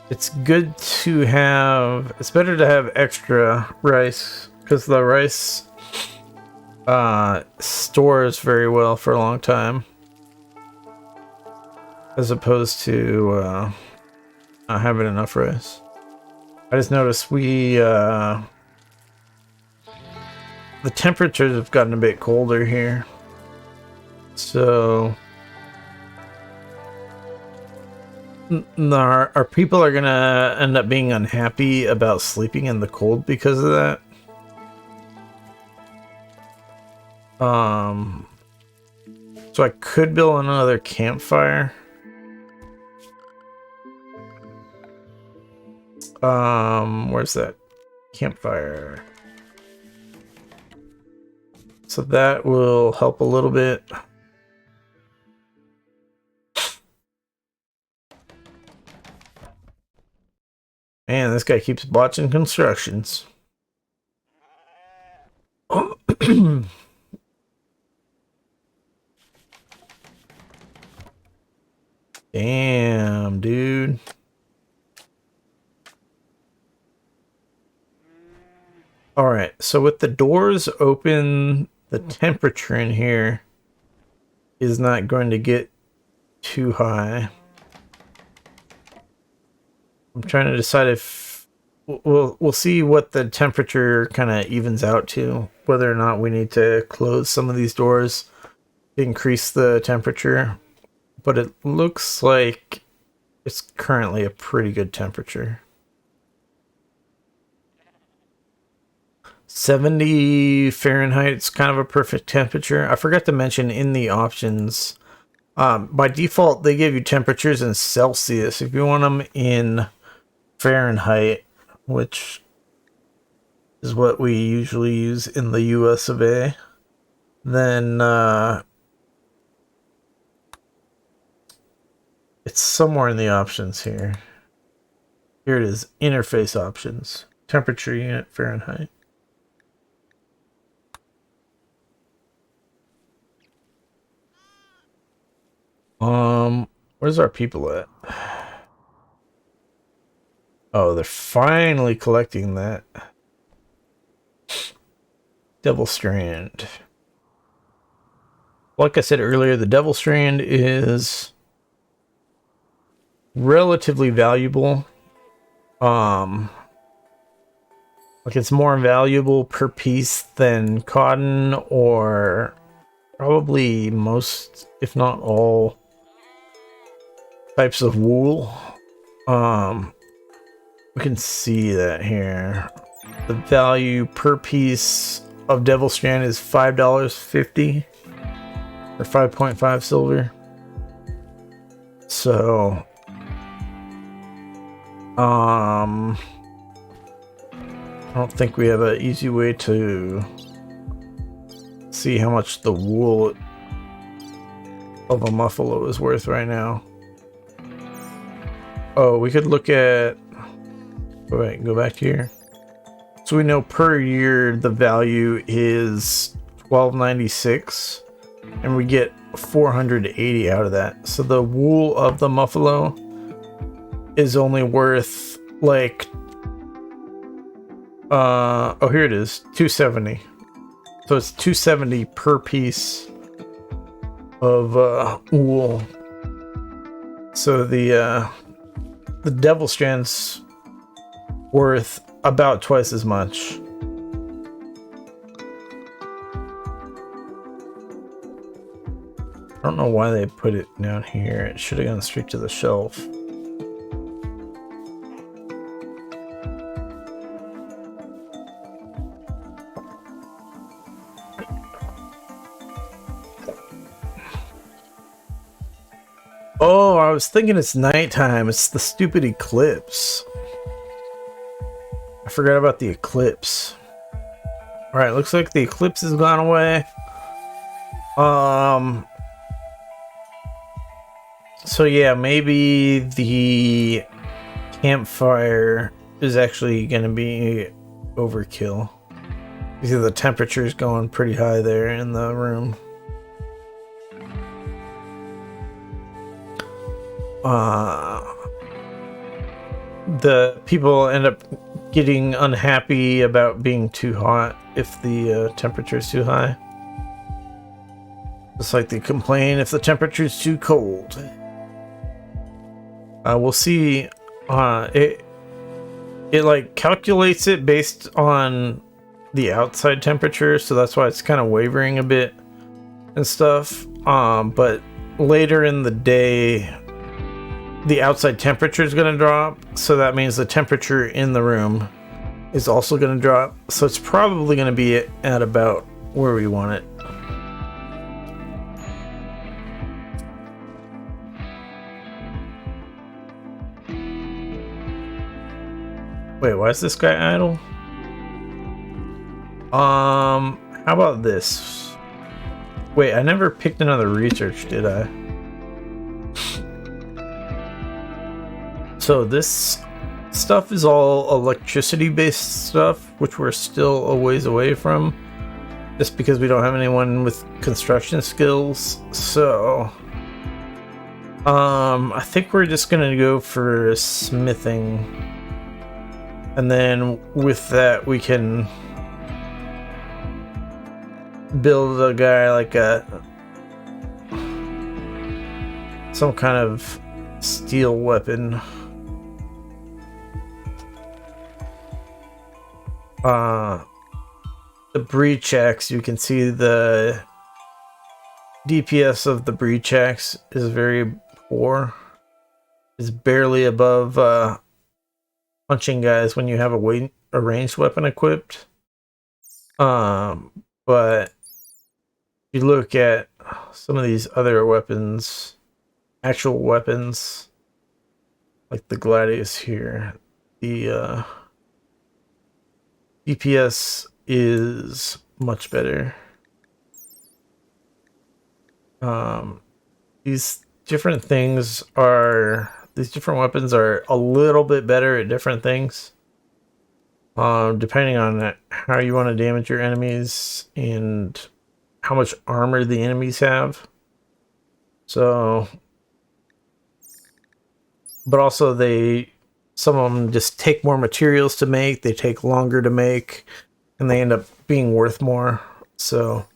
It's good to have, it's better to have extra rice because the rice stores very well for a long time, as opposed to not having enough rice. I just noticed the temperatures have gotten a bit colder here, so our people are gonna end up being unhappy about sleeping in the cold because of that. So I could build another campfire. Where's that campfire? So that will help a little bit. Man, this guy keeps botching constructions. Damn, dude. All right, so with the doors open, the temperature in here is not going to get too high. I'm trying to decide if we'll see what the temperature kind of evens out to, whether or not we need to close some of these doors to increase the temperature. But it looks like it's currently a pretty good temperature. 70 Fahrenheit's kind of a perfect temperature. I forgot to mention in the options, by default, they give you temperatures in Celsius. If you want them in Fahrenheit, which is what we usually use in the US of A, then it's somewhere in the options here. Here it is, interface options, temperature unit Fahrenheit. Where's our people at? Oh, they're finally collecting that. Devil Strand. Like I said earlier, the Devil Strand is relatively valuable. Like it's more valuable per piece than cotton, or probably most, if not all, types of wool. We can see that here. The value per piece of Devil Strand is $5.50 or 5.5 silver. So I don't think we have an easy way to see how much the wool of a muffalo is worth right now. Oh, we could look at... Wait, go back here. So we know per year the value is $12.96, and we get 480 out of that. So the wool of the muffalo is only worth like oh, here it is, 270. So it's 270 per piece of wool. So the Devil Strand's worth about twice as much. I don't know why they put it down here. It should have gone straight to the shelf. Oh, I was thinking it's nighttime. It's the stupid eclipse. I forgot about the eclipse. Alright, looks like the eclipse has gone away. So yeah, maybe the campfire is actually gonna be overkill. You see the temperature is going pretty high there in the room. The people end up getting unhappy about being too hot if the temperature is too high. Just like they complain if the temperature is too cold. We'll see. It like calculates it based on the outside temperature, so that's why it's kind of wavering a bit and stuff. But later in the day, the outside temperature is going to drop, so that means the temperature in the room is also going to drop. So it's probably going to be at about where we want it. Wait, why is this guy idle? How about this? Wait, I never picked another research, did I? So this stuff is all electricity-based stuff, which we're still a ways away from, just because we don't have anyone with construction skills. So I think we're just gonna go for smithing, and then with that we can build a guy like some kind of steel weapon. The breach axe, you can see the DPS of the breach axe is very poor. It's barely above punching guys when you have a ranged weapon equipped. But if you look at some of these other weapons, actual weapons, like the Gladius here, the DPS is much better. These different weapons are a little bit better at different things, depending on how you want to damage your enemies and how much armor the enemies have. So, but also some of them just take more materials to make, they take longer to make. and they end up being worth more. So,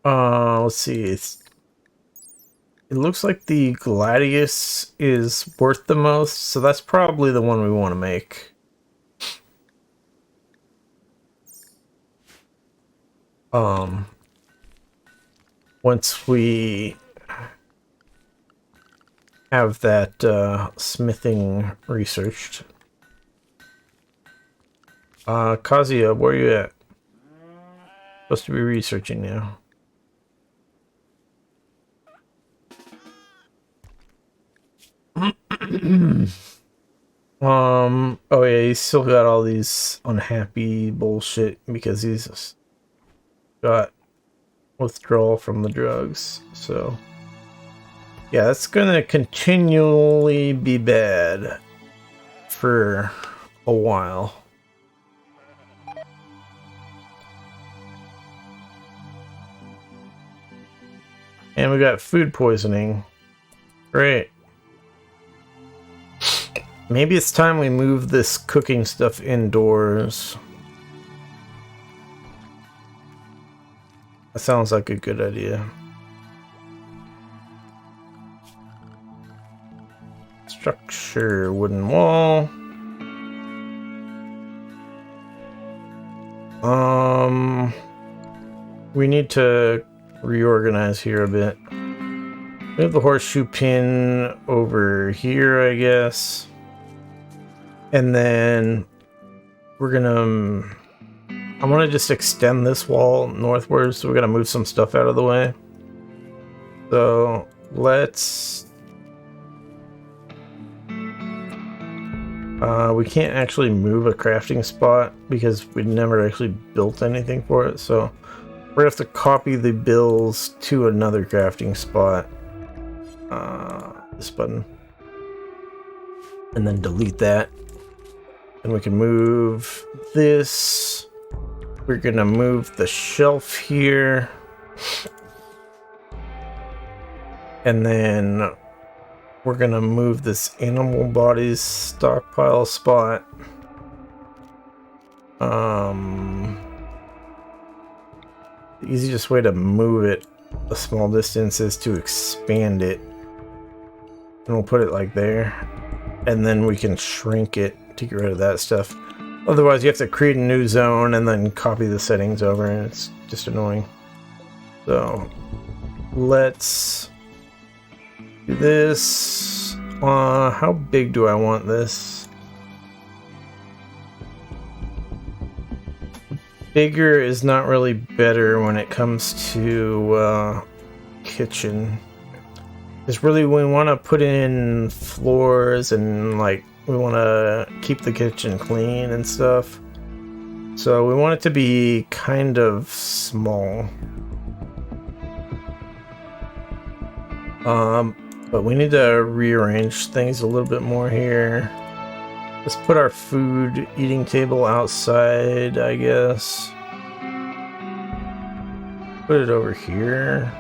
let's see. It looks like the Gladius is worth the most, so that's probably the one we want to make. Once we have that smithing researched. Kazuya, where are you at? Supposed to be researching now. Oh yeah, he's still got all these unhappy bullshit because he's got withdrawal from the drugs, so yeah, that's gonna continually be bad for a while. And we got food poisoning. Great. Maybe it's time we move this cooking stuff indoors. That sounds like a good idea. Structure, wooden wall. We need to reorganize here a bit. We have the horseshoe pin over here, I guess. And then we're gonna... I want to just extend this wall northward, so we're gonna move some stuff out of the way. So let's... we can't actually move a crafting spot because we never actually built anything for it, so we're gonna have to copy the bills to another crafting spot. This button. And then delete that. And we can move this. We're gonna move the shelf here. And then we're gonna move this animal bodies stockpile spot. The easiest way to move it a small distance is to expand it. And we'll put it like there. And then we can shrink it to get rid of that stuff. Otherwise, you have to create a new zone and then copy the settings over, and it's just annoying. So, let's do this. How big do I want this? Bigger is not really better when it comes to kitchen. Because really, we want to put in floors and like we want to keep the kitchen clean and stuff. So we want it to be kind of small. But we need to rearrange things a little bit more here. Let's put our food eating table outside, I guess. Put it over here.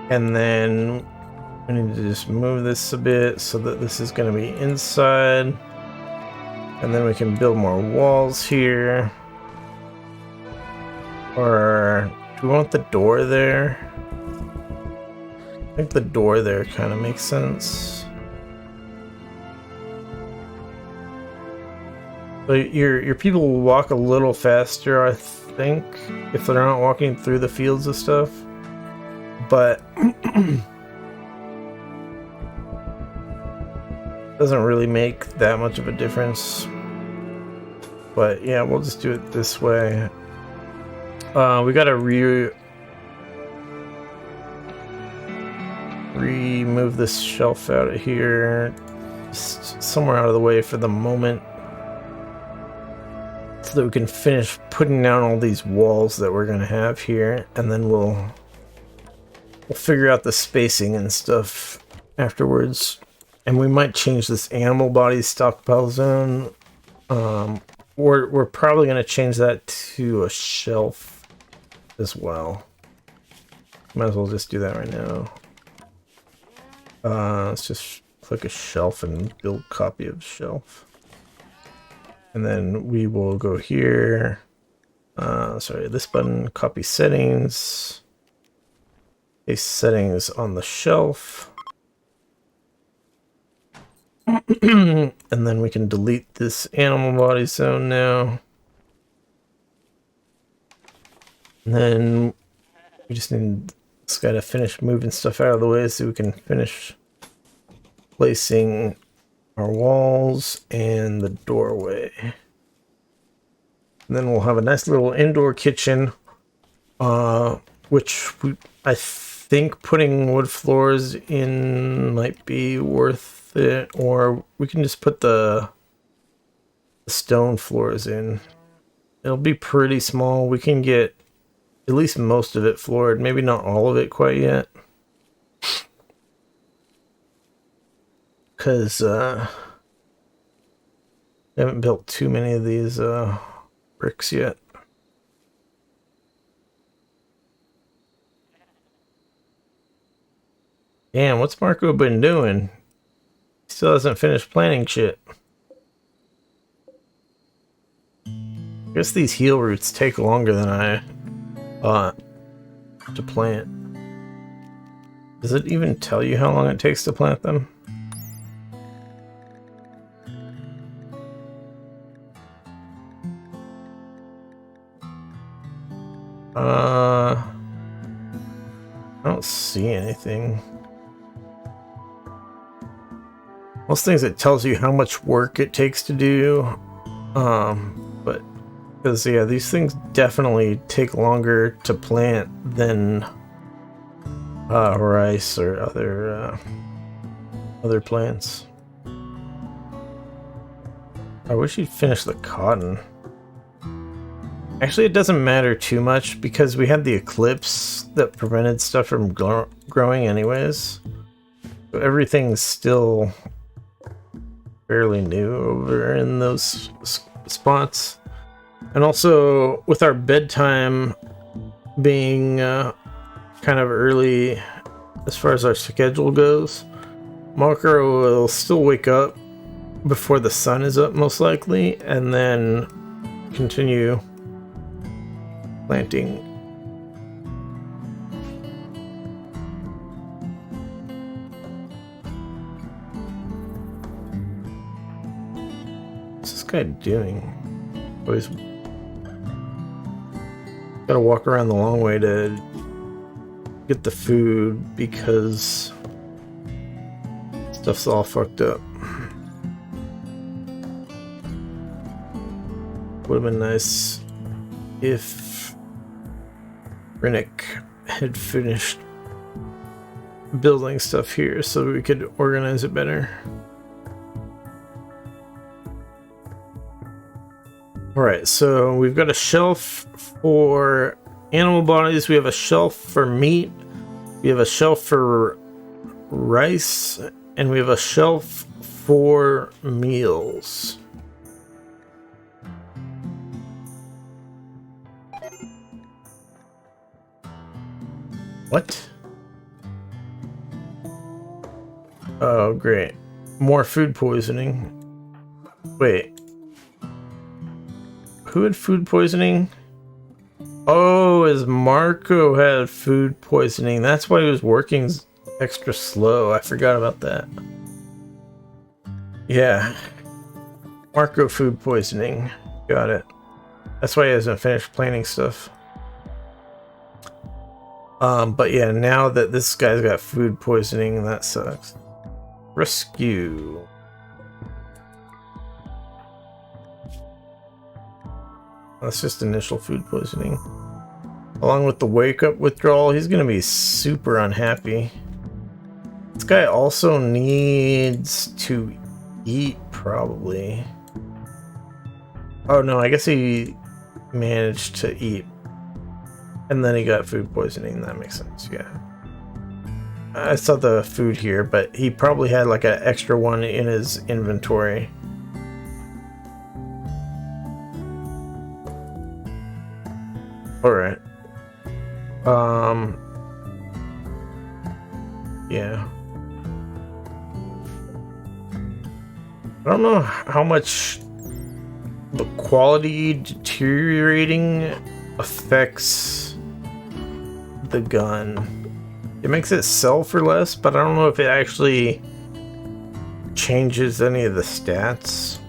And then we need to just move this a bit so that this is going to be inside. And then we can build more walls here. Or do we want the door there? I think the door there kind of makes sense. So your people will walk a little faster, I think, if they're not walking through the fields of stuff. But doesn't really make that much of a difference. But yeah, we'll just do it this way. We gotta remove this shelf out of here, just somewhere out of the way for the moment, so that we can finish putting down all these walls that we're gonna have here, and then we'll figure out the spacing and stuff afterwards. And we might change this animal body stockpile zone. We're probably going to change that to a shelf as well. Might as well just do that right now. Let's just click a shelf and build copy of shelf. And then we will go here. Sorry, this button, copy settings. Paste settings on the shelf. And then we can delete this animal body zone now. And then we just need this guy to finish moving stuff out of the way so we can finish placing our walls and the doorway. And then we'll have a nice little indoor kitchen, which I think putting wood floors in might be worth it, or we can just put the stone floors in. It'll be pretty small. We can get at least most of it floored, maybe not all of it quite yet. Because I haven't built too many of these bricks yet. Damn, what's Marco been doing? He still hasn't finished planting shit. I guess these heel roots take longer than I thought to plant. Does it even tell you how long it takes to plant them? I don't see anything. Most things it tells you how much work it takes to do. But because yeah, these things definitely take longer to plant than rice or other plants. I wish he'd finish the cotton. Actually, it doesn't matter too much because we had the eclipse that prevented stuff from growing anyways. So everything's still fairly new over in those spots. And also, with our bedtime being kind of early as far as our schedule goes, Marco will still wake up before the sun is up most likely, and then continue planting. What's this guy doing? Oh, he's gotta walk around the long way to get the food because stuff's all fucked up. Would have been nice if Rinnick had finished building stuff here so we could organize it better. Alright, so we've got a shelf for animal bodies, we have a shelf for meat, we have a shelf for rice, and we have a shelf for meals. What? Oh, great. More food poisoning. Wait. Who had food poisoning? Oh, as Marco had food poisoning. That's why he was working extra slow. I forgot about that. Yeah. Marco food poisoning. Got it. That's why he hasn't finished planting stuff. But yeah, now that this guy's got food poisoning, that sucks. Rescue. That's just initial food poisoning. Along with the wake-up withdrawal, he's gonna be super unhappy. This guy also needs to eat, probably. Oh no, I guess he managed to eat. And then he got food poisoning. That makes sense, yeah. I saw the food here, but he probably had like an extra one in his inventory. Alright. Yeah. I don't know how much the quality deteriorating affects the gun. It makes it sell for less, but I don't know if it actually changes any of the stats.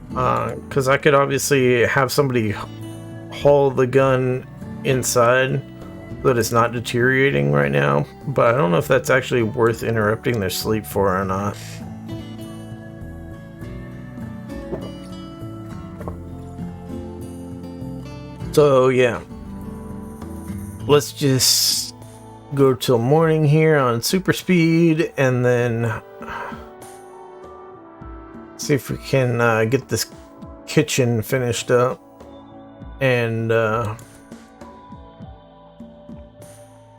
Because I could obviously have somebody haul the gun inside so that it's not deteriorating right now, but I don't know if that's actually worth interrupting their sleep for or not. So yeah, let's just go till morning here on super speed, and then see if we can get this kitchen finished up. And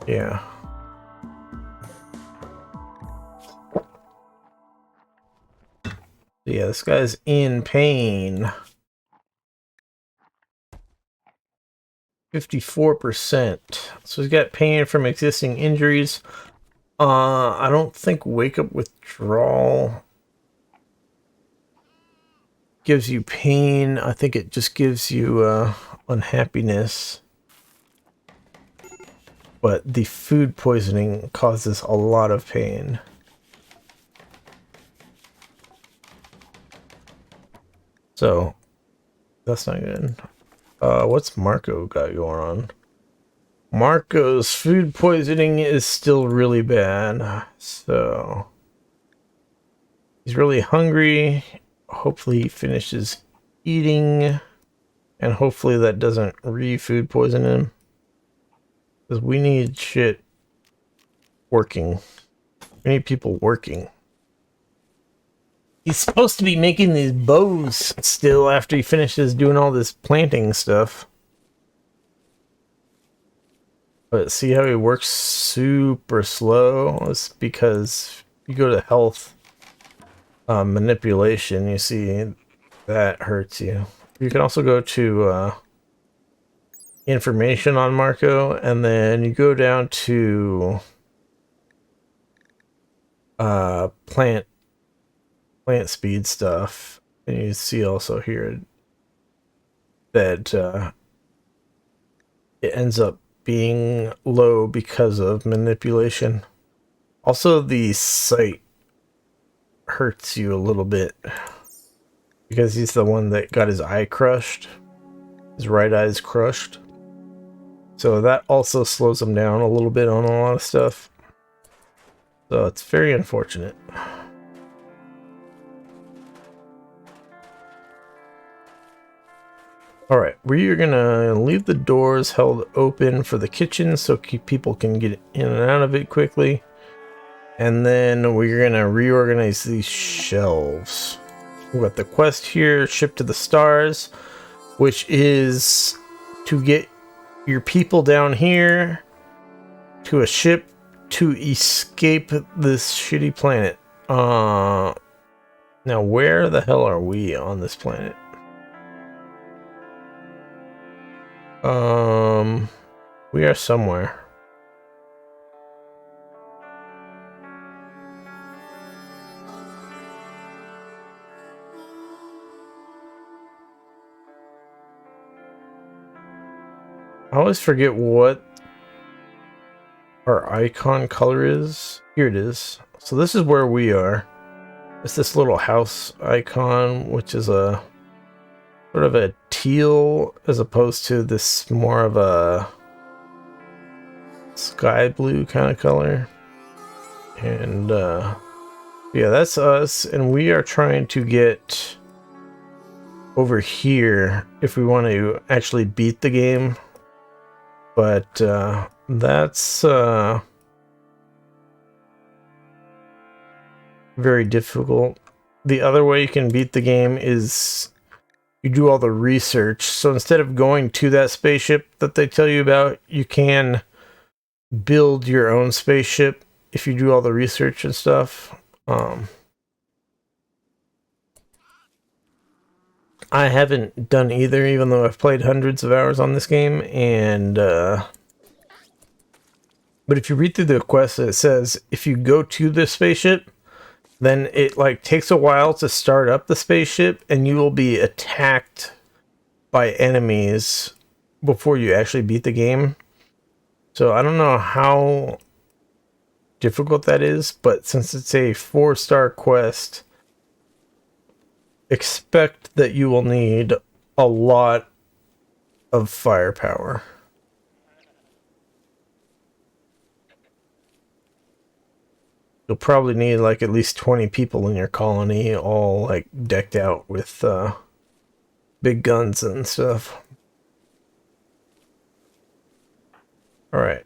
yeah. Yeah, this guy's in pain. 54%. So he's got pain from existing injuries. I don't think wake up withdrawal gives you pain. I think it just gives you unhappiness. But the food poisoning causes a lot of pain. So that's not good. What's Marco got going on? Marco's food poisoning is still really bad. So he's really hungry. Hopefully he finishes eating, and hopefully that doesn't re-food poison him, because we need shit working. We need people working. He's supposed to be making these bows still after he finishes doing all this planting stuff. But see how he works super slow? It's because you go to health manipulation, you see that hurts you. You can also go to information on Marco, and then you go down to plant speed stuff, and you see also here that it ends up being low because of manipulation. Also, the sight hurts you a little bit because he's the one that got his eye crushed. His right eye's crushed. So that also slows him down a little bit on a lot of stuff. So it's very unfortunate. Alright, we're gonna leave the doors held open for the kitchen so people can get in and out of it quickly. And then we're gonna reorganize these shelves. We've got the quest here, Ship to the Stars, which is to get your people down here to a ship to escape this shitty planet. Now where the hell are we on this planet? We are somewhere. I always forget what our icon color is. Here it is. So this is where we are. It's this little house icon, which is a sort of a teal as opposed to this more of a sky blue kind of color. And yeah, that's us, and we are trying to get over here if we want to actually beat the game. But that's very difficult. The other way you can beat the game is you do all the research. So instead of going to that spaceship that they tell you about, you can build your own spaceship if you do all the research and stuff. I haven't done either, even though I've played hundreds of hours on this game, and but if you read through the quest, it says if you go to this spaceship, then it like takes a while to start up the spaceship, and you will be attacked by enemies before you actually beat the game. So I don't know how difficult that is, but since it's a 4-star quest, expect that you will need a lot of firepower. You'll probably need like at least 20 people in your colony, all like decked out with big guns and stuff. Alright,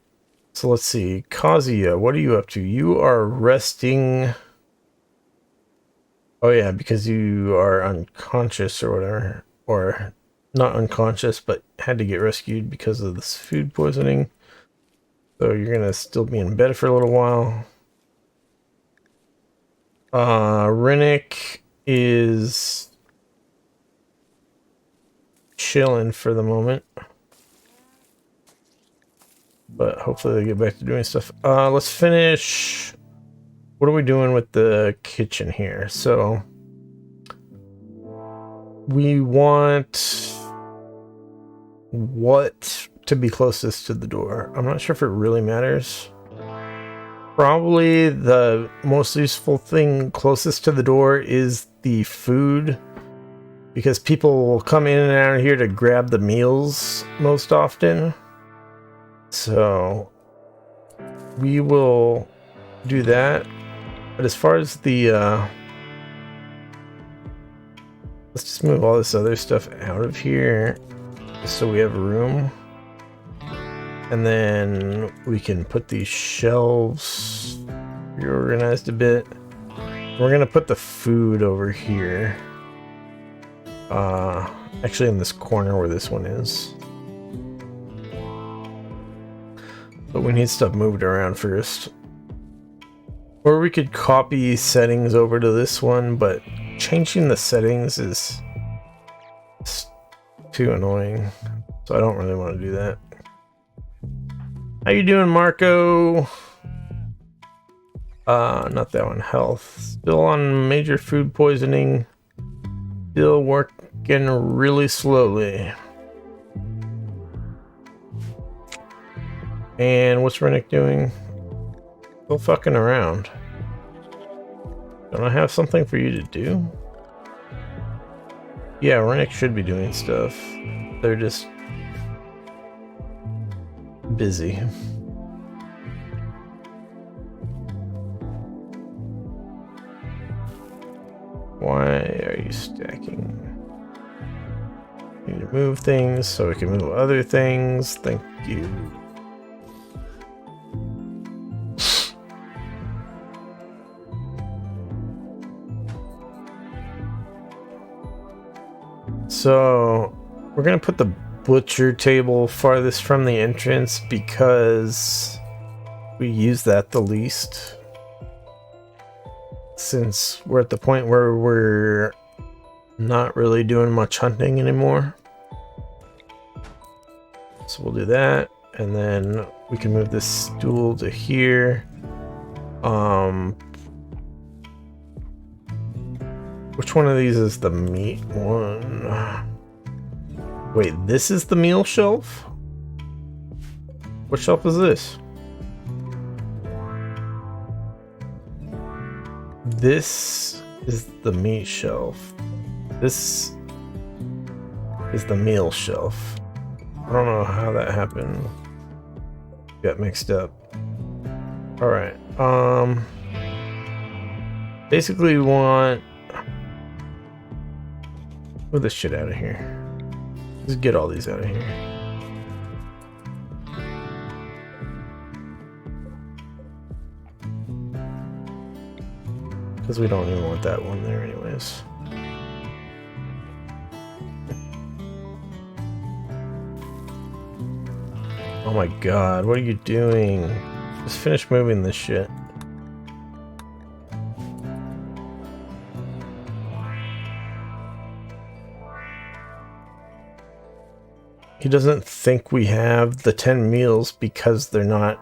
so let's see. Kazuya, what are you up to? You are resting. Oh yeah, because you are unconscious or whatever. Or not unconscious, but had to get rescued because of this food poisoning. So you're gonna still be in bed for a little while. Rennick is chilling for the moment. But hopefully they get back to doing stuff. Let's finish. What are we doing with the kitchen here? So we want what to be closest to the door. I'm not sure if it really matters. Probably the most useful thing closest to the door is the food, because people will come in and out of here to grab the meals most often. So we will do that. But as far as the let's just move all this other stuff out of here just so we have room. And then we can put these shelves reorganized a bit. We're gonna put the food over here. Actually in this corner where this one is. But we need stuff moved around first. Or we could copy settings over to this one, but changing the settings is too annoying. So I don't really want to do that. How you doing, Marco? Not that one. Health. Still on major food poisoning. Still working really slowly. And what's Rennick doing? Still fucking around. Don't I have something for you to do? Yeah, Rennick should be doing stuff. They're just busy. Why are you stacking? Need to move things so we can move other things. Thank you. So we're gonna put the butcher table farthest from the entrance because we use that the least, since we're at the point where we're not really doing much hunting anymore. So we'll do that, and then we can move this stool to here. Which one of these is the meat one? Wait, this is the meal shelf? What shelf is this? This is the meat shelf. This is the meal shelf. I don't know how that happened. Got mixed up. Alright, basically we want... Move this shit out of here. Just get all these out of here. Because we don't even want that one there anyways. Oh my god, what are you doing? Just finish moving this shit. He doesn't think we have the 10 meals because they're not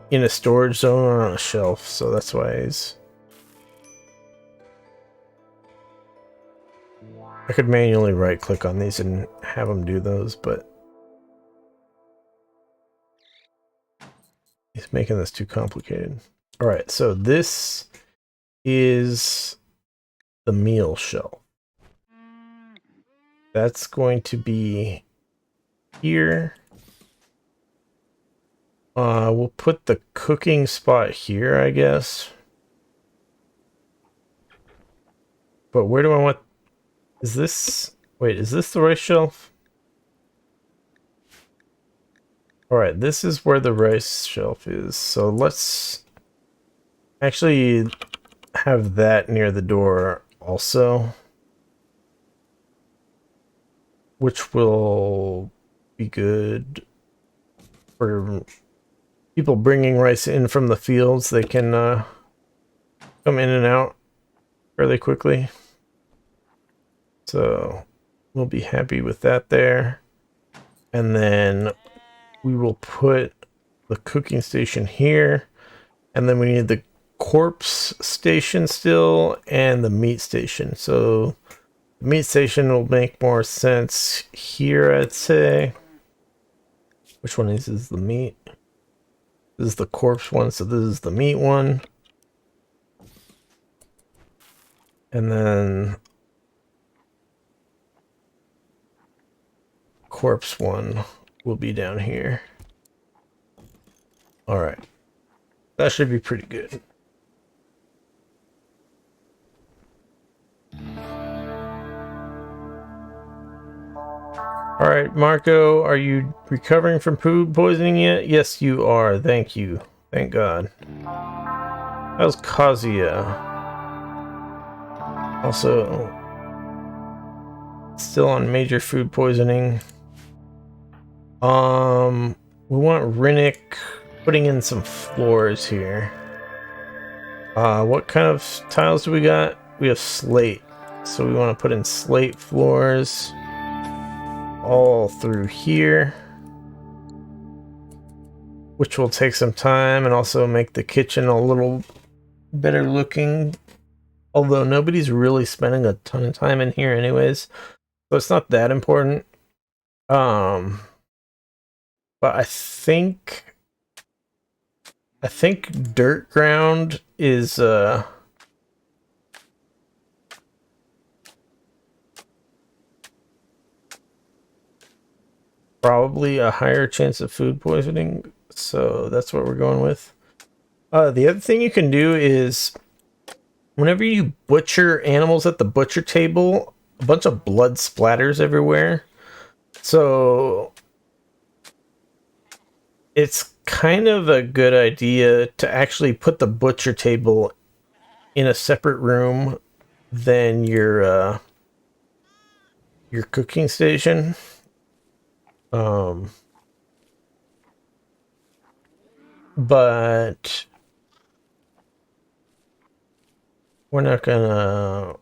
in a storage zone or on a shelf, so that's why he's I could manually right click on these and have them do those, but he's making this too complicated. All right, so this is the meal shelf. That's going to be here. We'll put the cooking spot here, I guess. But where do I want... Is this... Wait, is this the rice shelf? Alright, this is where the rice shelf is. So let's actually have that near the door also. Which will be good for people bringing rice in from the fields. They can come in and out fairly quickly. So we'll be happy with that there. And then we will put the cooking station here. And then we need the corpse station still and the meat station. So the meat station will make more sense here, I'd say. Which one is the meat? This is the corpse one, so this is the meat one. And then corpse one will be down here. All right. That should be pretty good. All right, Marco, are you recovering from food poisoning yet? Yes, you are. Thank you. Thank God. How's Kazuya? Also, still on major food poisoning. We want Rinnick putting in some floors here. What kind of tiles do we got? We have slate. So we want to put in slate floors all through here, which will take some time and also make the kitchen a little better looking, although nobody's really spending a ton of time in here anyways, so it's not that important. But I think dirt ground is probably a higher chance of food poisoning, so that's what we're going with. The other thing you can do is whenever you butcher animals at the butcher table, a bunch of blood splatters everywhere. So it's kind of a good idea to actually put the butcher table in a separate room than your cooking station. But we're not gonna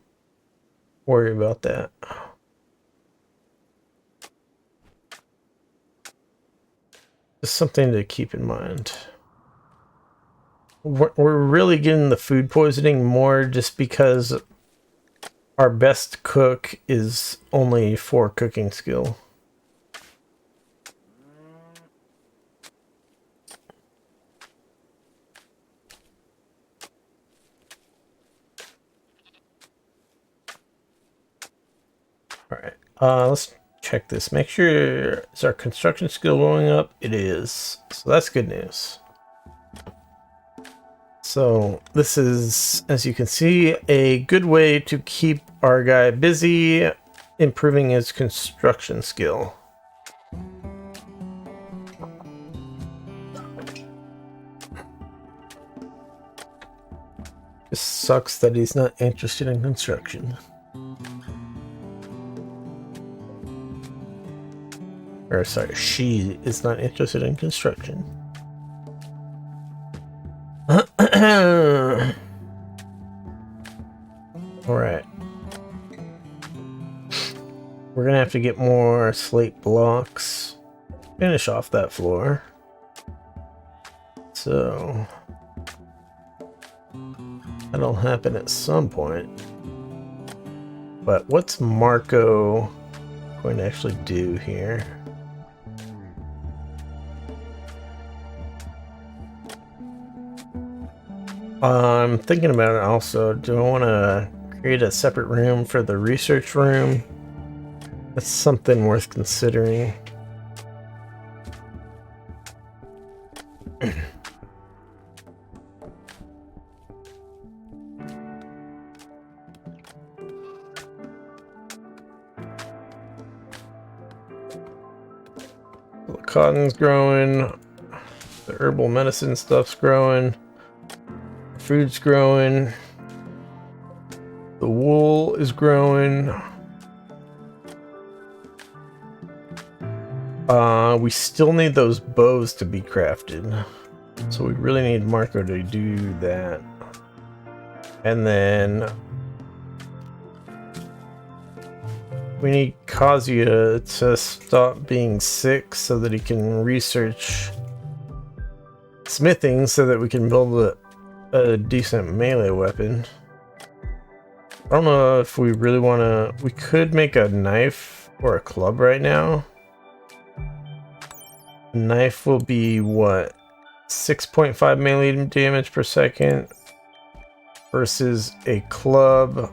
worry about that. Just something to keep in mind. We're really getting the food poisoning more just because our best cook is only 4 cooking skill. Alright, let's check this. Make sure, is our construction skill going up? It is. So that's good news. So this is, as you can see, a good way to keep our guy busy, improving his construction skill. It sucks that he's not interested in construction. Or sorry, she is not interested in construction. Alright. We're gonna have to get more slate blocks. Finish off that floor. So that'll happen at some point. But what's Marco going to actually do here? I'm thinking about it also. Do I want to create a separate room for the research room? That's something worth considering. The cotton's growing, the herbal medicine stuff's growing, food's growing, the wool is growing. We still need those bows to be crafted, so we really need Marco to do that. And then we need Kazuya to stop being sick so that he can research smithing so that we can build a decent melee weapon. I don't know if we really want to... We could make a knife or a club right now. A knife will be, what, 6.5 melee damage per second versus a club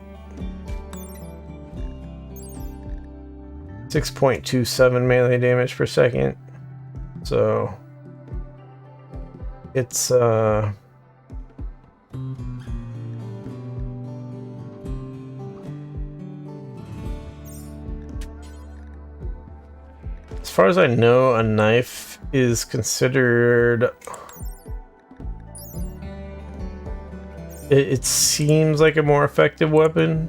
6.27 melee damage per second. So it's as far as I know, a knife is considered... It seems like a more effective weapon.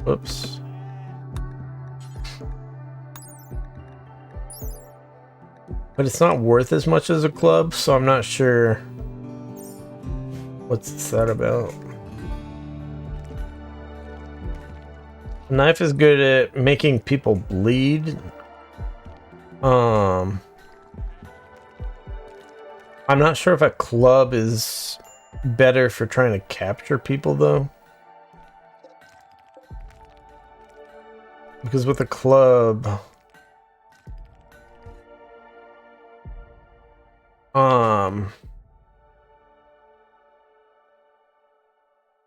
Whoops. But it's not worth as much as a club, so I'm not sure what's that about. A knife is good at making people bleed. I'm not sure if a club is better for trying to capture people though. Because with a club,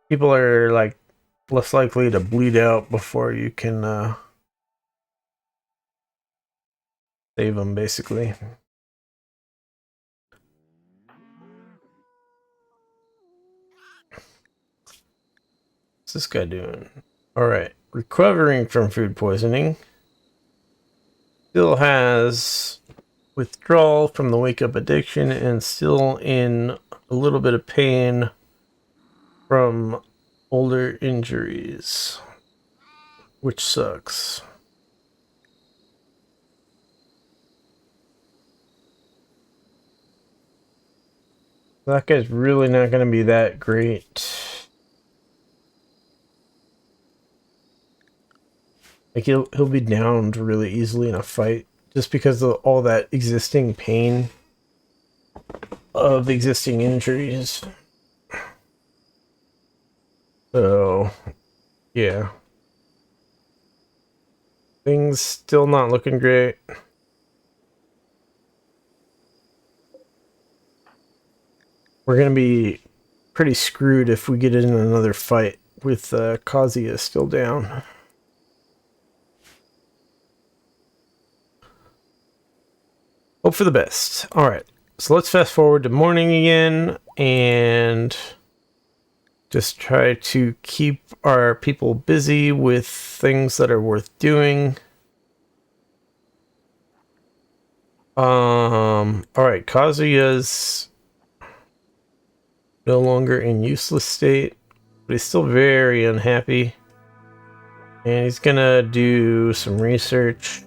people are like less likely to bleed out before you can save them, basically. What's this guy doing? Alright, recovering from food poisoning. Still has withdrawal from the wake up addiction and still in a little bit of pain from older injuries, which sucks. That guy's really not going to be that great. Like he'll be downed really easily in a fight just because of all that existing pain of existing injuries. So, yeah. Things still not looking great. We're going to be pretty screwed if we get in another fight with Kazuya still down. Hope for the best. Alright, so let's fast forward to morning again and just try to keep our people busy with things that are worth doing. Alright, Kazuya's no longer in useless state, but he's still very unhappy. And he's gonna do some research.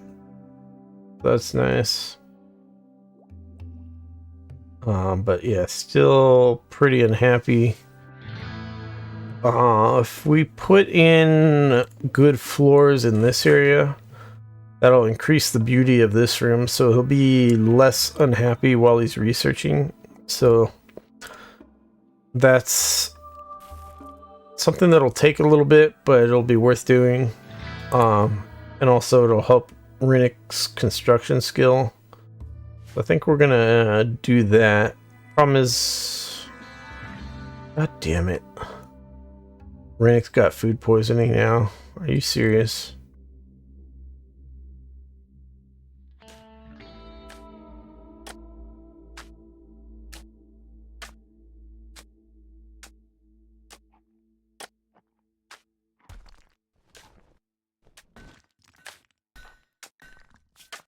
That's nice. But yeah, still pretty unhappy. If we put in good floors in this area, that'll increase the beauty of this room, so he'll be less unhappy while he's researching. So that's something that'll take a little bit, but it'll be worth doing. And also it'll help Rennick's construction skill. I think we're gonna do that. Problem is, god damn it, Rennick's got food poisoning now. Are you serious?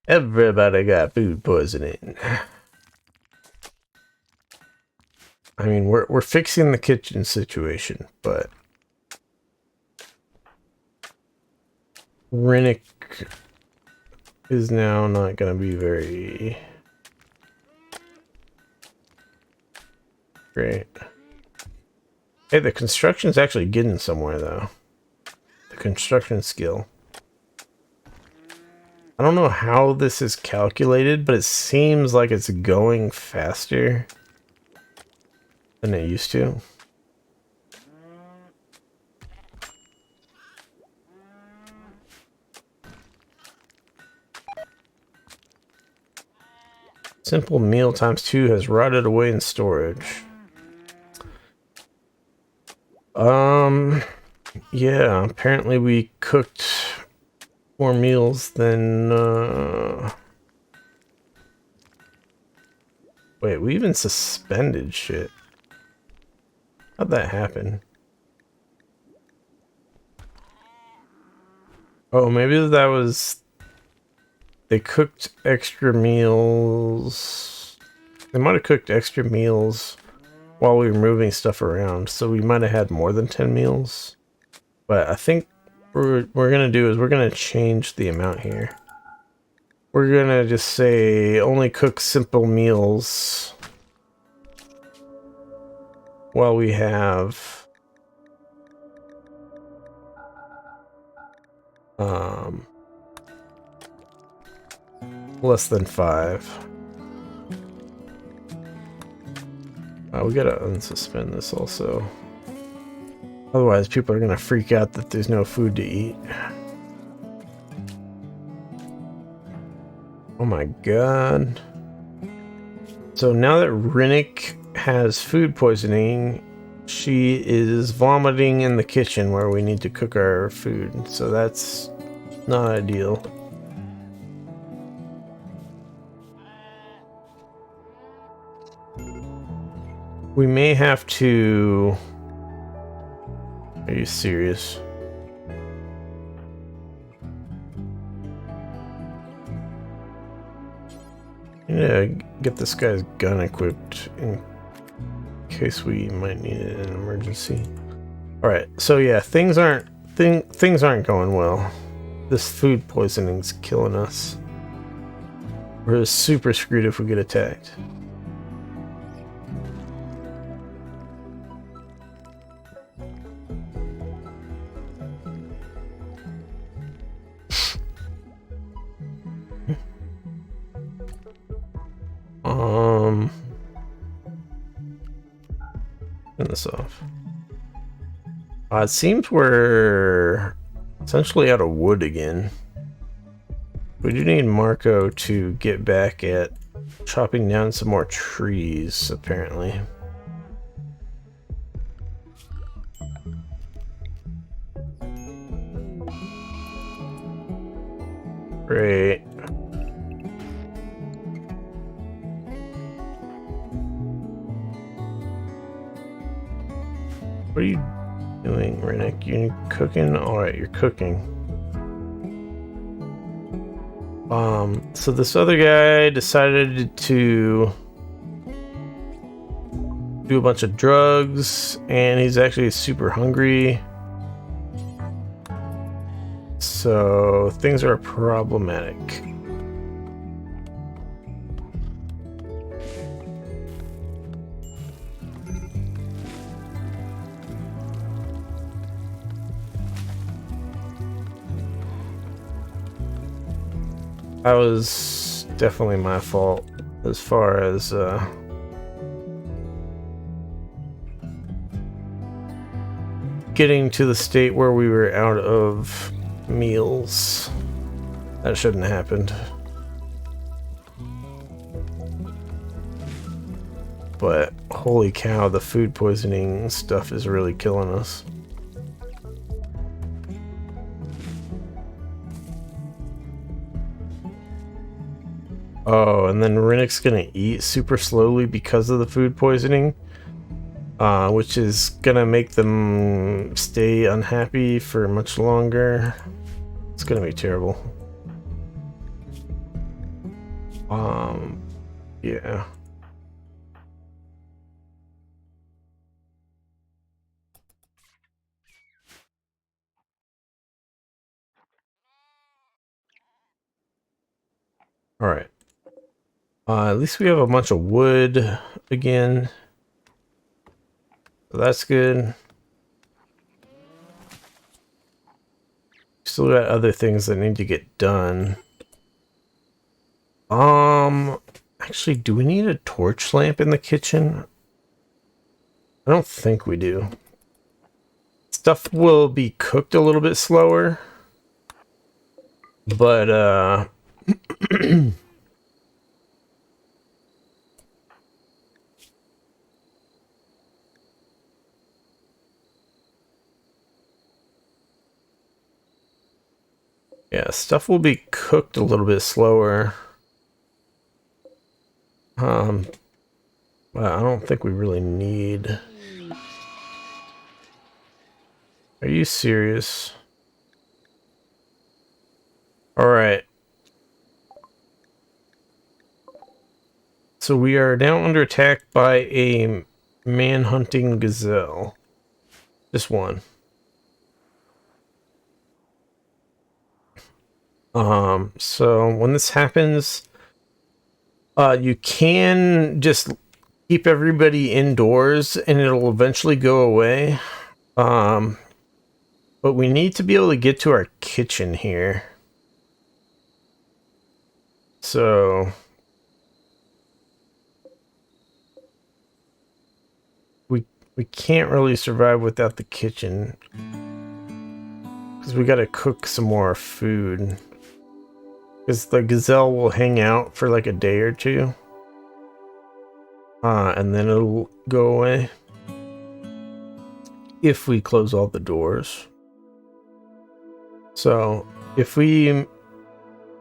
Everybody got food poisoning. I mean, we're fixing the kitchen situation, but Rennick is now not going to be very great. Hey, the construction's actually getting somewhere, though. The construction skill. I don't know how this is calculated, but it seems like it's going faster than it used to. Simple meal times 2 has rotted away in storage. Yeah, apparently we cooked more meals than, wait, we even suspended shit. How'd that happen? Oh, maybe that was... They cooked extra meals... They might have cooked extra meals while we were moving stuff around, so we might have had more than 10 meals. But I think what we're gonna do is we're gonna change the amount here. We're gonna just say only cook simple meals while we have less than 5. We gotta unsuspend this also. Otherwise, people are gonna freak out that there's no food to eat. Oh my god. So now that Rennick has food poisoning, she is vomiting in the kitchen where we need to cook our food. So that's not ideal. We may have to... Are you serious? Yeah, get this guy's gun equipped in case we might need it in an emergency. All right, so yeah, things aren't going well. This food poisoning's killing us. We're super screwed if we get attacked. Turn this off. It seems we're essentially out of wood again. We do need Marco to get back at chopping down some more trees, apparently. Great. What are you doing, Rennick? You cooking? Alright, you're cooking. So this other guy decided to do a bunch of drugs, and he's actually super hungry. So things are problematic. That was definitely my fault as far as getting to the state where we were out of meals. That shouldn't have happened. But holy cow, the food poisoning stuff is really killing us. Oh, and then Rennick's gonna eat super slowly because of the food poisoning, which is gonna make them stay unhappy for much longer. It's gonna be terrible. Yeah. All right. At least we have a bunch of wood again. So that's good. Still got other things that need to get done. Actually, do we need a torch lamp in the kitchen? I don't think we do. Stuff will be cooked a little bit slower. But, yeah, stuff will be cooked a little bit slower. Well, I don't think we really need... Are you serious? Alright. So we are now under attack by a man-hunting gazelle. Just one. So when this happens, you can just keep everybody indoors and it'll eventually go away. But we need to be able to get to our kitchen here. So we can't really survive without the kitchen. Because we gotta cook some more food. Because the gazelle will hang out for like a day or two. And then it'll go away. If we close all the doors. So, if we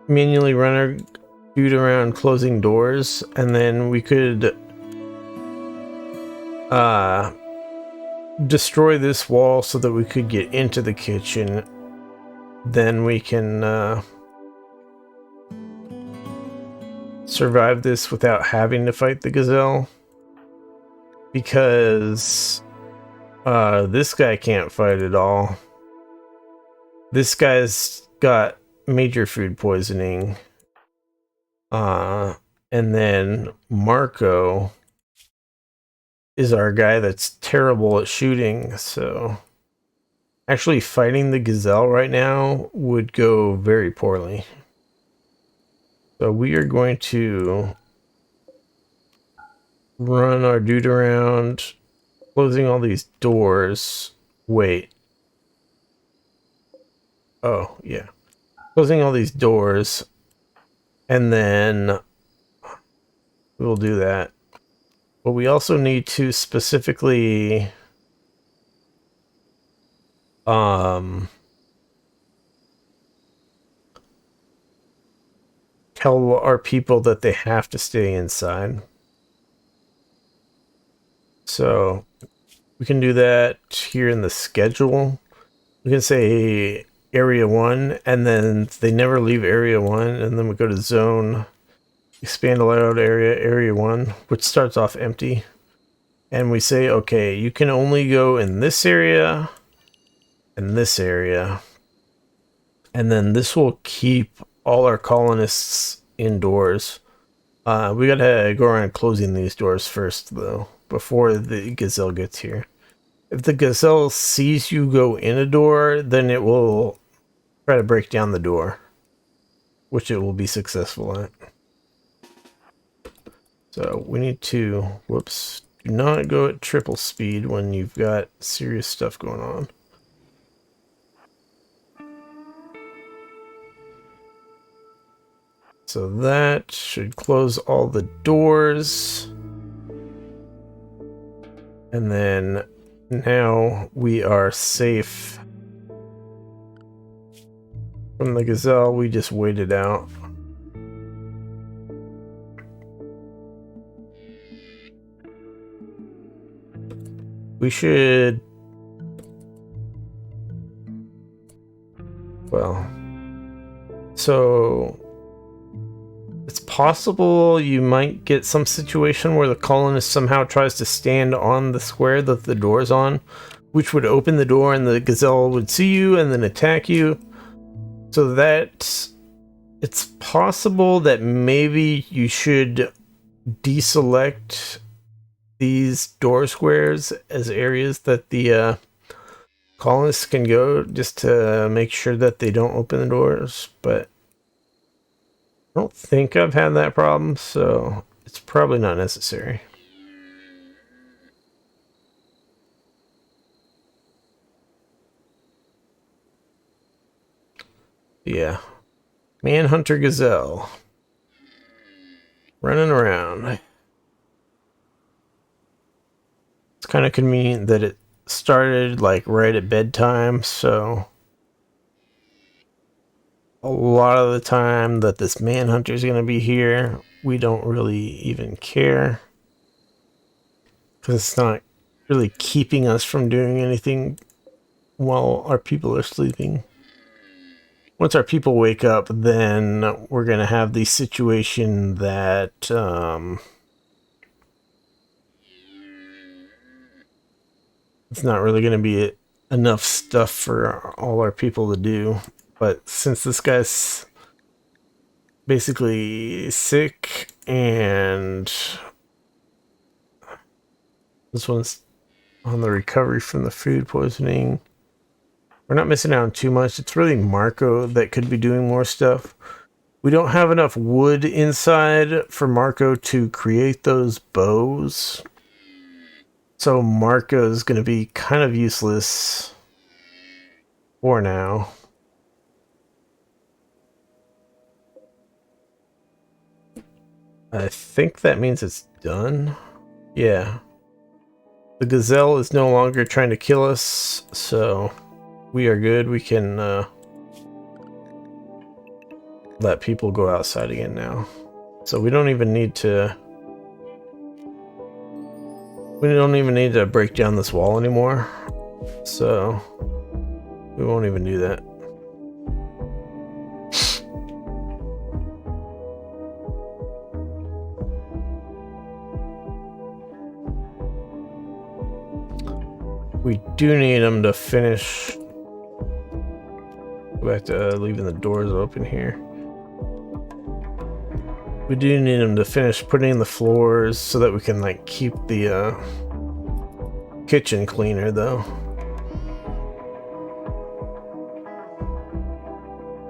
manually run our dude around closing doors, and then we could destroy this wall so that we could get into the kitchen, then we can survive this without having to fight the gazelle. Because this guy can't fight at all. This guy's got major food poisoning. And then Marco is our guy that's terrible at shooting, so actually fighting the gazelle right now would go very poorly. So we are going to run our dude around, closing all these doors. Wait. Oh, yeah. Closing all these doors, and then we'll do that. But we also need to specifically tell our people that they have to stay inside. So we can do that here in the schedule. We can say area 1, and then they never leave area 1, and then we go to zone, expand allowed area 1, which starts off empty. And we say, okay, you can only go in this area and this area. And then this will keep all our colonists indoors. We gotta go around closing these doors first, though, before the gazelle gets here. If the gazelle sees you go in a door, then it will try to break down the door, which it will be successful at. So we need to, whoops, do not go at triple speed when you've got serious stuff going on. So that should close all the doors. And then now we are safe from the gazelle. We just waited out. We should... Well... So... It's possible you might get some situation where the colonist somehow tries to stand on the square that the door's on, which would open the door and the gazelle would see you and then attack you. So that it's possible that maybe you should deselect these door squares as areas that the colonists can go, just to make sure that they don't open the doors. But I don't think I've had that problem, so it's probably not necessary. Yeah. Manhunter Gazelle. Running around. It's kind of convenient that it started like right at bedtime, so a lot of the time that this manhunter is going to be here, we don't really even care, because it's not really keeping us from doing anything while our people are sleeping. Once our people wake up, then we're going to have the situation that it's not really going to be enough stuff for all our people to do. But since this guy's basically sick and this one's on the recovery from the food poisoning, we're not missing out on too much. It's really Marco that could be doing more stuff. We don't have enough wood inside for Marco to create those bows. So Marco is going to be kind of useless for now. I think that means it's done. Yeah. The gazelle is no longer trying to kill us, so we are good. We can let people go outside again now. So we don't even need to... We don't even need to break down this wall anymore. So we won't even do that. We do need them to finish. Go back to leaving the doors open here. We do need them to finish putting in the floors so that we can like keep the kitchen cleaner though.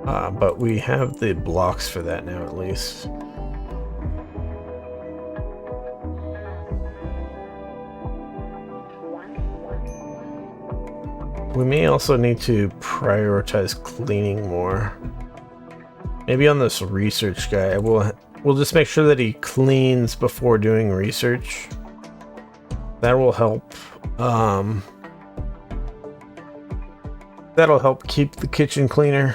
But we have the blocks for that now at least. We may also need to prioritize cleaning more. Maybe on this research guy, we'll just make sure that he cleans before doing research. That will help. That'll help keep the kitchen cleaner.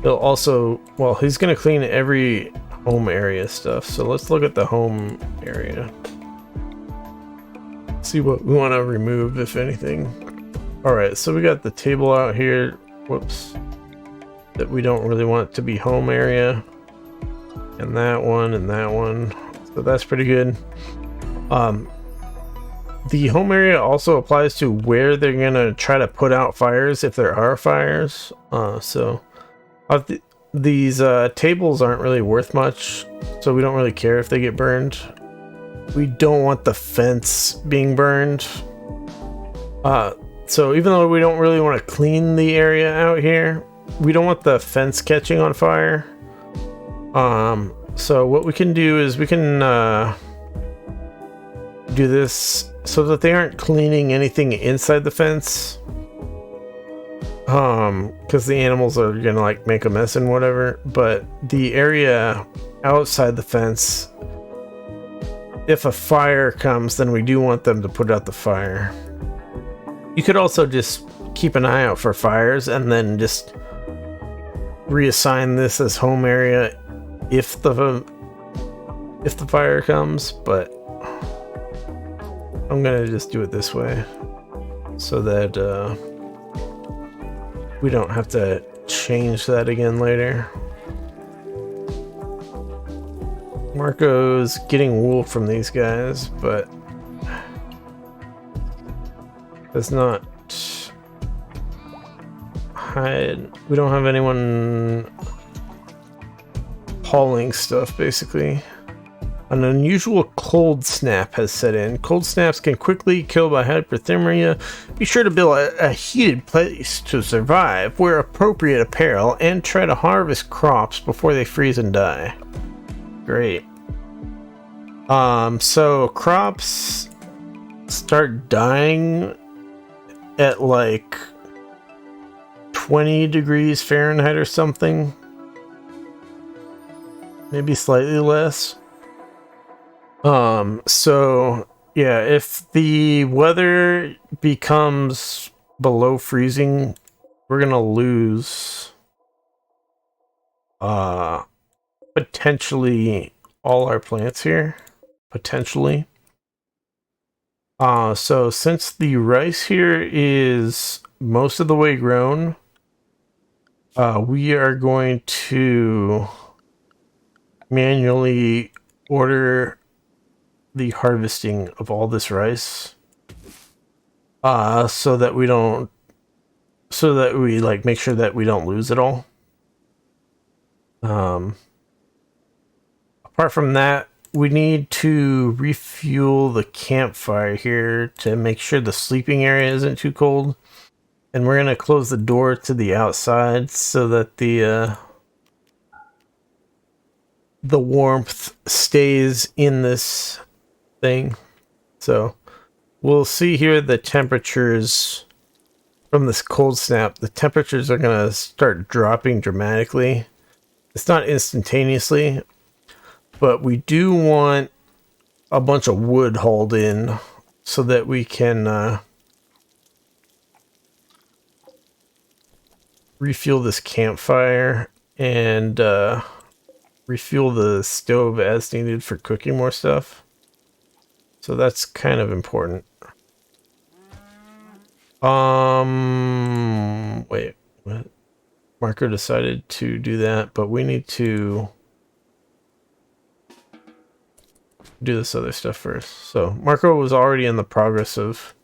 He'll also, well, he's gonna clean every home area stuff. So let's look at the home area. See what we want to remove, if anything. Alright, so we got the table out here. Whoops. That we don't really want to be home area. And that one, and that one. So that's pretty good. The home area also applies to where they're gonna try to put out fires, if there are fires. These tables aren't really worth much, so we don't really care if they get burned. We don't want the fence being burned. So even though we don't really want to clean the area out here, we don't want the fence catching on fire. So what we can do is we can do this so that they aren't cleaning anything inside the fence. because the animals are gonna like make a mess and whatever. But the area outside the fence, if a fire comes, then we do want them to put out the fire. You could also just keep an eye out for fires and then just reassign this as home area if the fire comes, but I'm gonna just do it this way so that we don't have to change that again later. Marco's getting wool from these guys, but does not hide. We don't have anyone hauling stuff, basically. An unusual cold snap has set in. Cold snaps can quickly kill by hypothermia. Be sure to build a heated place to survive, wear appropriate apparel, and try to harvest crops before they freeze and die. Great. So crops start dying at like 20 degrees Fahrenheit or something. Maybe slightly less. So yeah, if the weather becomes below freezing, we're gonna lose potentially all our plants here. Potentially. So since the rice here is most of the way grown, we are going to manually order the harvesting of all this rice, so that we like make sure that we don't lose it all. Apart from that, we need to refuel the campfire here to make sure the sleeping area isn't too cold. And we're gonna close the door to the outside so that the warmth stays in this thing. So we'll see here the temperatures from this cold snap. The temperatures are gonna start dropping dramatically. It's not instantaneously, but we do want a bunch of wood hauled in so that we can refuel this campfire and refuel the stove as needed for cooking more stuff. So that's kind of important. Wait, what? Marco decided to do that, but we need to do this other stuff first. So Marco was already in the progress of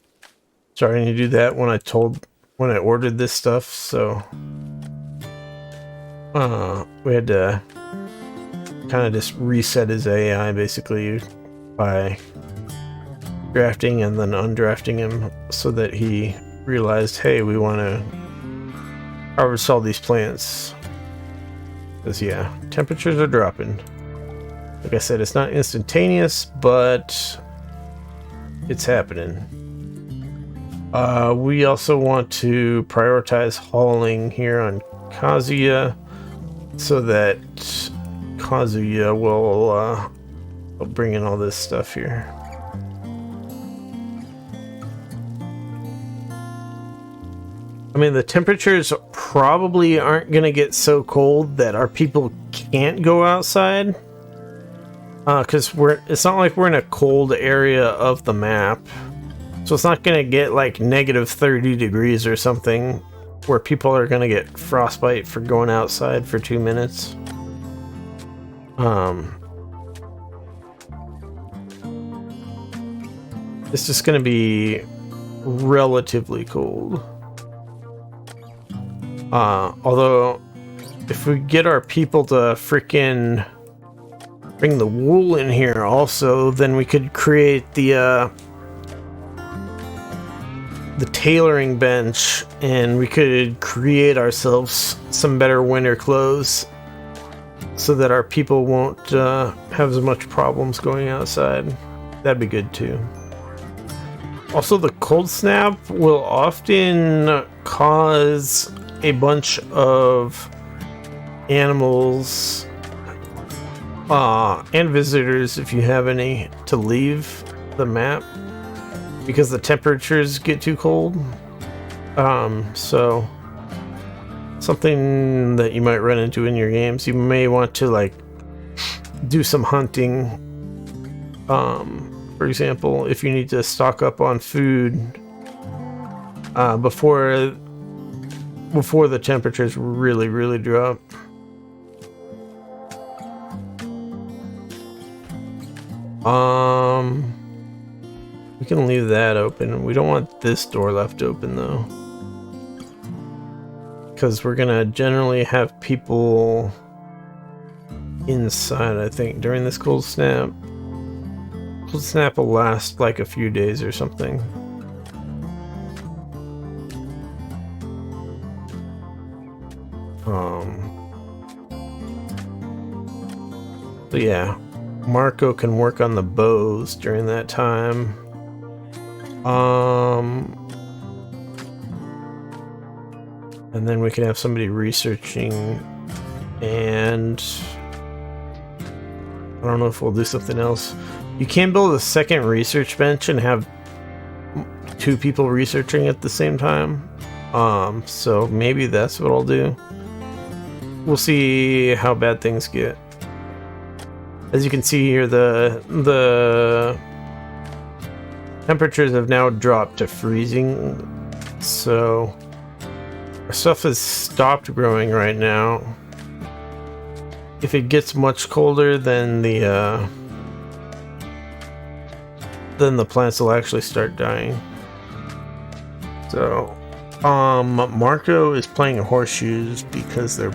starting to do that when I ordered this stuff, so we had to kind of just reset his AI basically by drafting and then undrafting him so that he realized, hey, we want to harvest all these plants. Because yeah, temperatures are dropping. Like I said, it's not instantaneous, but it's happening. We also want to prioritize hauling here on Kazuya so that Kazuya will bring in all this stuff here. I mean, the temperatures probably aren't going to get so cold that our people can't go outside. Because it's not like we're in a cold area of the map. So it's not going to get like negative 30 degrees or something where people are going to get frostbite for going outside for 2 minutes. It's just going to be relatively cold. Although, if we get our people to frickin' bring the wool in here also, then we could create the tailoring bench, and we could create ourselves some better winter clothes so that our people won't have as much problems going outside. That'd be good too. Also, the cold snap will often cause a bunch of animals and visitors, if you have any, to leave the map because the temperatures get too cold. So something that you might run into in your games, you may want to like do some hunting. For example, if you need to stock up on food before the temperatures really drop. We can leave that open. We don't want this door left open though, because we're gonna generally have people inside, I think, during this cold snap. Cold snap will last like a few days or something. So yeah, Marco can work on the bows during that time. And then we can have somebody researching, and I don't know if we'll do something else. You can build a second research bench and have 2 people researching at the same time. So maybe that's what I'll do. We'll see how bad things get. As you can see here, the temperatures have now dropped to freezing, so our stuff has stopped growing right now. If it gets much colder, then the plants will actually start dying. So, Marco is playing horseshoes because they're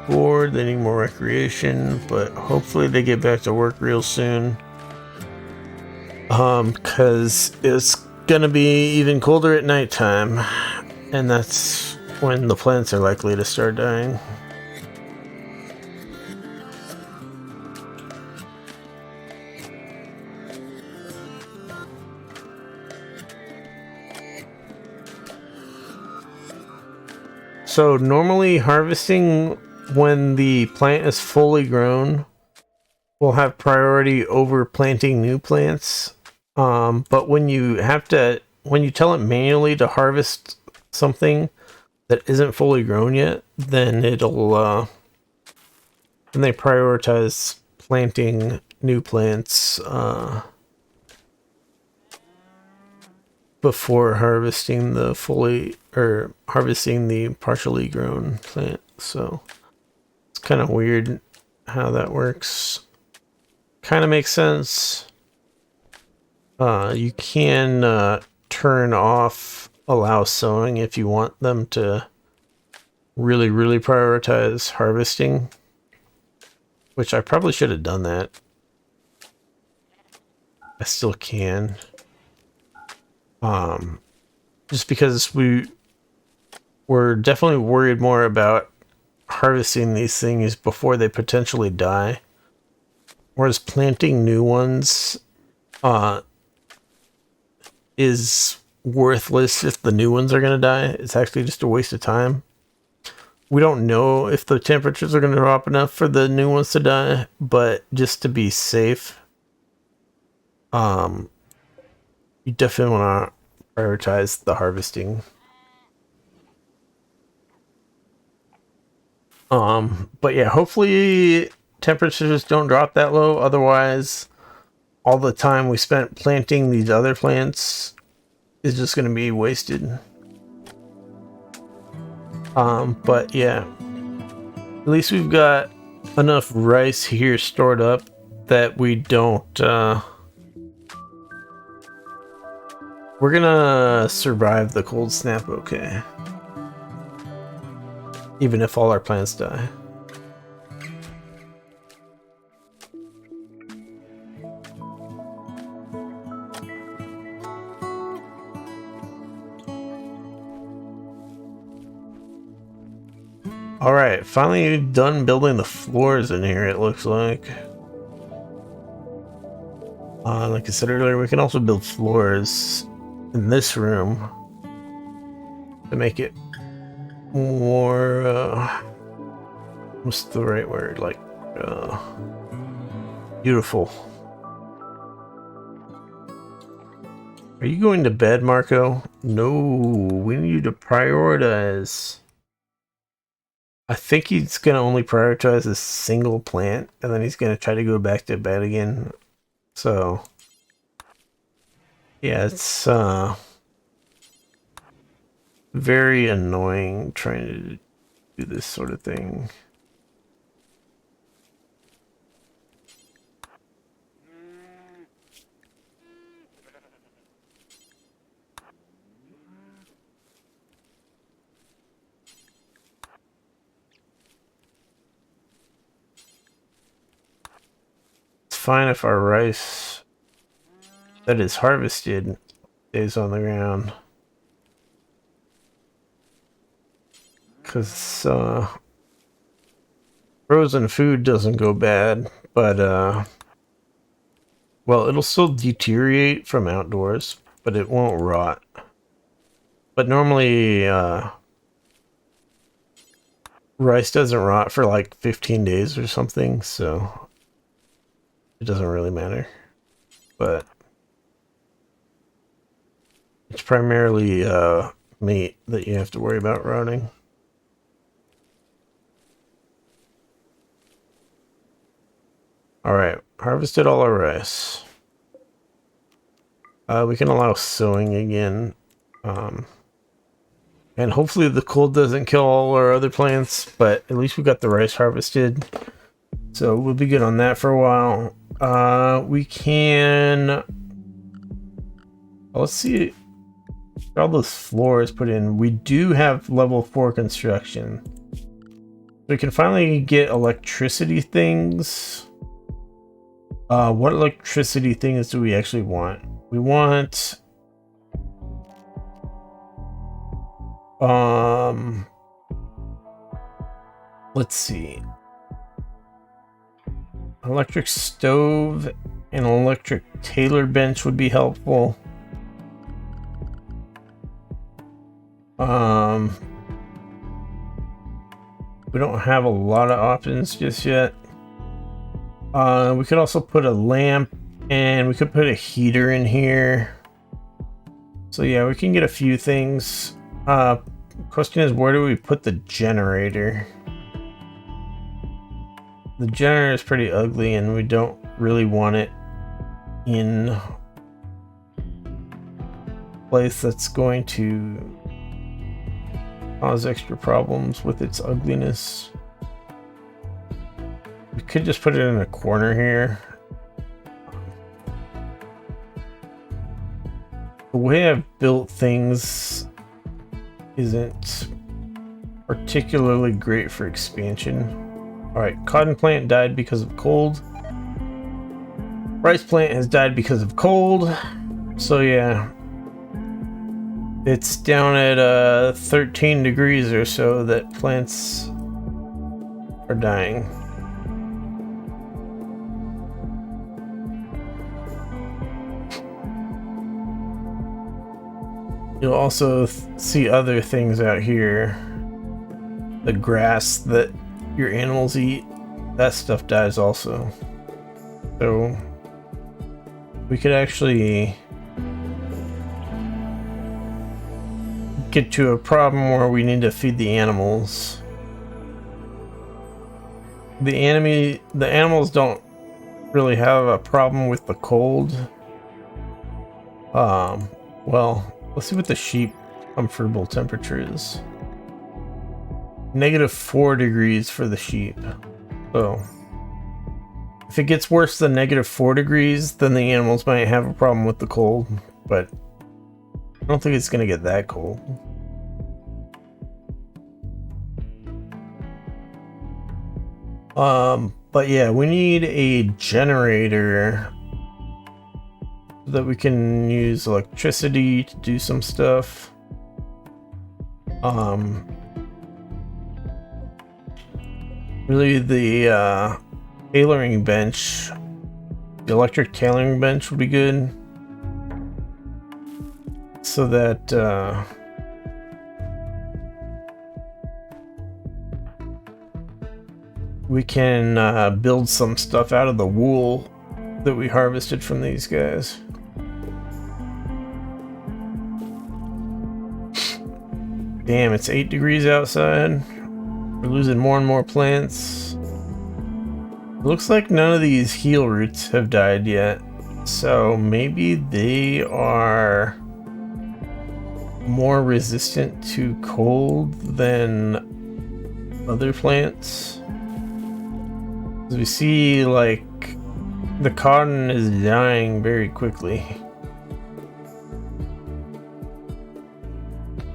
bored, they need more recreation, but hopefully they get back to work real soon. Because it's gonna be even colder at nighttime, and that's when the plants are likely to start dying. So normally harvesting when the plant is fully grown will have priority over planting new plants. But when you tell it manually to harvest something that isn't fully grown yet, then then they prioritize planting new plants before harvesting the partially grown plant. So it's kind of weird how that works. Kind of makes sense. You can turn off allow sowing if you want them to really prioritize harvesting, which I probably should have done that. I still can. Just because we're definitely worried more about harvesting these things before they potentially die. Whereas planting new ones is worthless if the new ones are going to die. It's actually just a waste of time. We don't know if the temperatures are going to drop enough for the new ones to die, but just to be safe, you definitely want to prioritize the harvesting. But yeah, hopefully temperatures don't drop that low. Otherwise, all the time we spent planting these other plants is just going to be wasted. But yeah, at least we've got enough rice here stored up that we don't, we're gonna survive the cold snap okay. Even if all our plants die. Alright, finally done building the floors in here, it looks like. Like I said earlier, we can also build floors in this room. to make it more, what's the right word? Like, beautiful. Are you going to bed, Marco? No, we need you to prioritize. I think he's going to only prioritize a single plant, and then he's going to try to go back to bed again. So, yeah, it's very annoying trying to do this sort of thing. Fine if our rice that is harvested stays on the ground, because frozen food doesn't go bad, but well, it'll still deteriorate from outdoors, but it won't rot. But normally rice doesn't rot for like 15 days or something, so it doesn't really matter, but it's primarily meat that you have to worry about rotting. Alright, harvested all our rice. We can allow sowing again. And hopefully the cold doesn't kill all our other plants, but at least we got the rice harvested. So we'll be good on that for a while. We can... Let's see. All those floors put in. We do have level 4 construction. We can finally get electricity things. What electricity things do we actually want? We want... let's see. Electric stove and electric tailor bench would be helpful. We don't have a lot of options just yet. We could also put a lamp, and we could put a heater in here. So yeah, we can get a few things. Question is, where do we put the generator? The generator is pretty ugly, and we don't really want it in a place that's going to cause extra problems with its ugliness. We could just put it in a corner here. The way I've built things isn't particularly great for expansion. Alright, cotton plant died because of cold. Rice plant has died because of cold. So yeah, it's down at 13 degrees or so that plants are dying. You'll also see other things out here. The grass that your animals eat, that stuff dies also. So we could actually get to a problem where we need to feed the animals. The animals don't really have a problem with the cold. Well, let's see what the sheep comfortable temperature is. -4 degrees for the sheep. So if it gets worse than -4 degrees, then the animals might have a problem with the cold, but I don't think it's gonna get that cold. But yeah, we need a generator so that we can use electricity to do some stuff. Really the tailoring bench, the electric tailoring bench would be good, so that we can build some stuff out of the wool that we harvested from these guys. Damn, it's 8 degrees outside. We're losing more and more plants. It looks like none of these heal roots have died yet. So maybe they are more resistant to cold than other plants. As we see, like, the cotton is dying very quickly.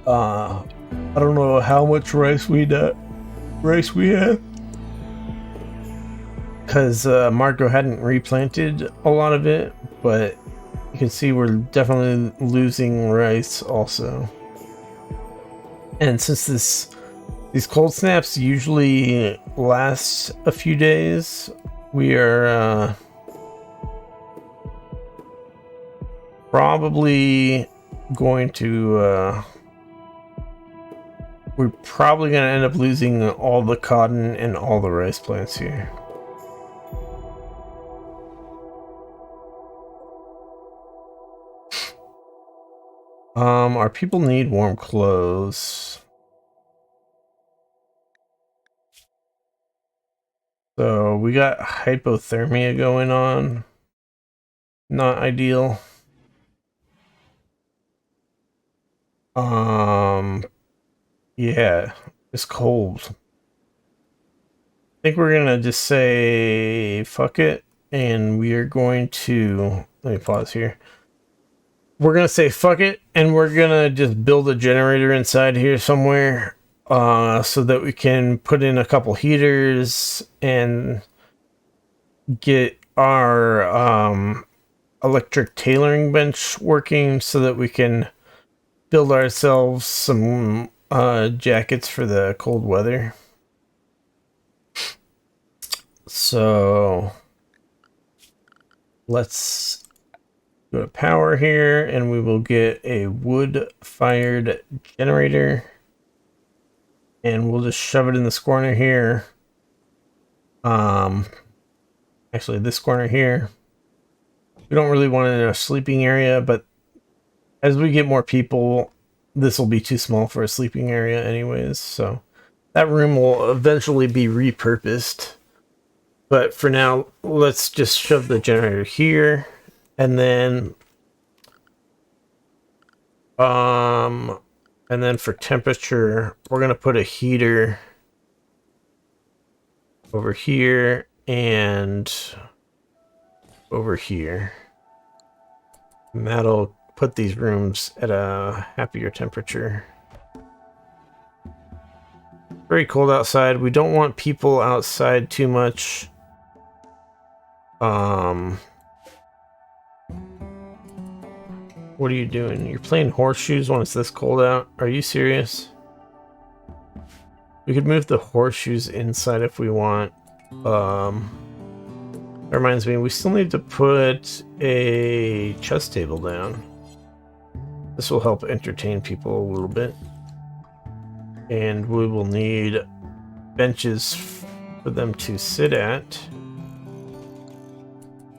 I don't know how much rice we have, because Marco hadn't replanted a lot of it, but you can see we're definitely losing rice also. And since these cold snaps usually last a few days, we are probably going to we're probably going to end up losing all the cotton and all the rice plants here. Our people need warm clothes. So we got hypothermia going on. Not ideal. Yeah, it's cold. I think we're gonna just say fuck it, and we are going to, let me pause here. We're gonna say fuck it, and we're gonna just build a generator inside here somewhere, so that we can put in a couple heaters and get our electric tailoring bench working, so that we can build ourselves some jackets for the cold weather. So let's go to power here, and we will get a wood-fired generator, and we'll just shove it in this corner here. Actually, this corner here. We don't really want it in a sleeping area, but as we get more people, this will be too small for a sleeping area anyways, so that room will eventually be repurposed. But for now, let's just shove the generator here, and then for temperature, we're gonna put a heater over here and over here. And that'll put these rooms at a happier temperature. Very cold outside. We don't want people outside too much. What are you doing? You're playing horseshoes when it's this cold out? Are you serious? We could move the horseshoes inside if we want. That reminds me, we still need to put a chess table down. This will help entertain people a little bit. And we will need benches for them to sit at.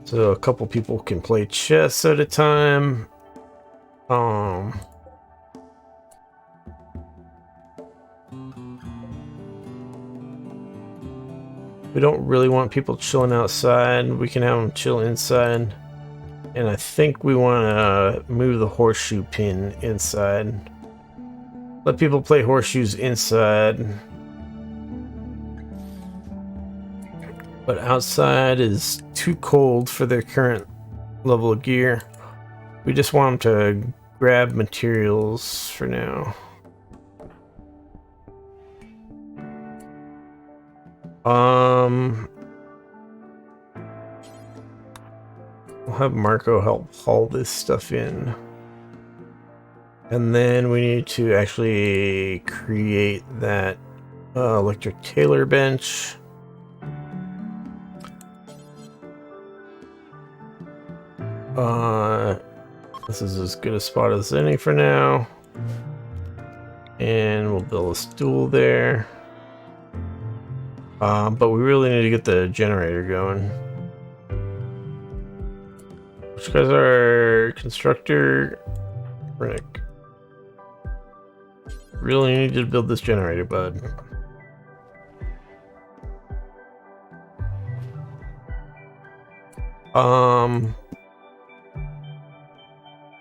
So a couple people can play chess at a time. We don't really want people chilling outside. We can have them chill inside. And I think we want to move the horseshoe pin inside. Let people play horseshoes inside. But outside is too cold for their current level of gear. We just want them to grab materials for now. We'll have Marco help haul this stuff in. And then we need to actually create that electric tailor bench. This is as good a spot as any for now. And we'll build a stool there. But we really need to get the generator going. Which guys are constructor? Rick. Really need to build this generator, bud.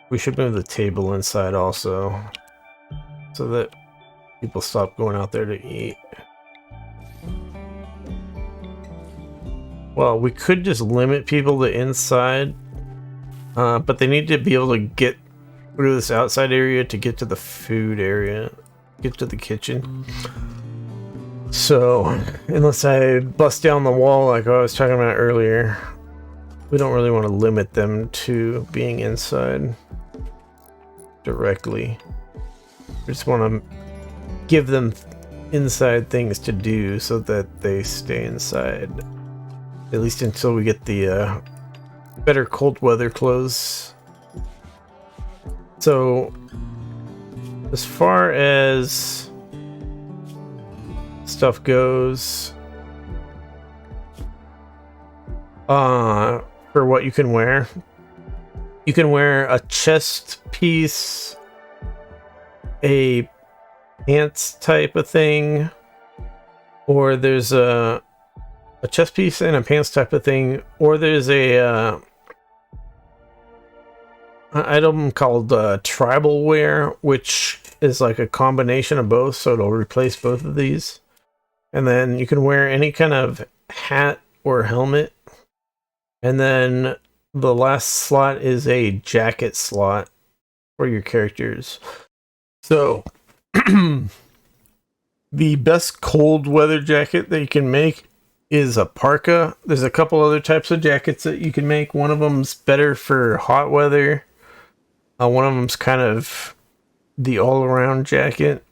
We should move the table inside also, so that people stop going out there to eat. Well, we could just limit people to inside, but they need to be able to get through this outside area to get to the food area, get to the kitchen. So, unless I bust down the wall like I was talking about earlier, we don't really want to limit them to being inside directly. We just want to give them inside things to do so that they stay inside. At least until we get the better cold weather clothes. So, as far as stuff goes, for what you can wear a chest piece, a pants type of thing, or there's a chest piece and a pants type of thing, or there's a item called tribal wear, which is like a combination of both, so it'll replace both of these. And then you can wear any kind of hat or helmet. And then the last slot is a jacket slot for your characters. So the best cold weather jacket that you can make is a parka. There's a couple other types of jackets that you can make. One of them's better for hot weather. One of them's kind of the all-around jacket,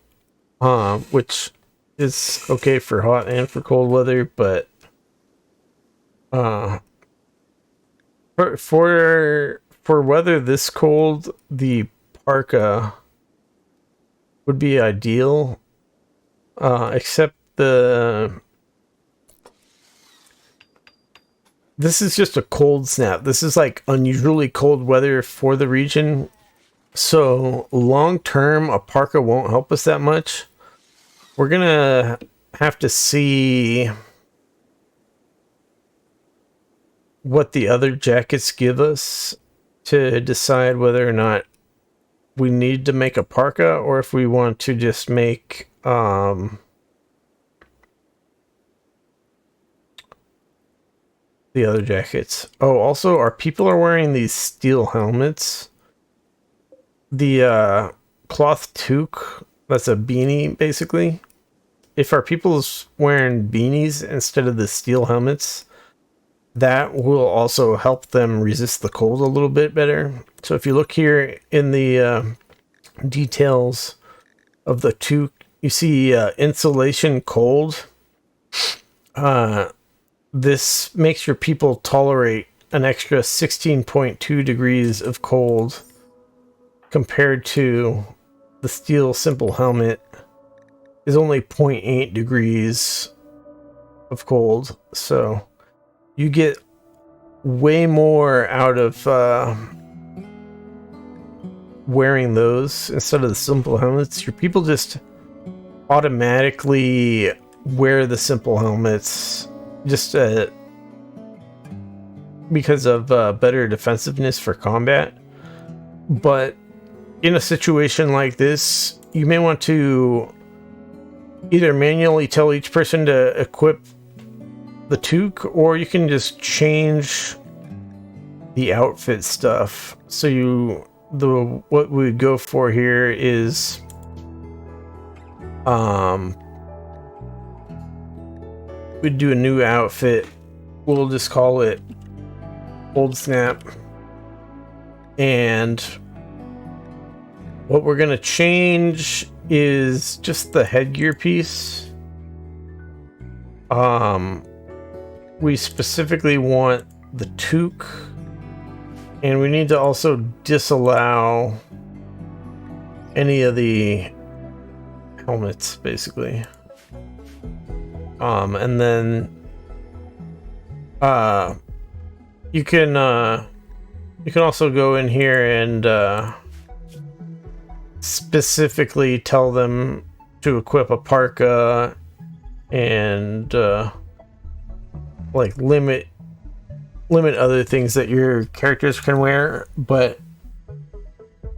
which is okay for hot and for cold weather, but for weather this cold, the parka would be ideal, except this is just a cold snap. This is like unusually cold weather for the region. So long term, a parka won't help us that much. We're gonna have to see what the other jackets give us to decide whether or not we need to make a parka or if we want to just make the other jackets. Oh, also, our people are wearing these steel helmets. The cloth toque, that's a beanie, basically. If our people's wearing beanies instead of the steel helmets, that will also help them resist the cold a little bit better. So if you look here in the details of the toque, you see insulation cold. This makes your people tolerate an extra 16.2 degrees of cold compared to the steel simple helmet is only 0.8 degrees of cold. So you get way more out of wearing those instead of the simple helmets. Your people just automatically wear the simple helmets just because of better defensiveness for combat. But in a situation like this, you may want to either manually tell each person to equip the toque, or you can just change the outfit stuff. So what we would go for here is we'd do a new outfit. We'll just call it Cold Snap. And what we're gonna change is just the headgear piece. We specifically want the toque, and we need to also disallow any of the helmets, basically. And then you can also go in here and specifically tell them to equip a parka and like limit other things that your characters can wear. But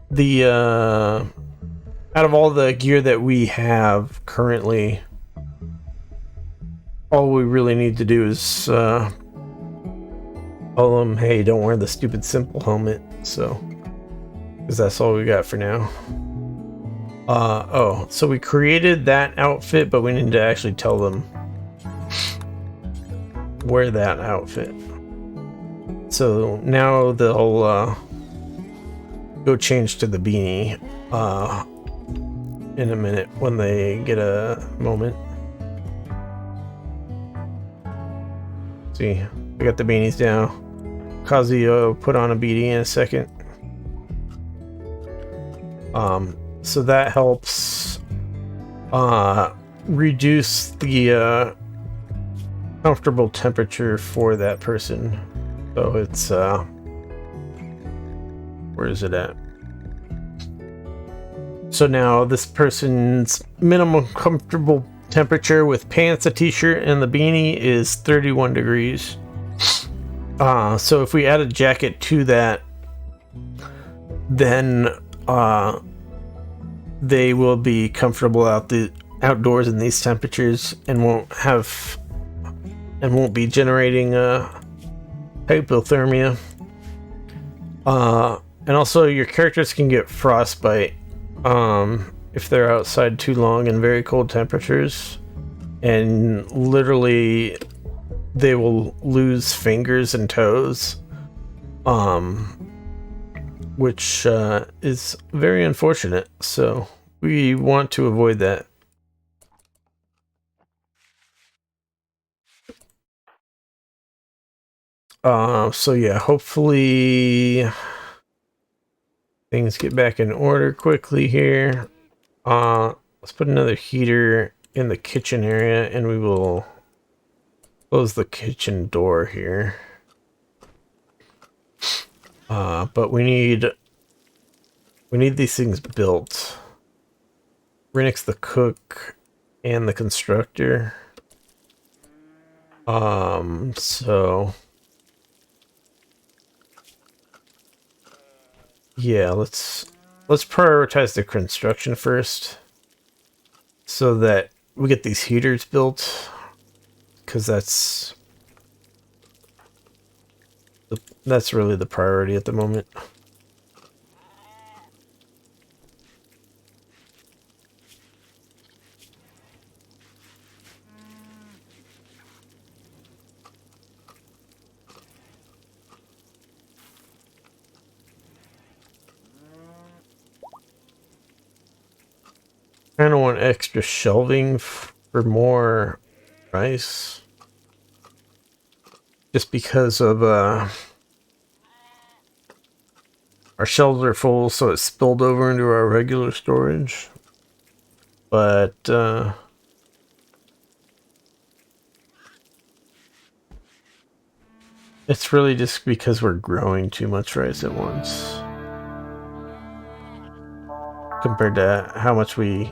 the out of all the gear that we have currently, all we really need to do is tell them, hey, don't wear the stupid simple helmet. So, because that's all we got for now. Oh, so we created that outfit, but we need to actually tell them wear that outfit. So now they'll go change to the beanie in a minute when they get a moment. See, we got the beanies down. Kazuyo put on a beanie in a second. So that helps reduce the comfortable temperature for that person. So it's where is it at? So now this person's minimum comfortable temperature with pants, a t-shirt, and the beanie is 31 degrees. So if we add a jacket to that, then they will be comfortable outdoors in these temperatures and won't be generating hypothermia. And also your characters can get frostbite if they're outside too long in very cold temperatures, and literally they will lose fingers and toes, which is very unfortunate. So we want to avoid that. So yeah, hopefully things get back in order quickly here. Let's put another heater in the kitchen area, and we will close the kitchen door here. But we need these things built. Renix the cook and the constructor. So yeah, let's prioritize the construction first, so that we get these heaters built, because that's really the priority at the moment. I kind of want extra shelving for more rice, just because of our shelves are full, so it spilled over into our regular storage. But it's really just because we're growing too much rice at once compared to how much we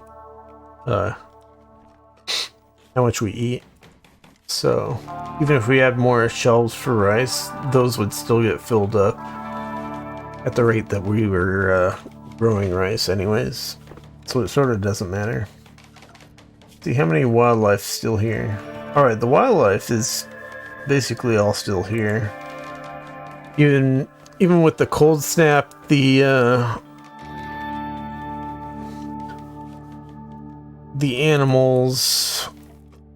eat. So even if we had more shelves for rice, those would still get filled up at the rate that we were growing rice anyways. So it sort of doesn't matter. See how many wildlife still here. Alright, the wildlife is basically all still here. Even with the cold snap, the animals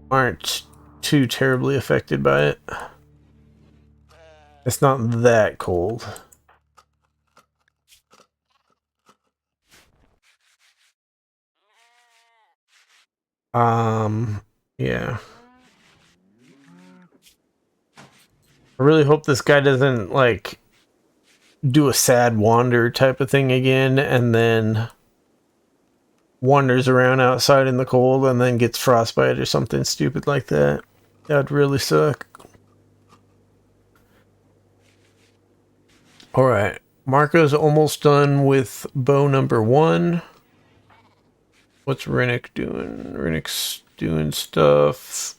aren't too terribly affected by it. It's not that cold. Yeah. I really hope this guy doesn't, like, do a sad wander type of thing again, and then wanders around outside in the cold and then gets frostbite or something stupid like that. That'd really suck. Alright, Marco's almost done with bow number 1. What's Rennick doing? Rennick's doing stuff.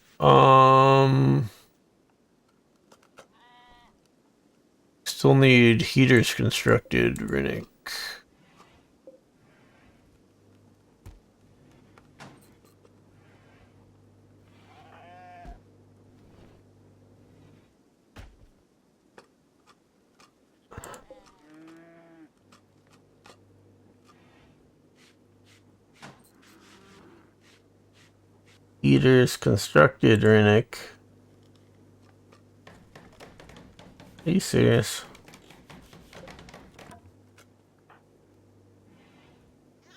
Still need heaters constructed, Rennick. Heaters constructed, Rennick. Are you serious?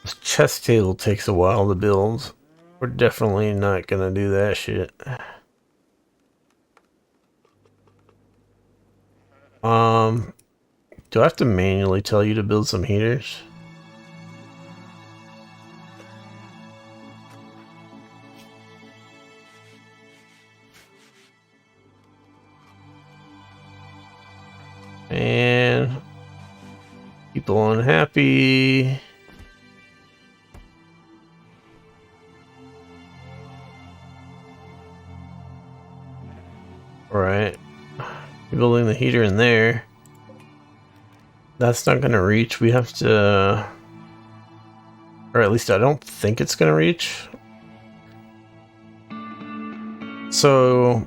This chest table takes a while to build. We're definitely not gonna do that shit. Do I have to manually tell you to build some heaters? And people unhappy. Alright. Building the heater in there. That's not gonna reach. We have to... Or at least I don't think it's gonna reach. So...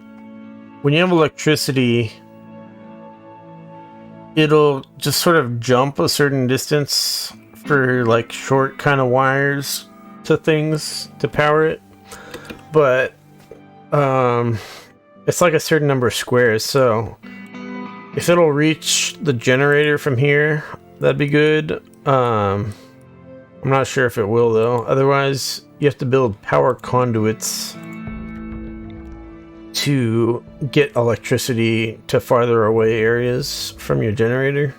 When you have electricity... It'll just sort of jump a certain distance for like short kind of wires to things to power it. But... it's like a certain number of squares, so... If it'll reach the generator from here, that'd be good. I'm not sure if it will, though. Otherwise, you have to build power conduits to get electricity to farther away areas from your generator.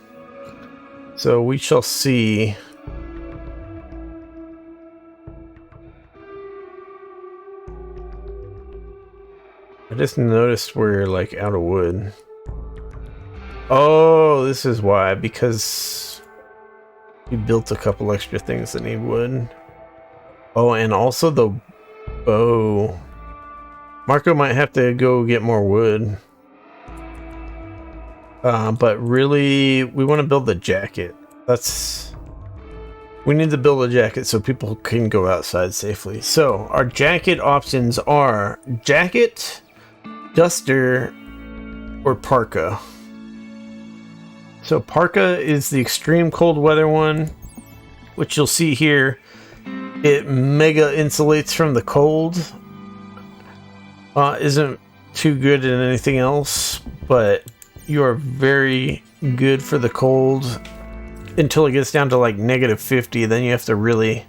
So we shall see. I just noticed we're, like, out of wood. Oh, this is why, because we built a couple extra things that need wood. Oh, and also the bow. Marco might have to go get more wood. But really, we want to build the jacket. We need to build a jacket so people can go outside safely. So, our jacket options are jacket, duster, or parka. So parka is the extreme cold weather one, which you'll see here. It mega insulates from the cold. Isn't too good in anything else, but you are very good for the cold until it gets down to like -50. Then you have to really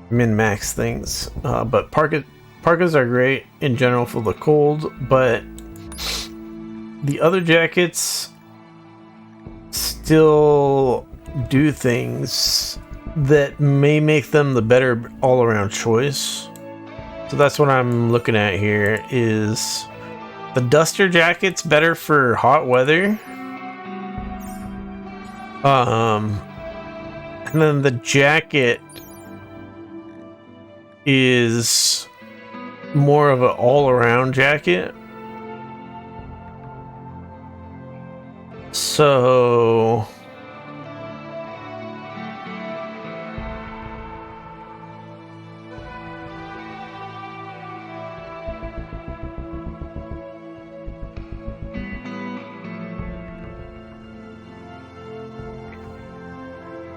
min-max things. But parkas are great in general for the cold, but the other jackets still do things that may make them the better all-around choice. So that's what I'm looking at here. Is the duster jacket's better for hot weather, and then the jacket is more of an all-around jacket. So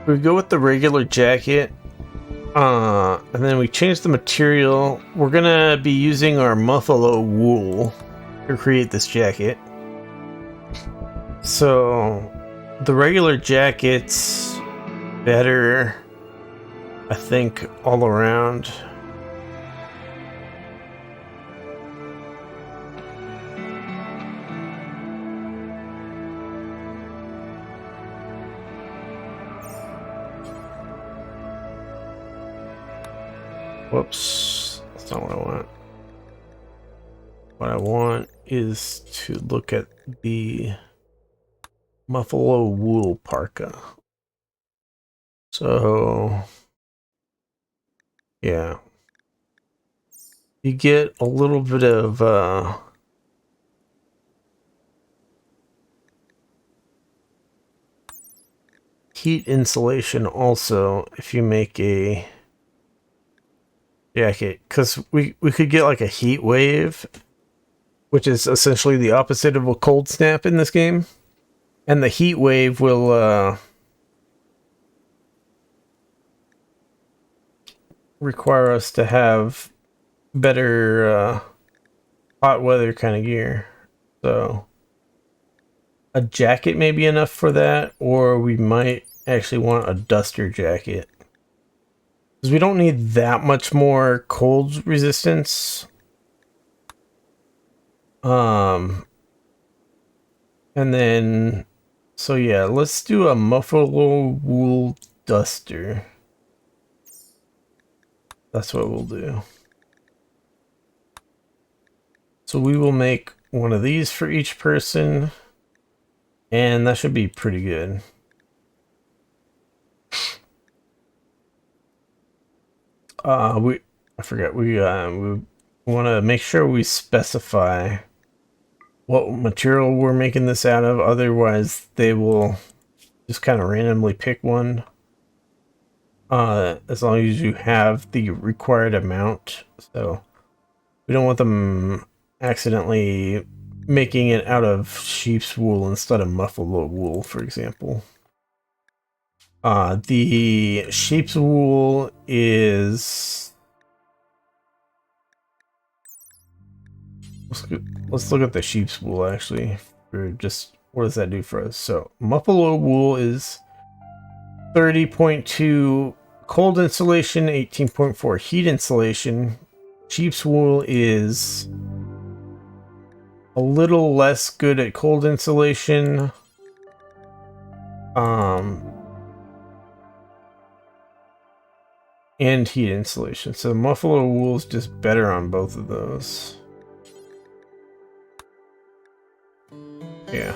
we go with the regular jacket, and then we change the material. We're gonna be using our buffalo wool to create this jacket. So the regular jacket's better, I think, all around. Whoops, that's not what I want. What I want is to look at the buffalo wool parka. So, yeah. You get a little bit of heat insulation also if you make a jacket, because we could get like a heat wave, which is essentially the opposite of a cold snap in this game, and the heat wave will require us to have better hot weather kind of gear. So a jacket may be enough for that, or we might actually want a duster jacket, because we don't need that much more cold resistance. And then, so yeah, let's do a buffalo wool duster. That's what we'll do. So we will make one of these for each person, and that should be pretty good. I forgot, we want to make sure we specify what material we're making this out of, otherwise they will just kind of randomly pick one. As long as you have the required amount. So we don't want them accidentally making it out of sheep's wool instead of buffalo wool, for example. The sheep's wool is... Let's look at the sheep's wool actually. For just, what does that do for us? So buffalo wool is 30.2 cold insulation, 18.4 heat insulation. Sheep's wool is a little less good at cold insulation. And heat insulation. So buffalo wool is just better on both of those. Yeah.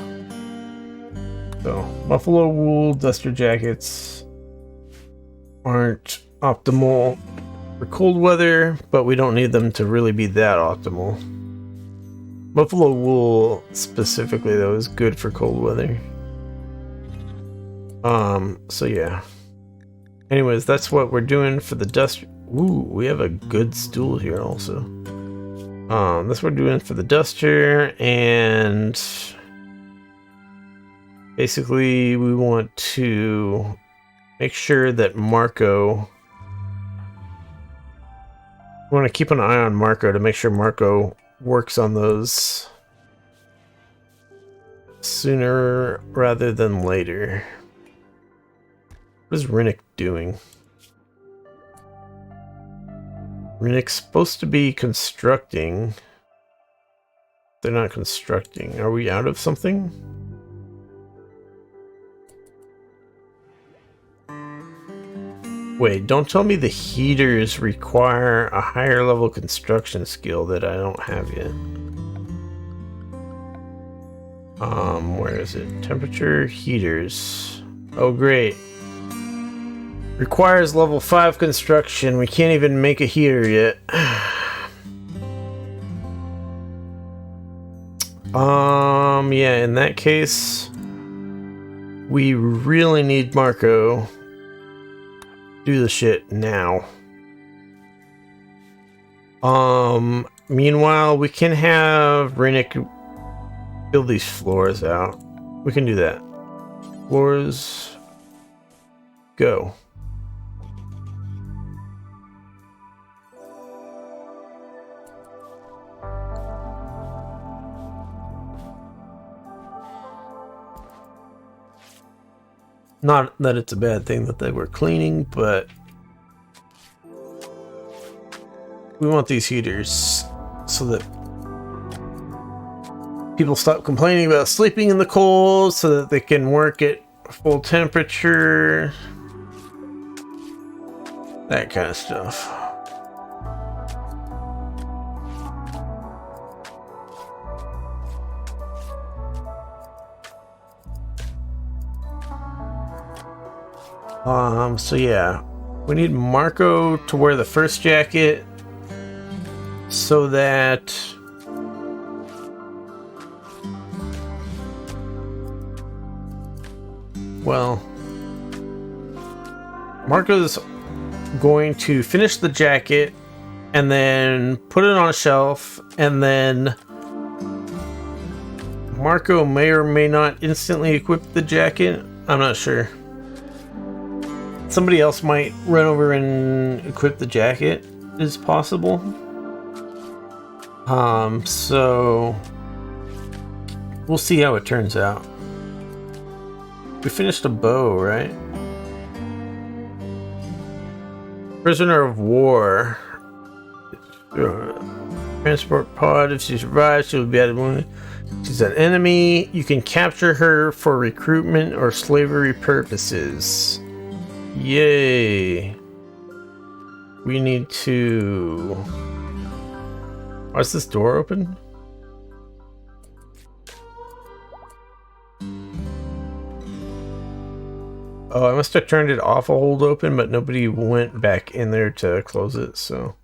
So buffalo wool duster jackets aren't optimal for cold weather, but we don't need them to really be that optimal. Buffalo wool specifically though is good for cold weather. So yeah. Anyways, that's what we're doing for the duster. Ooh, we have a good stool here also. That's what we're doing for the duster, and basically we want to make sure that Marco... We want to keep an eye on Marco to make sure Marco works on those sooner rather than later. What is Rinnick doing? Rinnick's supposed to be constructing. They're not constructing. Are we out of something? Wait, don't tell me the heaters require a higher level construction skill that I don't have yet. Where is it? Temperature, heaters. Oh, great. Requires level 5 construction. We can't even make a heater yet. Yeah, in that case, we really need Marco do the shit now. Meanwhile, we can have Rinnick build these floors out. We can do that. Floors, go. Not that it's a bad thing that they were cleaning, but we want these heaters so that people stop complaining about sleeping in the cold, so that they can work at full temperature. That kind of stuff. So yeah, we need Marco to wear the first jacket so that well, Marco's going to finish the jacket and then put it on a shelf, and then Marco may or may not instantly equip the jacket. I'm not sure. Somebody else might run over and equip the jacket, is possible. So we'll see how it turns out. We finished a bow, right? Prisoner of war. Transport pod. If she survives, she will be added. She's an enemy. You can capture her for recruitment or slavery purposes. Yay. We need to... Why is this door open? Oh, I must have turned it off a hold open, but nobody went back in there to close it, so...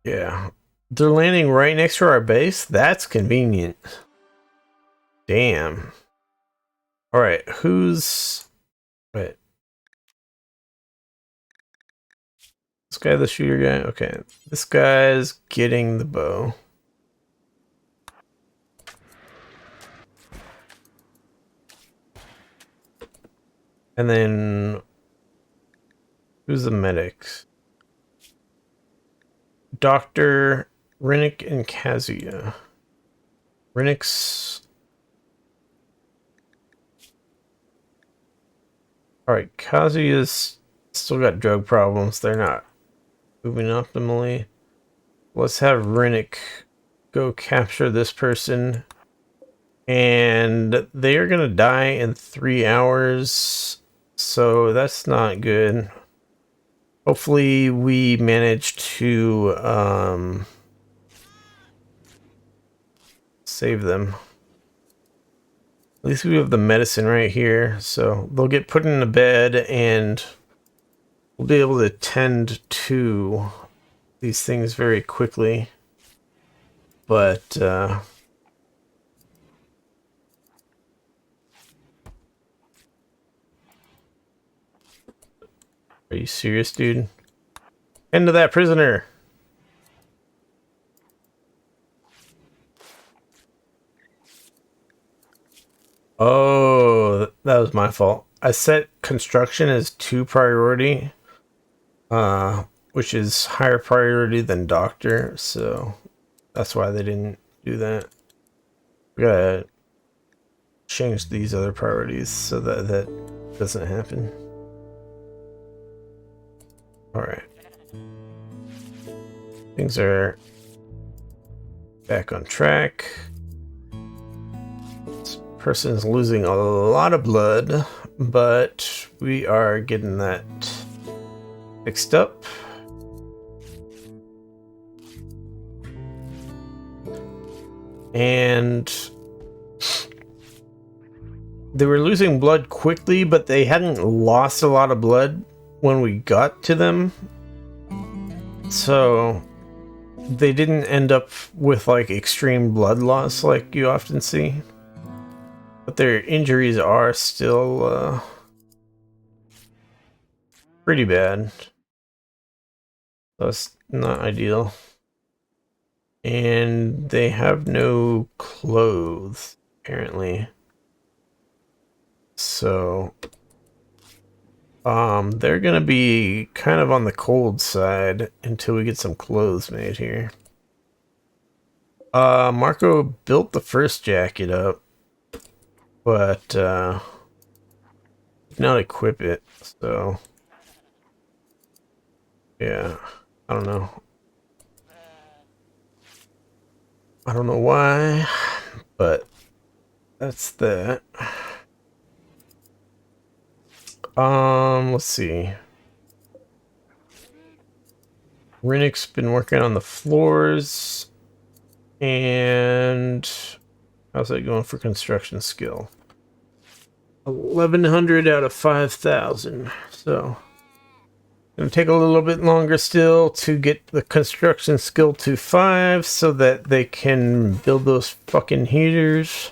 Yeah. They're landing right next to our base? That's convenient. Damn. Alright, who's... Wait. This guy the shooter guy? Okay. This guy's getting the bow. And then... Who's the medics? Dr. Rennick and Kazuya. Rennick's... Alright, Kazuya's still got drug problems. They're not moving optimally. Let's have Rennick go capture this person. And they are gonna die in 3 hours. So that's not good. Hopefully we manage to save them. At least we have the medicine right here, so they'll get put in a bed and we'll be able to tend to these things very quickly. But are you serious, dude? End to that prisoner. Oh, that was my fault. I set construction as 2 priority, which is higher priority than doctor, so that's why they didn't do that. We gotta change these other priorities so that that doesn't happen. Alright. Things are back on track. This person's losing a lot of blood, but we are getting that fixed up. And they were losing blood quickly, but they hadn't lost a lot of blood when we got to them. So they didn't end up with like extreme blood loss like you often see. But their injuries are still pretty bad. That's not ideal. And they have no clothes, apparently. So they're gonna be kind of on the cold side until we get some clothes made here. Marco built the first jacket up, but did not equip it, so yeah, I don't know. I don't know why, but that's that. Let's see. Rennick's been working on the floors, and how's that going for construction skill? 1,100 out of 5,000. So it'll take a little bit longer still to get the construction skill to 5 so that they can build those fucking heaters.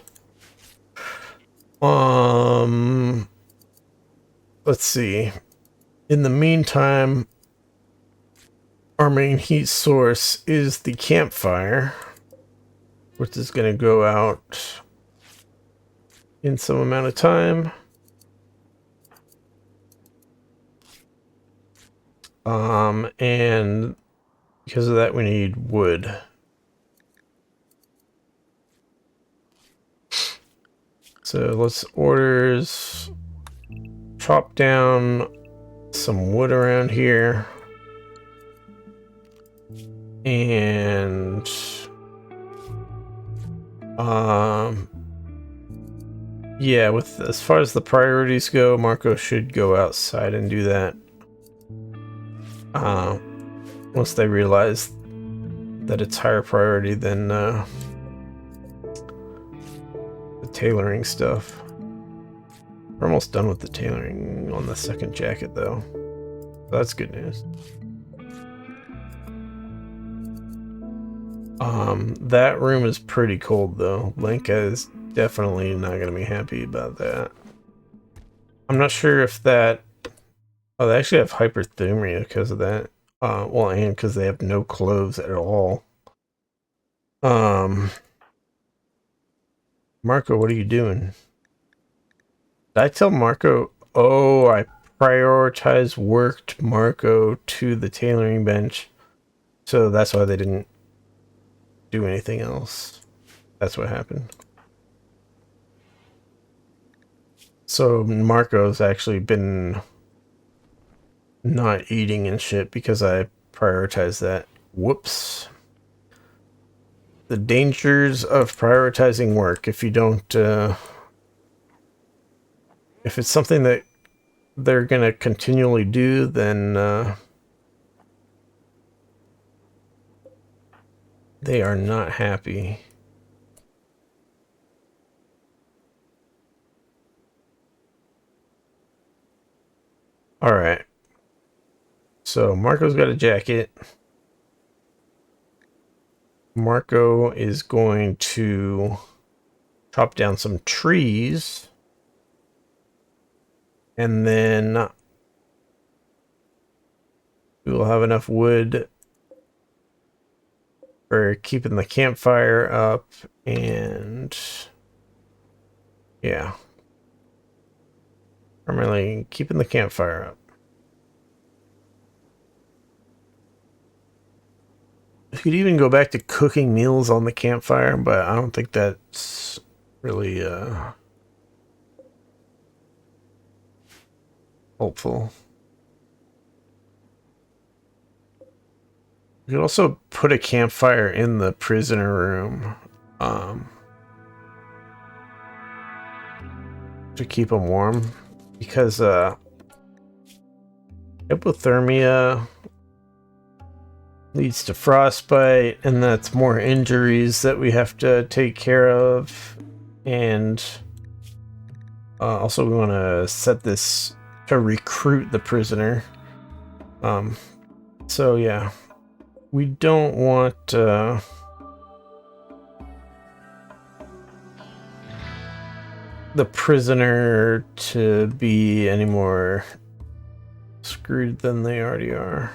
Let's see. In the meantime, our main heat source is the campfire, which is going to go out in some amount of time. And because of that, we need wood. So let's chop down some wood around here. And yeah, with as far as the priorities go, Marco should go outside and do that. Once they realize that it's higher priority than the tailoring stuff. We're almost done with the tailoring on the second jacket though. So that's good news. That room is pretty cold though. Lenka is definitely not going to be happy about that. I'm not sure if that... Oh, they actually have hyperthermia because of that. Well, and because they have no clothes at all. Marco, what are you doing? Did I tell Marco? Oh, I prioritized worked Marco to the tailoring bench. So that's why they didn't do anything else. That's what happened. So Marco's actually been not eating and shit because I prioritized that. Whoops. The dangers of prioritizing work. If you don't, if it's something that they're gonna continually do, then they are not happy. All right. So Marco's got a jacket. Marco is going to chop down some trees. And then we will have enough wood for keeping the campfire up. And yeah. Primarily keeping the campfire up. You could even go back to cooking meals on the campfire, but I don't think that's really helpful. You could also put a campfire in the prisoner room to keep them warm, because hypothermia leads to frostbite, and that's more injuries that we have to take care of. And also we want to set this to recruit the prisoner. So yeah, we don't want the prisoner to be any more screwed than they already are.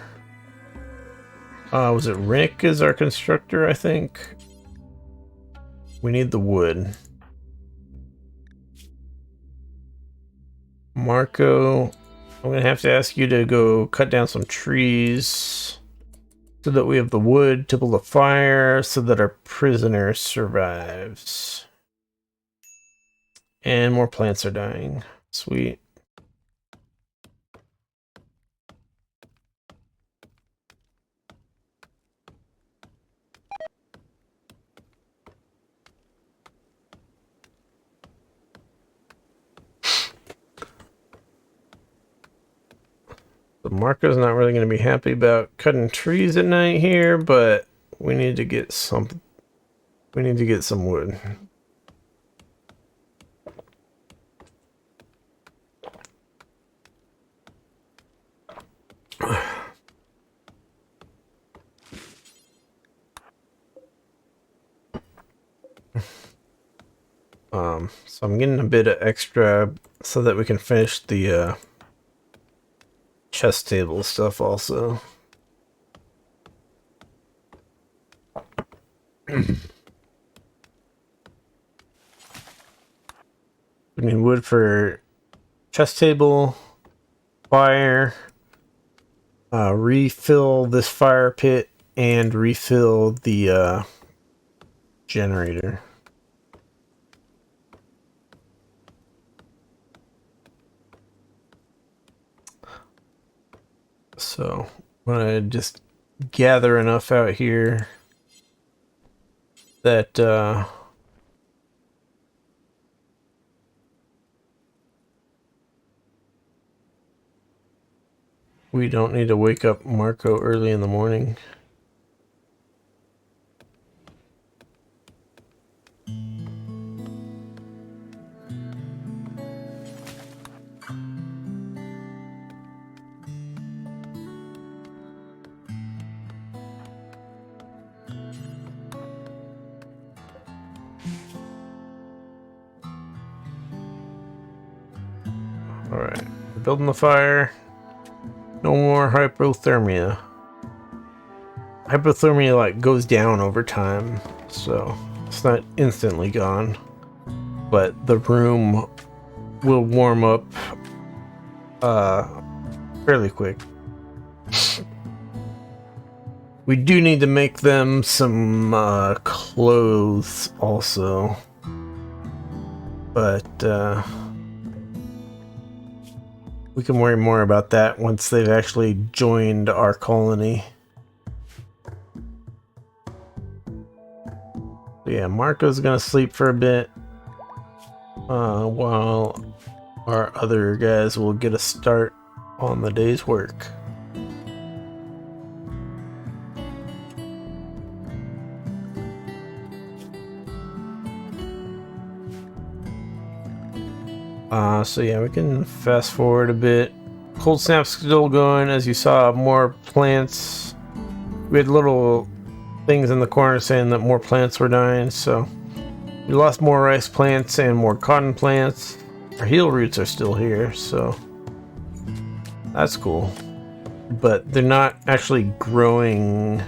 Was it Rick as our constructor, I think? We need the wood. Marco, I'm gonna have to ask you to go cut down some trees so that we have the wood to build a fire so that our prisoner survives. And more plants are dying. Sweet. So Marco's not really going to be happy about cutting trees at night here, but we need to get some. We need to get some wood. So I'm getting a bit of extra so that we can finish the chess table stuff also. We need wood for chess table, fire, refill this fire pit, and refill the generator. So I'm gonna just gather enough out here that we don't need to wake up Marco early in the morning. Alright, we're building the fire. No more hypothermia. Hypothermia like goes down over time, so it's not instantly gone. But the room will warm up fairly quick. We do need to make them some clothes also. But we can worry more about that once they've actually joined our colony. So yeah, Marco's gonna sleep for a bit while our other guys will get a start on the day's work. So yeah, we can fast forward a bit. Cold snap's still going, as you saw, more plants. We had little things in the corner saying that more plants were dying, so we lost more rice plants and more cotton plants. Our heel roots are still here, so that's cool. But they're not actually growing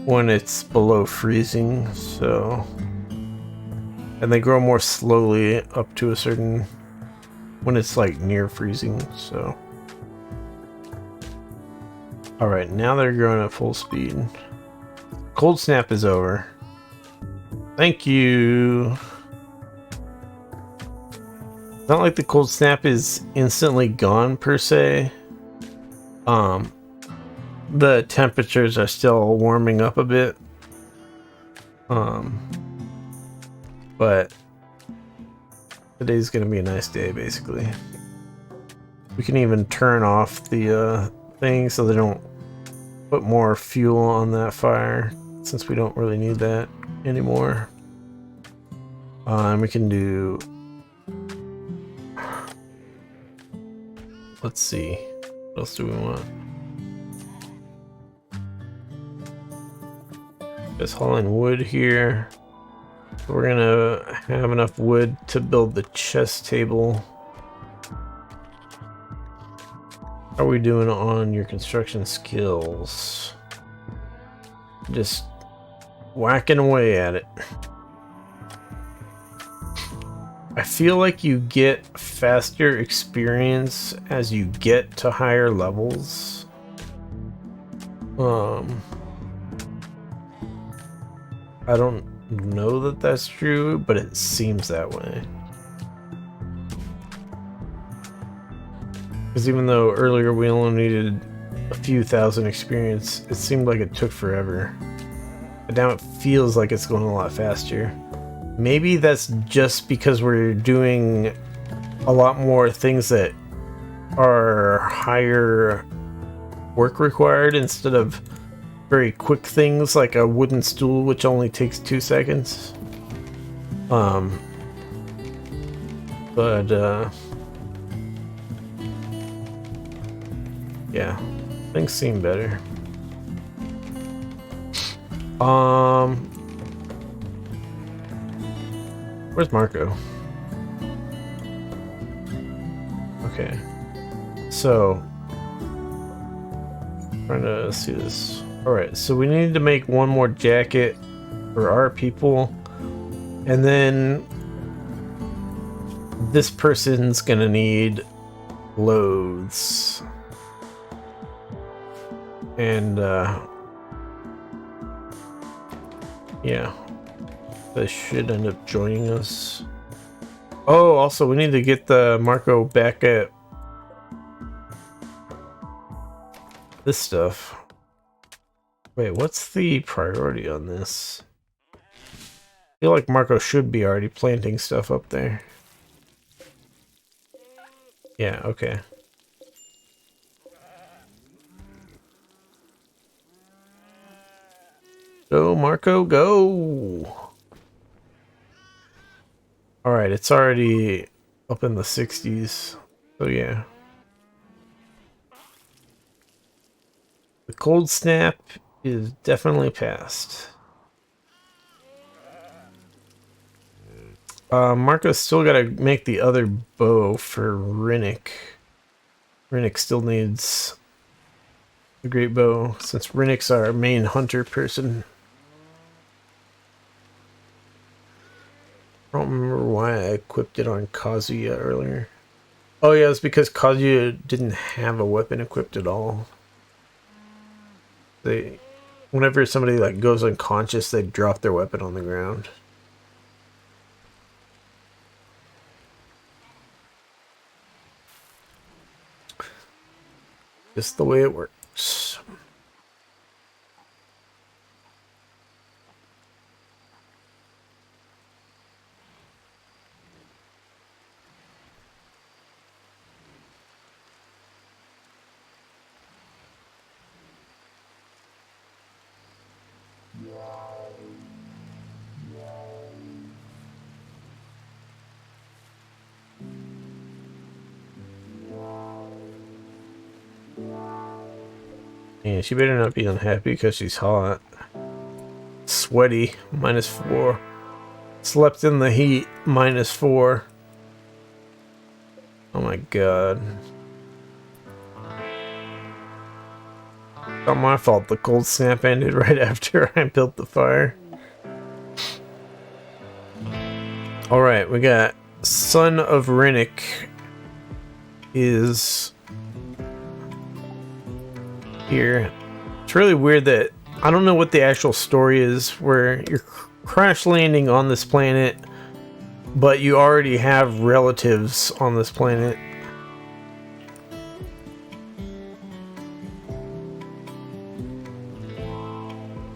when it's below freezing, so... And they grow more slowly up to a certain... when it's like near freezing, so... Alright, now they're growing at full speed. Cold snap is over. Thank you! It's not like the cold snap is instantly gone per se. The temperatures are still warming up a bit. But today's gonna be a nice day, basically. We can even turn off the thing so they don't put more fuel on that fire, since we don't really need that anymore. And we can do... Let's see. What else do we want? Just hauling wood here. We're gonna have enough wood to build the chess table. How are we doing on your construction skills? Just whacking away at it. I feel like you get faster experience as you get to higher levels. I don't know that that's true, but it seems that way. Because even though earlier we only needed a few thousand experience, it seemed like it took forever. But now it feels like it's going a lot faster. Maybe that's just because we're doing a lot more things that are higher work required instead of very quick things like a wooden stool, which only takes 2 seconds. Yeah, things seem better. Where's Marco? Okay. So, trying to see this. Alright, so we need to make one more jacket for our people. And then this person's gonna need clothes. And, yeah. They should end up joining us. Oh, also, we need to get the Marco back at this stuff. Wait, what's the priority on this? I feel like Marco should be already planting stuff up there. Yeah, okay. Go, Marco, go! Alright, it's already up in the 60s. So yeah. The cold snap is definitely past. Marco's still gotta make the other bow for Rinnick. Rinnick still needs a great bow, since Rinnick's our main hunter person. I don't remember why I equipped it on Kazuya earlier. Oh yeah, it's because Kazuya didn't have a weapon equipped at all. Whenever somebody like goes unconscious, they drop their weapon on the ground. Just the way it works. Yeah, she better not be unhappy because she's hot. Sweaty, -4. Slept in the heat, -4. Oh my god. Not my fault the cold snap ended right after I built the fire. Alright, we got Son of Rinnick is here. It's really weird that I don't know what the actual story is where you're crash landing on this planet, but you already have relatives on this planet.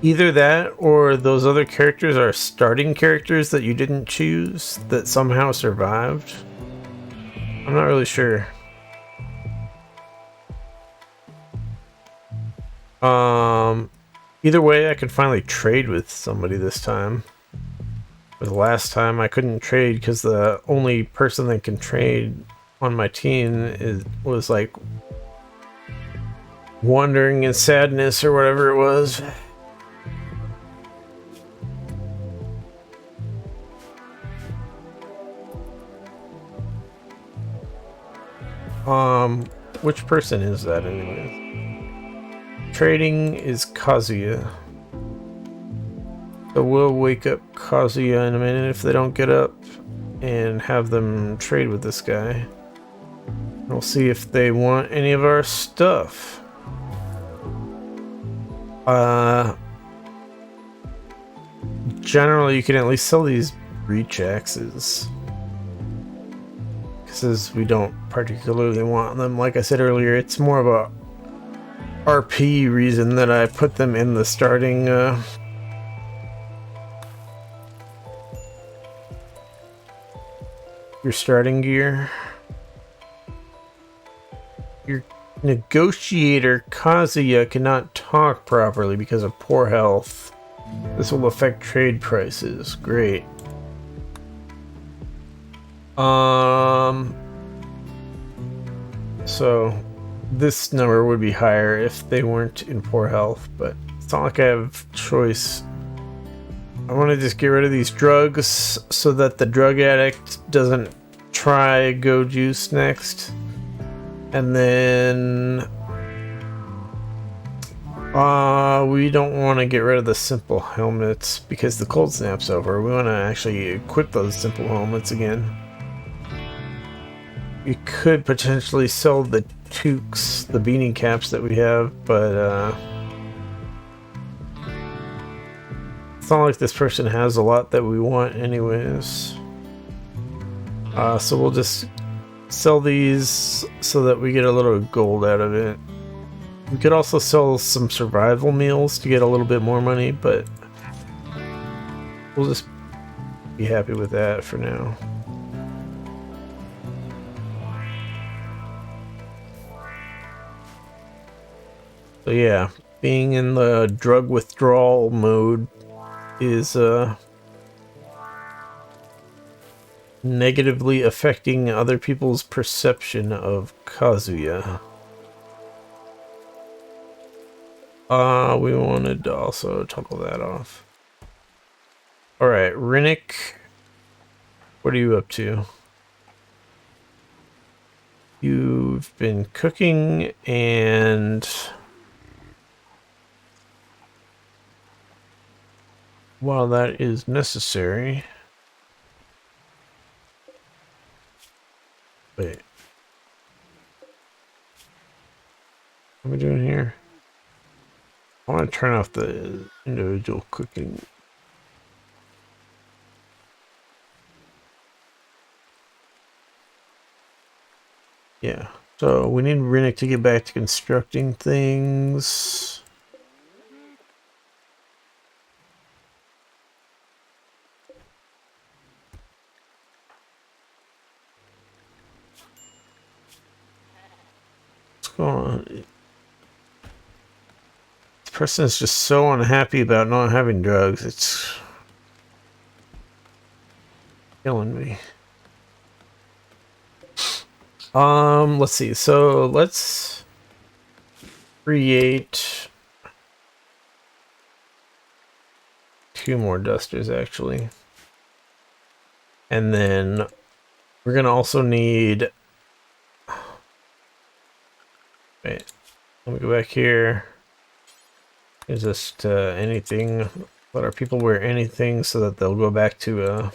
Either that or those other characters are starting characters that you didn't choose that somehow survived. I'm not really sure. Either way, I could finally trade with somebody this time. But the last time I couldn't trade because the only person that can trade on my team was like wandering in sadness or whatever it was. Which person is that anyways? Trading is Kazuya. So we'll wake up Kazuya in a minute if they don't get up and have them trade with this guy. We'll see if they want any of our stuff. Generally you can at least sell these breach axes. Because we don't particularly want them. Like I said earlier, it's more of a RP reason that I put them in the starting your starting gear. Your negotiator Kazuya cannot talk properly because of poor health. This will affect trade prices. Great. So this number would be higher if they weren't in poor health, but it's not like I have choice. I want to just get rid of these drugs so that the drug addict doesn't try go juice next. And then we don't want to get rid of the simple helmets because the cold snap's over. We want to actually equip those simple helmets again. We could potentially sell the toques, the beanie caps that we have, but it's not like this person has a lot that we want anyways. So we'll just sell these so that we get a little gold out of it. We could also sell some survival meals to get a little bit more money, but we'll just be happy with that for now. So yeah, being in the drug withdrawal mode is negatively affecting other people's perception of Kazuya. We wanted to also toggle that off. Alright, Rinnik, what are you up to? You've been cooking and while that is necessary. Wait. What am I doing here? I want to turn off the individual cooking. Yeah. So we need Rinnik to get back to constructing things. What's going on? This person is just so unhappy about not having drugs. It's killing me. Let's see. So let's create 2 more dusters actually. And then we're gonna also need, wait, let me go back here. Is just anything, let our people wear anything so that they'll go back to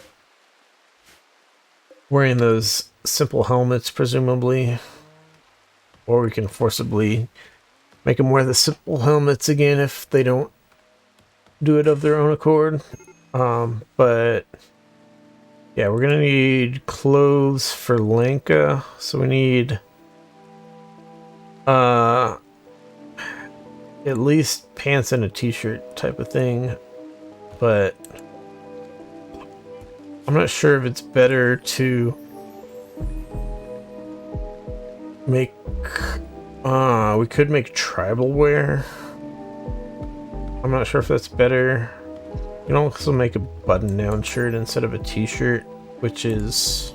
wearing those simple helmets presumably, or we can forcibly make them wear the simple helmets again if they don't do it of their own accord. But yeah, we're gonna need clothes for Lenka, so we need at least pants and a t-shirt type of thing, but I'm not sure if it's better to make we could make tribal wear. I'm not sure if that's better. You can also make a button-down shirt instead of a t-shirt, which is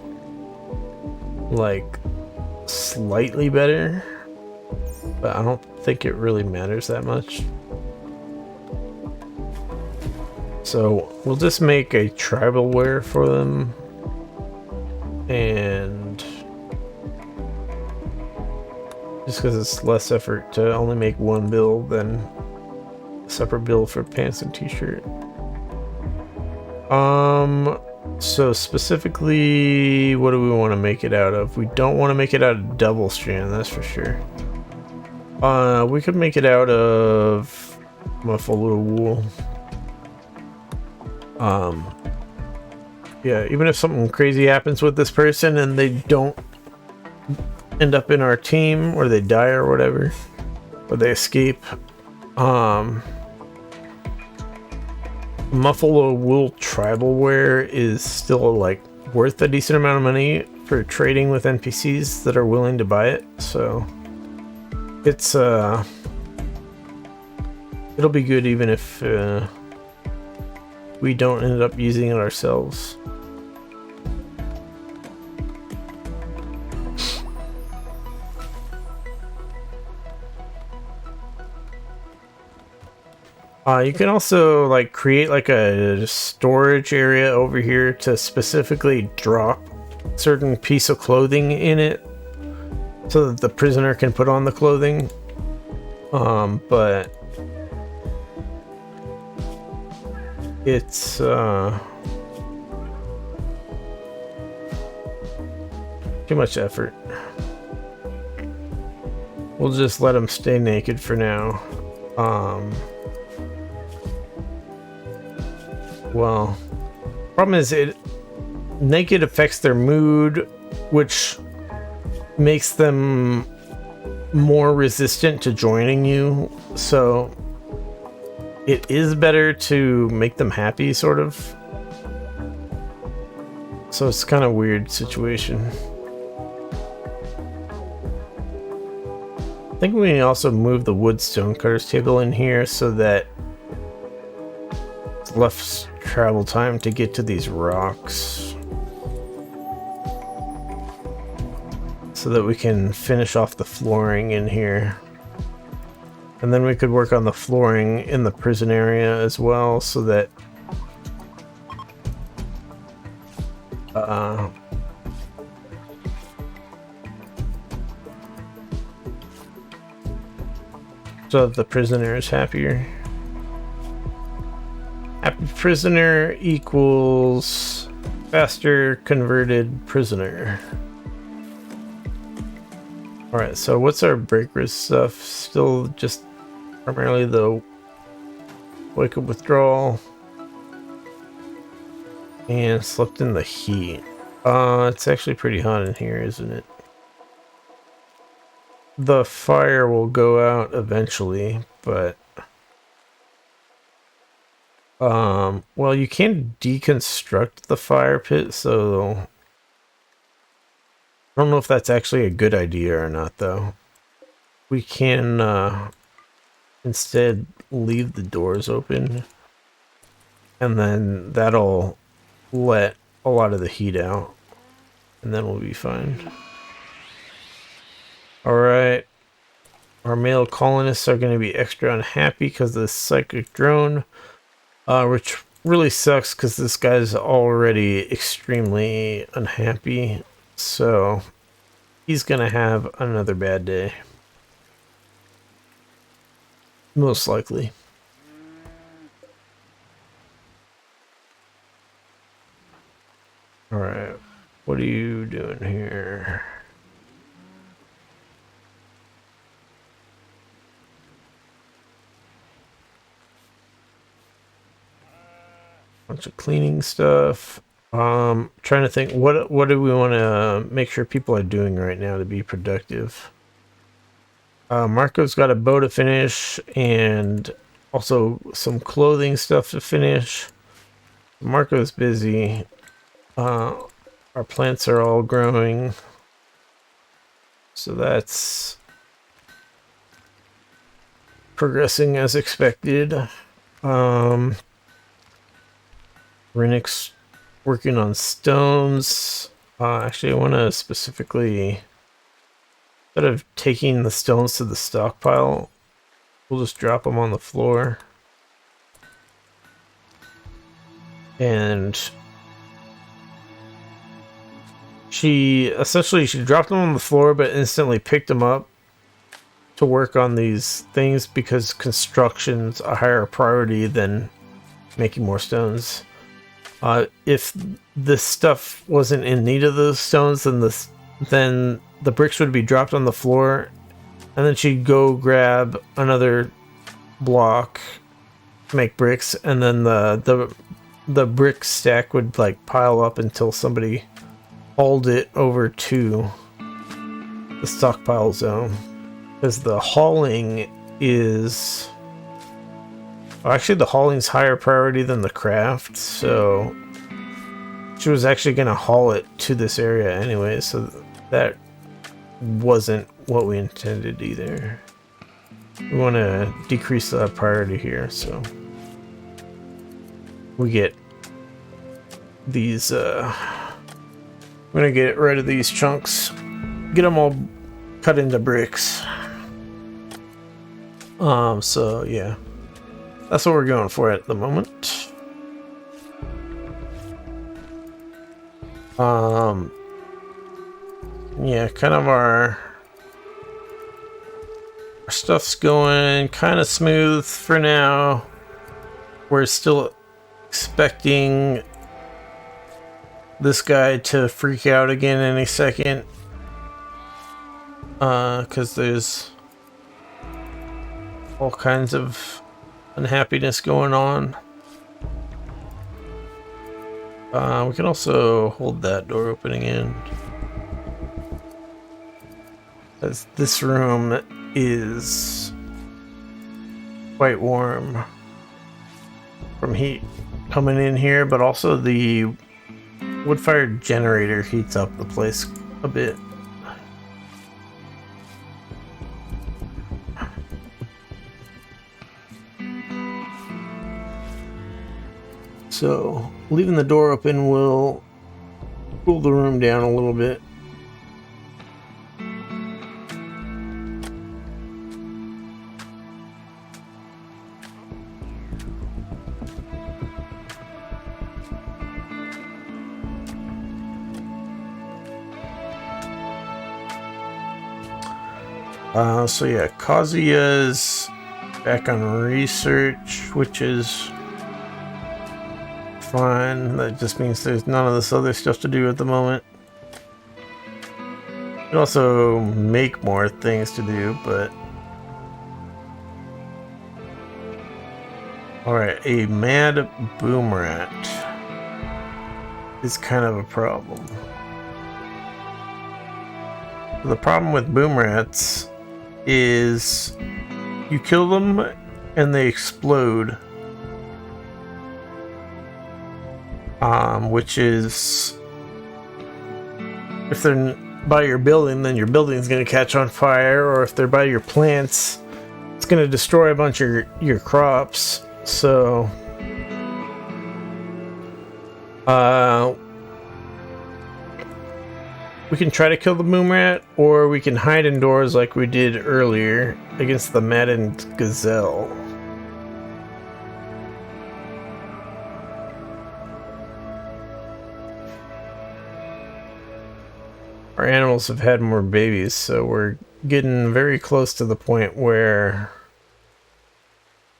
like slightly better, but I don't think it really matters that much. So we'll just make a tribal wear for them, and just because it's less effort to only make one build than a separate build for pants and t-shirt. So specifically, what do we want to make it out of? We don't want to make it out of double strand, that's for sure. We could make it out of buffalo wool. Yeah, even if something crazy happens with this person and they don't end up in our team, or they die or whatever, or they escape, buffalo wool tribal wear is still like worth a decent amount of money for trading with NPCs that are willing to buy it, so it's it'll be good even if we don't end up using it ourselves. You can also like create like a storage area over here to specifically drop certain piece of clothing in it so that the prisoner can put on the clothing. But it's too much effort. We'll just let him stay naked for now. Well, problem is naked affects their mood, which makes them more resistant to joining you. So it is better to make them happy, sort of. So it's kind of weird situation. I think we can also move the wood stone cutter's table in here so that it's less travel time to get to these rocks, so that we can finish off the flooring in here. And then we could work on the flooring in the prison area as well, so that so that the prisoner is happier. Happy prisoner equals faster converted prisoner. Alright, so what's our break risk stuff? Still just primarily the wake up withdrawal and slept in the heat. It's actually pretty hot in here, isn't it? The fire will go out eventually, but well, you can deconstruct the fire pit, so I don't know if that's actually a good idea or not, though. We can instead leave the doors open, and then that'll let a lot of the heat out, and then we'll be fine. Alright, our male colonists are going to be extra unhappy because of the psychic drone, which really sucks because this guy's already extremely unhappy, so he's going to have another bad day. Most likely. Alright, what are you doing here? Bunch of cleaning stuff. Trying to think, what do we want to make sure people are doing right now to be productive? Marco's got a bow to finish and also some clothing stuff to finish. Marco's busy. Our plants are all growing, so that's progressing as expected. Rennick's working on stones. Actually, I want to specifically, instead of taking the stones to the stockpile, we'll just drop them on the floor. And she dropped them on the floor, but instantly picked them up to work on these things because construction's a higher priority than making more stones. If this stuff wasn't in need of those stones, then the bricks would be dropped on the floor, and then she'd go grab another block, make bricks, and then the brick stack would like pile up until somebody hauled it over to the stockpile zone. Because the hauling is... Actually, the hauling's higher priority than the craft, so she was actually going to haul it to this area anyway, so that wasn't what we intended either. We want to decrease the priority here, so we get these, I'm going to get rid of these chunks, get them all cut into bricks. So yeah. That's what we're going for at the moment. Yeah, kind of our stuff's going kind of smooth for now. We're still expecting this guy to freak out again any second. Because there's all kinds of unhappiness going on. We can also hold that door open again. As this room is quite warm from heat coming in here, but also the wood-fired generator heats up the place a bit. So, leaving the door open will cool the room down a little bit. So yeah, Kazuya's back on research, which is fine. That just means there's none of this other stuff to do at the moment. You can also make more things to do, but... Alright, a mad boom rat is kind of a problem. The problem with boom rats is you kill them and they explode. Which is, if they're by your building, then your building's going to catch on fire, or if they're by your plants, it's going to destroy a bunch of your crops. So, we can try to kill the boom rat, or we can hide indoors like we did earlier against the maddened gazelle. Our animals have had more babies, so we're getting very close to the point where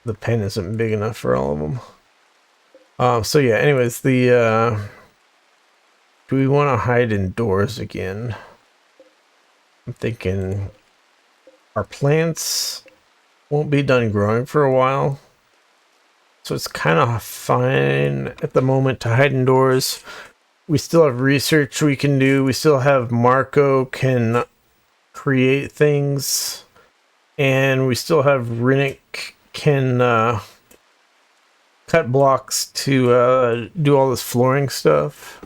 the pen isn't big enough for all of them. So yeah, anyways, do we want to hide indoors again? I'm thinking our plants won't be done growing for a while, so it's kind of fine at the moment to hide indoors. We still have research we can do. We still have Marco can create things, and we still have Rinnick can cut blocks to do all this flooring stuff.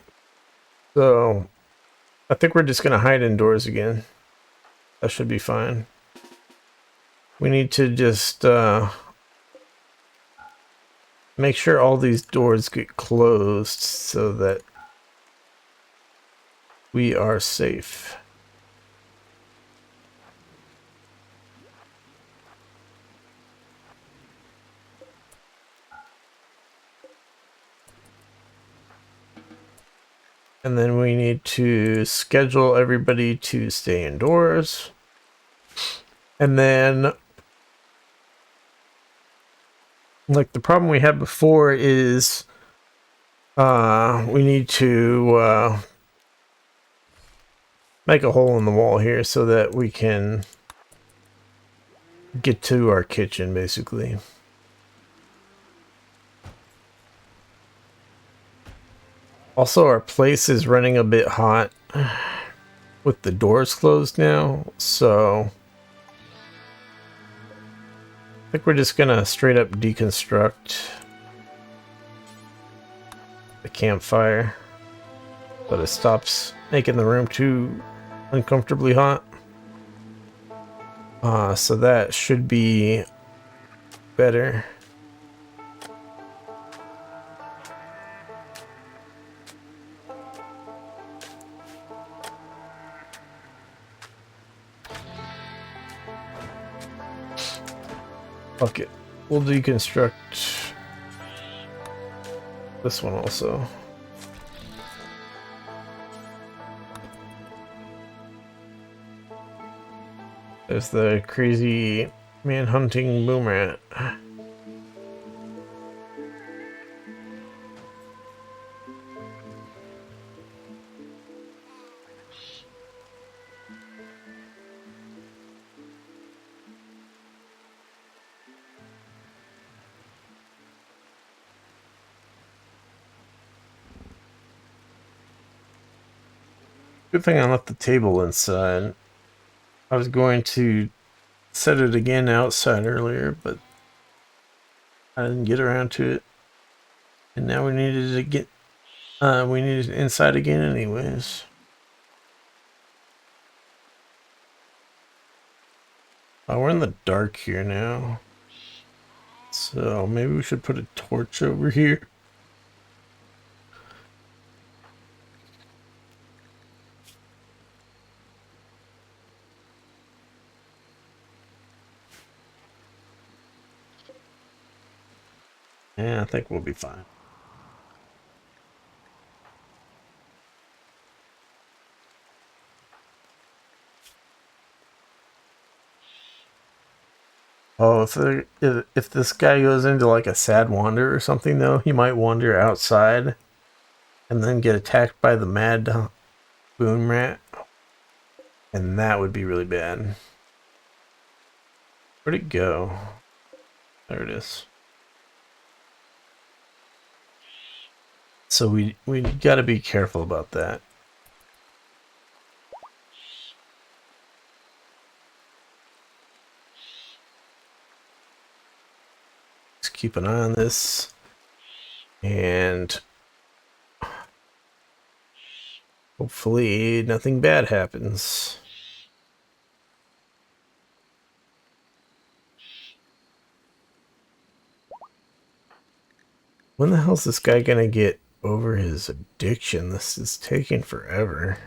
So I think we're just gonna hide indoors again. That should be fine. We need to just make sure all these doors get closed so that we are safe. And then we need to schedule everybody to stay indoors. And then, like, the problem we had before is we need to make a hole in the wall here so that we can get to our kitchen, basically. Also, our place is running a bit hot with the doors closed now, so I think we're just gonna straight up deconstruct the campfire so it stops making the room too uncomfortably hot. So that should be better. Fuck it. we'll deconstruct this one also. There's the crazy man-hunting boom rat. Good thing I left the table inside. I was going to set it again outside earlier, but I didn't get around to it. And now we needed to get we needed it inside again anyways. Oh, we're in the dark here now. So maybe we should put a torch over here. Yeah, I think we'll be fine. Oh, if this guy goes into like a sad wander or something though, he might wander outside and then get attacked by the mad boom rat. And that would be really bad. Where'd it go? There it is. So we got to be careful about that. Let's keep an eye on this, and hopefully nothing bad happens. When the hell's this guy gonna get over his addiction? This is taking forever.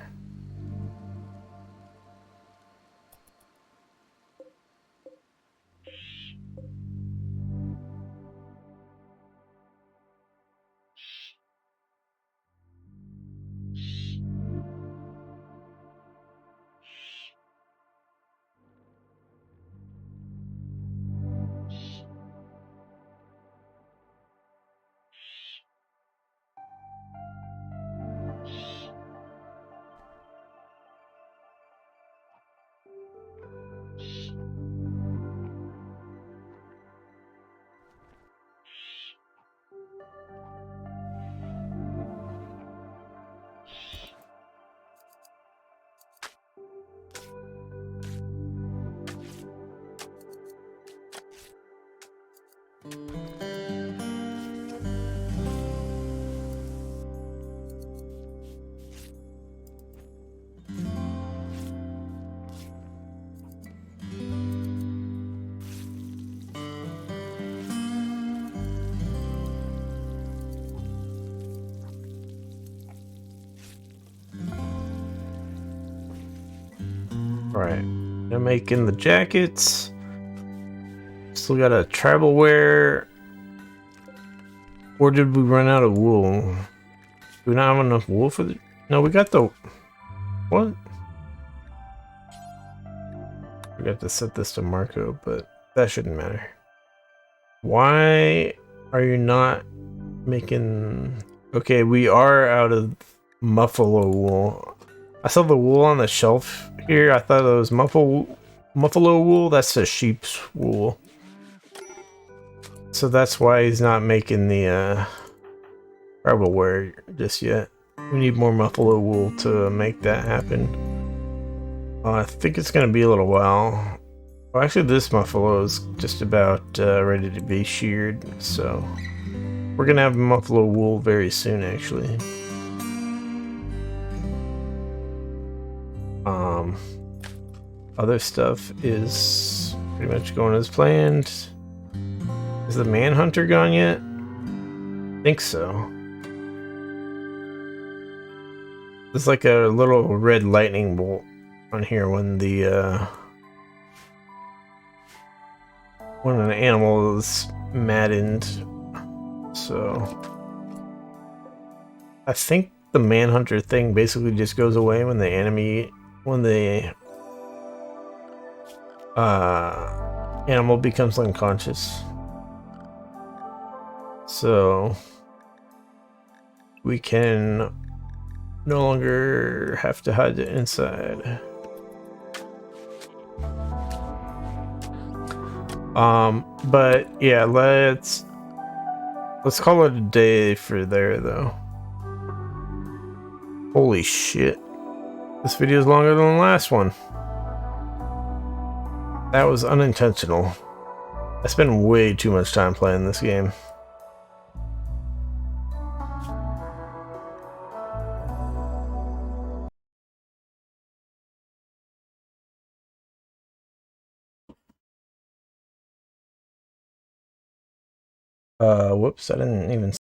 Alright, I'm making the jackets. Still got a tribal wear. Or did we run out of wool? Do we not have enough wool for the... No, we got the... What? We got to set this to Marco, but that shouldn't matter. Why are you not making... Okay, we are out of muffalo wool. I saw the wool on the shelf here. I thought it was muffalo wool. That's the sheep's wool. So that's why he's not making the tribal wear just yet. We need more muffalo wool to make that happen. I think it's going to be a little while. Well, actually, this muffalo is just about ready to be sheared. So we're going to have muffalo wool very soon, actually. Other stuff is pretty much going as planned. Is the manhunter gone yet? I think so. There's like a little red lightning bolt on here when the when an animal is maddened. So I think the manhunter thing basically just goes away when the animal becomes unconscious. So we can no longer have to hide it inside. But yeah, let's call it a day for there though. Holy shit. This video is longer than the last one. That was unintentional. I spent way too much time playing this game. Whoops, I didn't even